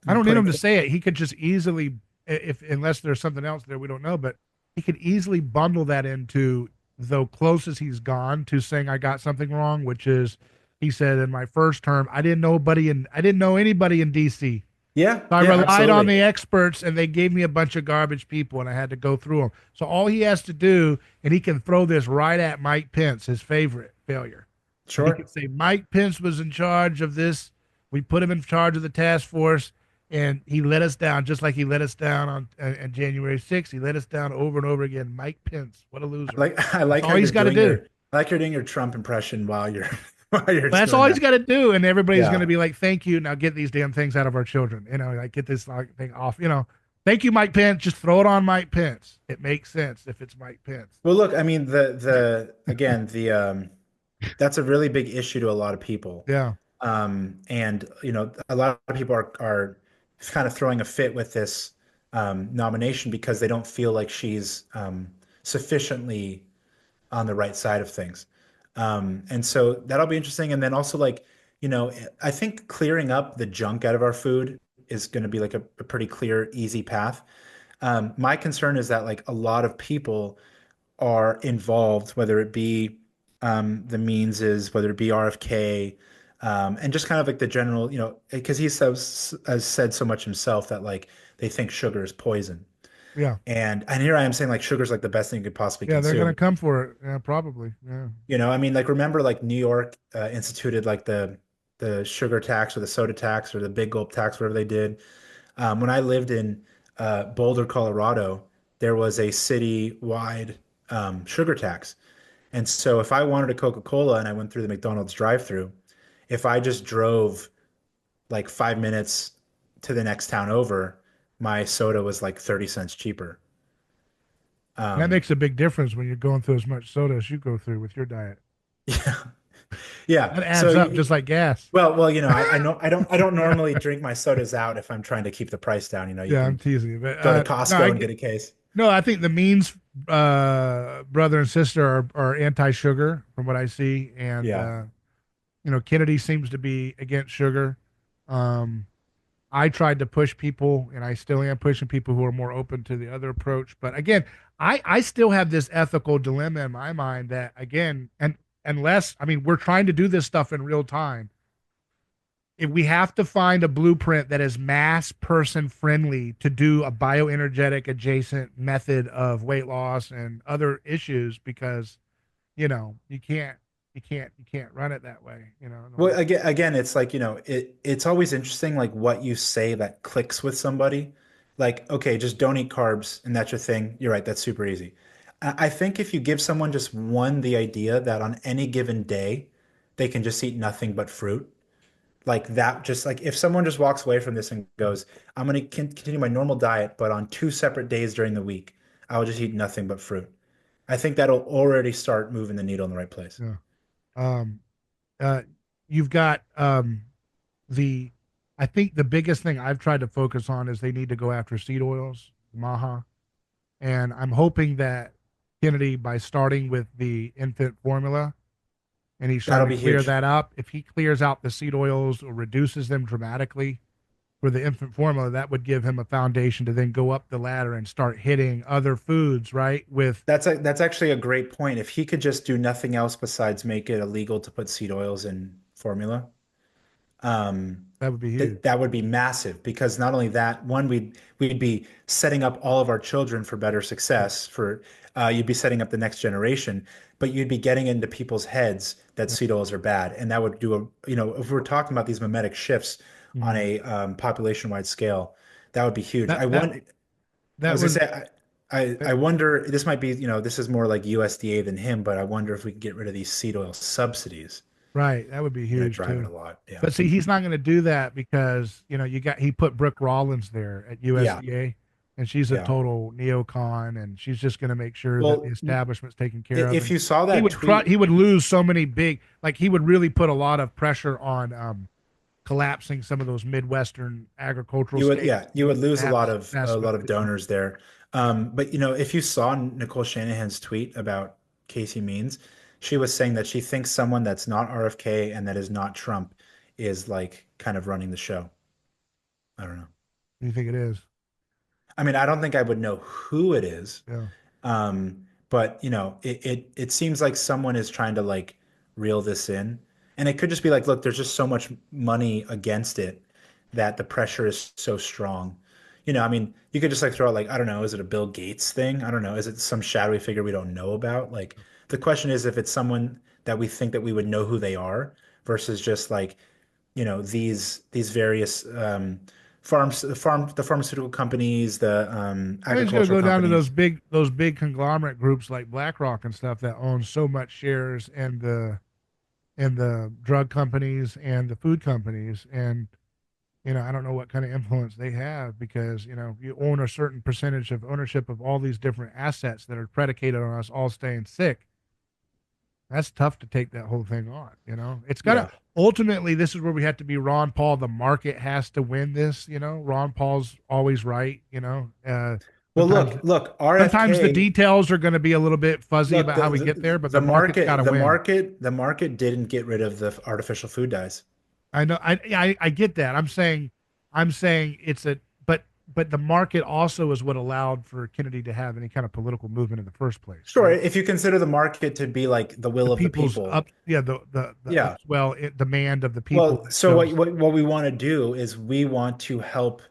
I don't need putting him to say it. He could just easily, if unless there's something else there we don't know, but he could easily bundle that into the closest he's gone to saying I got something wrong, which is he said in my first term I didn't know anybody in DC. yeah, So I yeah, relied on absolutely. the experts and they gave me a bunch of garbage people and I had to go through them. So all he has to do, and he can throw this right at Mike Pence, his favorite failure. And he can Sure. say, Mike Pence was in charge of this. We put him in charge of the task force and he let us down just like he let us down on January 6th. He let us down over and over again. Mike Pence, what a loser. I That's like how all he's got to do. you're doing your Trump impression while you're while you're That's doing all he's that. got to do, and everybody's going to Yeah. be like, "Thank you." Now get these damn things out of our children. Like get this like thing off. Thank you, Mike Pence. Just throw it on Mike Pence. It makes sense if it's Mike Pence. Well, look, I mean the again the that's a really big issue to a lot of people. Yeah, And a lot of people are kind of throwing a fit with this nomination because they don't feel like she's sufficiently on the right side of things. And so that'll be interesting. And then also like, I think clearing up the junk out of our food is going to be like a pretty clear, easy path. My concern is that like a lot of people are involved, whether it be the means is, whether it be RFK, and just kind of like the general, because has said so much himself that like they think sugar is poison. yeah, And here I am saying like sugar is like the best thing you could possibly yeah. They're gonna consume. come for it. Yeah, probably. Yeah, I mean, like remember like New York instituted like the sugar tax or the soda tax or the big gulp tax, whatever they did. When I lived in Boulder, Colorado, there was a city-wide sugar tax. And so if I wanted a Coca-Cola and I went through the McDonald's drive-through, if I just drove like 5 minutes to the next town over, my soda was like 30 cents cheaper. and that Um, makes a big difference when you're going through as much soda as you go through with your diet. yeah, yeah. That So adds up just like gas. well, I know I don't normally drink my sodas out if I'm trying to keep the price down. You Yeah, I'm can teasing you, but go to no, Costco and get a case. no. I think the means brother and sister are anti-sugar from what I see, and Yeah. Kennedy seems to be against sugar. Um, I tried to push people, and I still am pushing people who are more open to the other approach. But again, I still have this ethical dilemma in my mind that again, and unless I mean we're trying to do this stuff in real time, if we have to find a blueprint that is mass person friendly to do a bioenergetic adjacent method of weight loss and other issues because you can't run it that way in Well, order. again, it's like, it's always interesting, like what you say that clicks with somebody. Like, okay, just don't eat carbs and that's your thing. You're right. That's super easy. I think if you give someone just the idea that on any given day, they can just eat nothing but fruit, like that, just like if someone just walks away from this and goes, I'm going to continue my normal diet, but on two separate days during the week, I will just eat nothing but fruit. I think that'll already start moving the needle in the right place. Yeah. Um, uh, you've got the I think the biggest thing I've tried to focus on is they need to go after seed oils, MAHA, and I'm hoping that Kennedy, by starting with the infant formula, and he's trying That'll to be clear huge. that up, if he clears out the seed oils or reduces them dramatically for the infant formula, that would give him a foundation to then go up the ladder and start hitting other foods, right? With That's actually a great point. If he could just do nothing else besides make it illegal to put seed oils in formula, um, that would be huge. that would be massive because not only that, one, we'd be setting up all of our children for better Yeah, success. For you'd be setting up the next generation, but you'd be getting into people's heads that yeah. seed oils are bad, and that would do a if we're talking about these mimetic shifts on Mhm. a population-wide scale, that would be huge. That that I that was gonna would say, I wonder, this might be, this is more like USDA than him, but I wonder if we could get rid of these seed oil subsidies. right. That would be Gonna huge drive it too. a lot. Yeah. But see, he's not going to do that because he put Brooke Rollins there at Yeah. USDA, and she's a Yeah. total neocon, and she's just going to make sure that the Well, establishment's taken care of. if And you saw he that would cru- tweet, he would lose so many big, like he would really put a lot of pressure on collapsing some of those Midwestern agricultural states you would to lose have a success with lot of it. donors there. But if you saw Nicole Shanahan's tweet about Casey Means, she was saying that she thinks someone that's not RFK and that is not Trump is like kind of running the show. I don't know. Do you think it is? I mean, I don't think I would know who it is. Yeah. But it seems like someone is trying to like reel this in. And it could just be like, look, there's just so much money against it that the pressure is so strong. I mean, you could just like throw out like, I don't know, is it a Bill Gates thing? I don't know. Is it some shadowy figure we don't know about? Like the question is if it's someone that we think that we would know who they are versus just like, these various the pharmaceutical companies, the I think it's going to agricultural go down to companies. those big conglomerate groups like BlackRock and stuff that own so much shares in the drug companies and the food companies. And I don't know what kind of influence they have because you own a certain percentage of ownership of all these different assets that are predicated on us all staying sick. That's tough to take that whole thing on. It's got to Yeah. ultimately, this is where we have to be Ron Paul. The market has to win this. Ron Paul's always right. Well, Sometimes look, sometimes the RFK, details are going to be a little bit fuzzy look, about how we get there, but the market's got to win. the market didn't get rid of the artificial food dyes. I know. I get that. I'm saying it's a but the market also is what allowed for Kennedy to have any kind of political movement in the first place, Sure, right? if you consider the market to be like the The will of the people's people. up, yeah, the Yeah. upswell demand of the people Well, so themselves. what we want to do is we want to help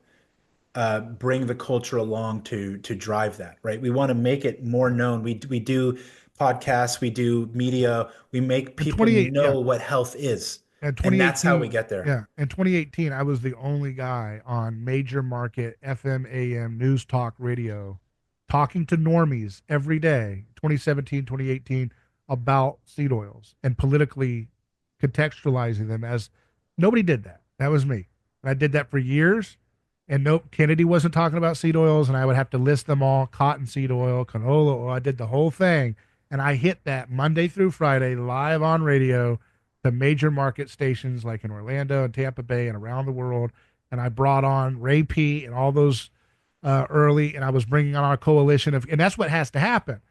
bring the culture along to drive that, right? We want to make it more known. We do podcasts, we do media, we make In people 28, yeah, know what health is, in and that's how we 2018, get there. yeah, in 2018, I was the only guy on major market FM AM news talk radio talking to normies every day, 2017, 2018, about seed oils and politically contextualizing them as nobody did that. That was me. And I did that for years. And nope, Kennedy wasn't talking about seed oils, and I would have to list them all: cottonseed oil, canola oil. I did the whole thing. And I hit that Monday through Friday live on radio to major market stations like in Orlando and Tampa Bay and around the world. And I brought on Ray P and all those early, and I was bringing on a coalition of, and that's what has to happen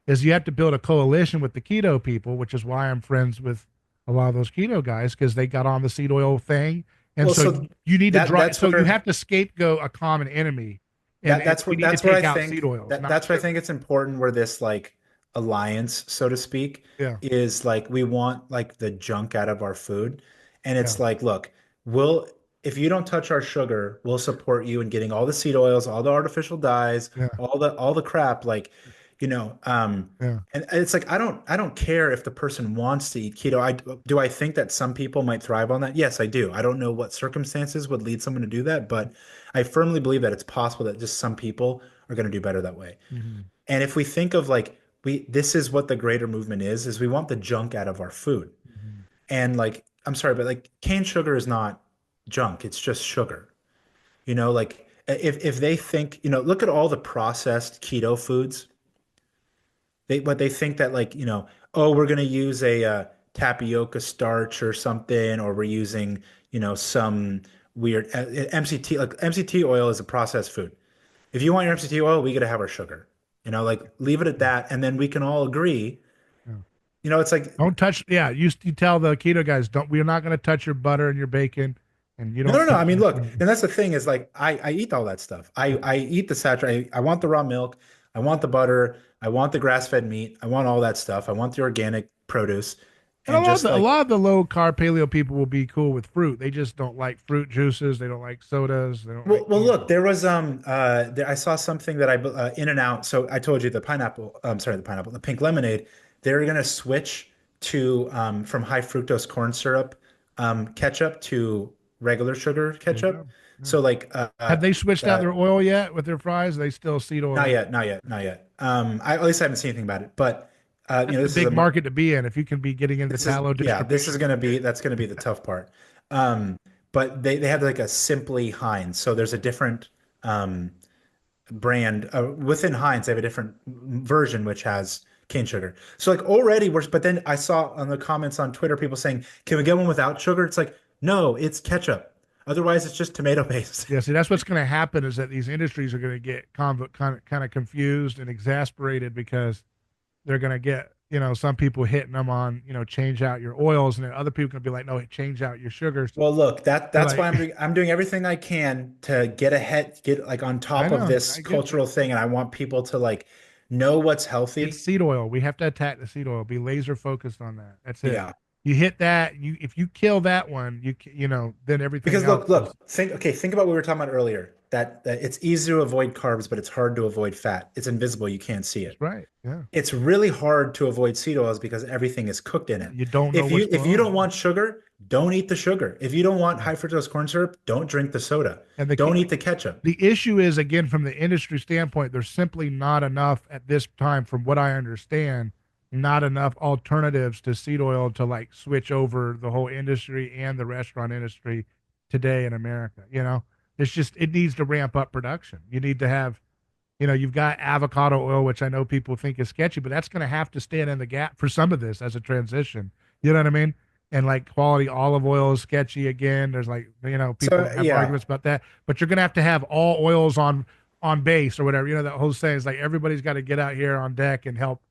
is you have to build a coalition with the keto people, which is why I'm friends with a lot of those keto guys because they got on the seed oil thing, and Well, so so you need to drive. that's So you where have to scapegoat a common enemy, and we need to that's where I take out seed think oils, not that's where I sugar. think it's important where this like alliance, so to speak, Yeah, is like we want like the junk out of our food. And yeah, it's like, look, we'll if you don't touch our sugar, we'll support you in getting all the seed oils, all the artificial dyes, yeah, all the crap, like, you know, um, yeah. and it's like I don't care if the person wants to eat keto. I think that some people might thrive on that? Yes, I do. I don't know what circumstances would lead someone to do that, but I firmly believe that it's possible that just some people are going to do better that way. Mm-hmm. And if we think of like we this is what the greater movement is we want the junk out of our food. Mm-hmm. And like I'm sorry, but like cane sugar is not junk, it's just sugar. Like if they think, look at all the processed keto foods. But they think that like, oh, we're going to use a tapioca starch or something, or we're using, some weird MCT. Like MCT oil is a processed food. If you want your MCT oil, we got to have our sugar. Like leave it at Yeah, that, and then we can all agree. yeah. It's like Don't touch. Yeah, you tell the keto guys, don't. We're not going to touch your butter and your bacon, and you no, no, don't no. I touch mean, this. look, and that's the thing is like I eat all that stuff. I eat the saturated. I want the raw milk. I want the butter. I want the grass-fed meat. I want all that stuff. I want the organic produce, And a and lot of just the a like lot of the low carb paleo people will be cool with fruit. They just don't like fruit juices. They don't like sodas. They don't like well, candy. look, there was I saw something that I in and out. So I told you the pineapple. I'm sorry, the pineapple, the pink lemonade. They're gonna switch to from high fructose corn syrup ketchup to regular sugar There you ketchup. go. Yeah. So like Have they switched out their oil yet with their fries? They still seed not oil. yet, not yet, not yet. At least I haven't seen anything about it. But That's the this is big market to be in. If you can be getting into this is tallow yeah, this is distribution. gonna be that's gonna be the tough part. But they have like a Simply Heinz. So there's a different um brand within Heinz. They have a different version which has cane sugar. So like already we're but then I saw on the comments on Twitter people saying, "Can we get one without sugar?" It's like, no, it's ketchup. Otherwise, it's just tomato paste. Yeah, see, that's what's going to happen is that these industries are going to get kind of confused and exasperated because they're going to get, some people hitting them on, change out your oils, and then other people can be like, no, change out your sugars. Well, look, They're that's why like, I'm doing everything I can to get like on I top of know, this I get you. cultural thing, and I want people to like know what's It's healthy. seed oil. We have to attack the seed oil. Be laser focused on that. That's it. Yeah. You hit that. If you kill that one, then everything Because else is think about what we were talking about earlier, that it's easy to avoid carbs, but it's hard to avoid fat. It's invisible, you can't see that's it. right. Yeah, It's really hard to avoid seed oils because everything is cooked in it. you don't know If what's you if going you on. don't want sugar, don't eat the sugar. If you don't want Yeah. high fructose corn syrup, don't drink the soda. And the Don't eat the ketchup. the issue is again from the industry standpoint, there's simply not enough at this time, from what I understand, not enough alternatives to seed oil to like switch over the whole industry and the restaurant industry today in America. It's just it needs to ramp up production. You need to have, you've got avocado oil, which I know people think is sketchy, but that's going to have to stand in the gap for some of this as a transition. You know what I mean? And like quality olive oil is sketchy again. There's like, people So have yeah. arguments about that, but you're going to have all oils on base or whatever. That whole saying is like everybody's got to get out here on deck and help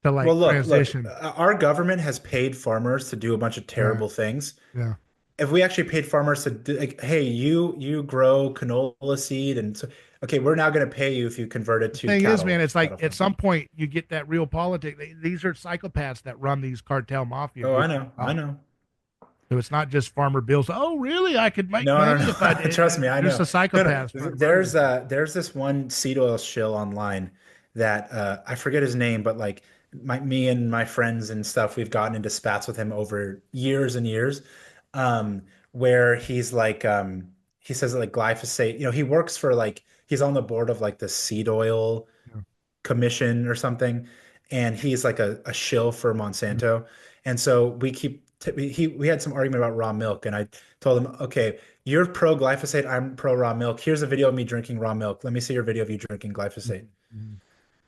to Well, like look, transition. our government has paid farmers to do a bunch of Yeah, terrible things. yeah. If we actually paid farmers to do, like, hey, you grow canola seed, and so, okay, we're now going to pay you if you convert it The to thing is, man, it's like cattle at farm. some point you get that real politics. These are psychopaths that run these cartel mafia Oh, I groups know, as I well. know. So it's not just farmer bills. Oh, really? I could make No, no, money if I no. Trust did. me, I There's know. the No, no. psychopaths trying to run There's this. there's this one seed oil shill online that I forget his name, but like me and my friends and stuff, we've gotten into spats with him over years and years. Um, where he's like he says that like glyphosate, he works for like he's on the board of like the seed oil Yeah. commission or something, and he's like a shill for Monsanto. And so we had some argument about raw milk, and I told him, okay, you're pro glyphosate, I'm pro raw milk. Here's a video of me drinking raw milk. Let me see your video of you drinking glyphosate. Mhm.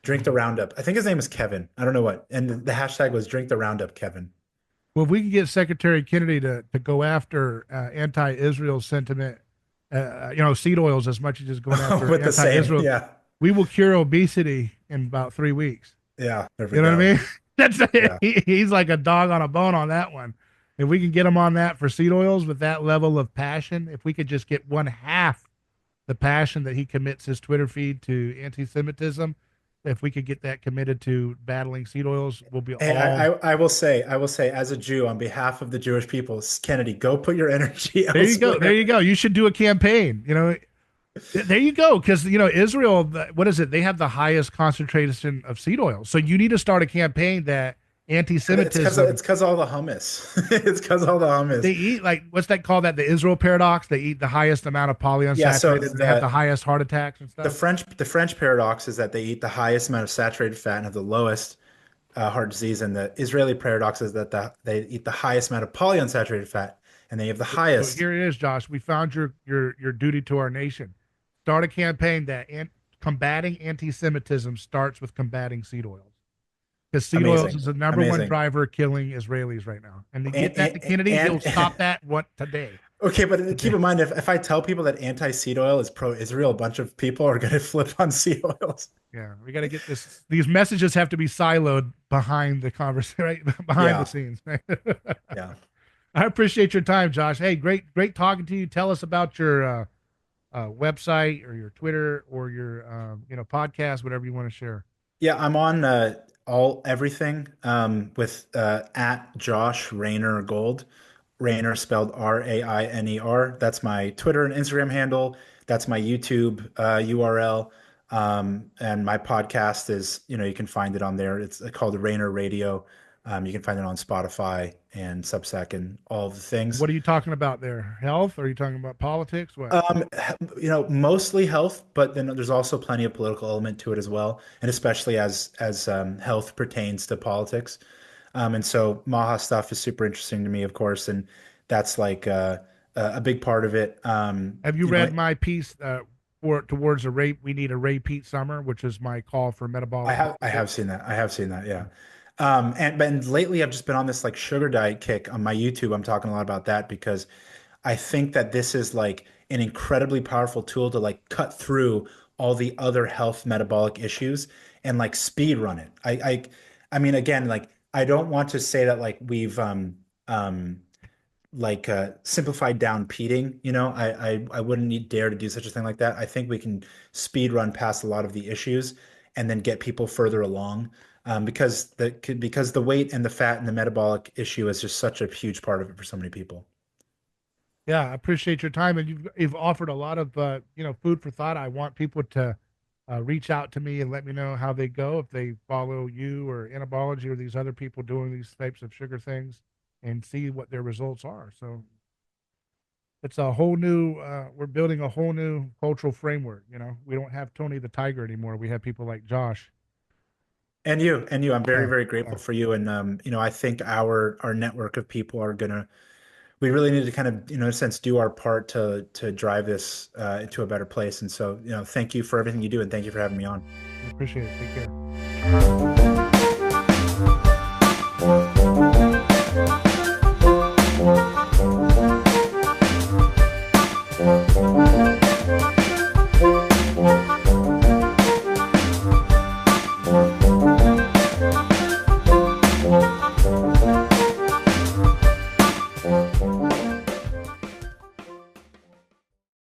Drink the Roundup. I think his name is Kevin. I don't know what. And the hashtag was drink the Roundup, Kevin. Well, if we can get Secretary Kennedy to go after anti-Israel sentiment, seed oils as much as just going after With the same. anti-Israel, Yeah. we will cure obesity in about 3 weeks. Yeah. There we You know what I go. mean? That's Yeah. he's like a dog on a bone on that one. If we can get him on that for seed oils with that level of passion, if we could just get one half the passion that he commits his Twitter feed to anti-Semitism, if we could get that committed to battling seed oils, we'll be Hey, all. I will say, as a Jew, on behalf of the Jewish people, Kennedy, go put your energy There you go. There elsewhere. you go. You should do a campaign. There you go. Because Israel, what is it? They have the highest concentration of seed oil. So you need to start a campaign that It's anti-Semitism. because all the hummus. It's because all the They hummus. eat like what's that called? That the Israel paradox. They eat the highest amount of Yeah. So polyunsaturated, and they have the highest heart attacks and stuff. The French paradox is that they eat the highest amount of saturated fat and have the lowest heart disease, and the Israeli paradox is that they eat the highest amount of polyunsaturated fat and they have the So highest. here it is, Josh. We found your duty to our nation. Start a campaign that combating anti-Semitism starts with combating seed oils. because seed oils Amazing. is the number one Amazing. driver killing Israelis right now. And to And, get that to Kennedy, he'll and stop that what today. okay, but keep Today. in mind if I tell people that anti-seed oil is pro-Israel, a bunch of people are going to flip on seed oils. Yeah, we got to get this. These messages have to be siloed behind the conversation, right? Behind the Yeah, scenes. Right? yeah. I appreciate your time, Josh. Hey, great talking to you. Tell us about your website or your Twitter or your podcast, whatever you want to share. Yeah, I'm on all everything with at Josh Rayner Gold. Rayner spelled Rainer. That's my Twitter and Instagram handle. That's my YouTube URL. And my podcast is, you can find it on there. It's called the Rayner Radio. You can find it on Spotify and Substack and all of the things. What are you talking about there? Health? Are you talking about politics? What? Um, mostly health, but then there's also plenty of political element to it as well, and especially as health pertains to politics. And so MAHA stuff is super interesting to me, of course, and that's like a big part of it. Have you read my piece for towards a rape? We need a repeat summer, which is my call for metabolic I have politics. seen that. I have seen that. Yeah. And lately I've just been on this like sugar diet kick on my YouTube. I'm talking a lot about that because I think that this is like an incredibly powerful tool to like cut through all the other health metabolic issues and like speed run it. I mean, again, like I don't want to say that like we've like simplified down peating. I wouldn't need dare to do such a thing like that. I think we can speed run past a lot of the issues and then get people further along. Because the weight and the fat and the metabolic issue is just such a huge part of it for so many people. Yeah, I appreciate your time, and you've offered a lot of food for thought. I want people to reach out to me and let me know how they go if they follow you or Anabology or these other people doing these types of sugar things, and see what their results are. So it's a whole new. We're building a whole new cultural framework. We don't have Tony the Tiger anymore. We have people like Josh. And you, I'm very, Yeah, very yeah. grateful for you. And I think our network of people are gonna. We really need to kind of, in a sense, do our part to drive this into a better place. And so, thank you for everything you do, and thank you for having me on. I appreciate it. Take care.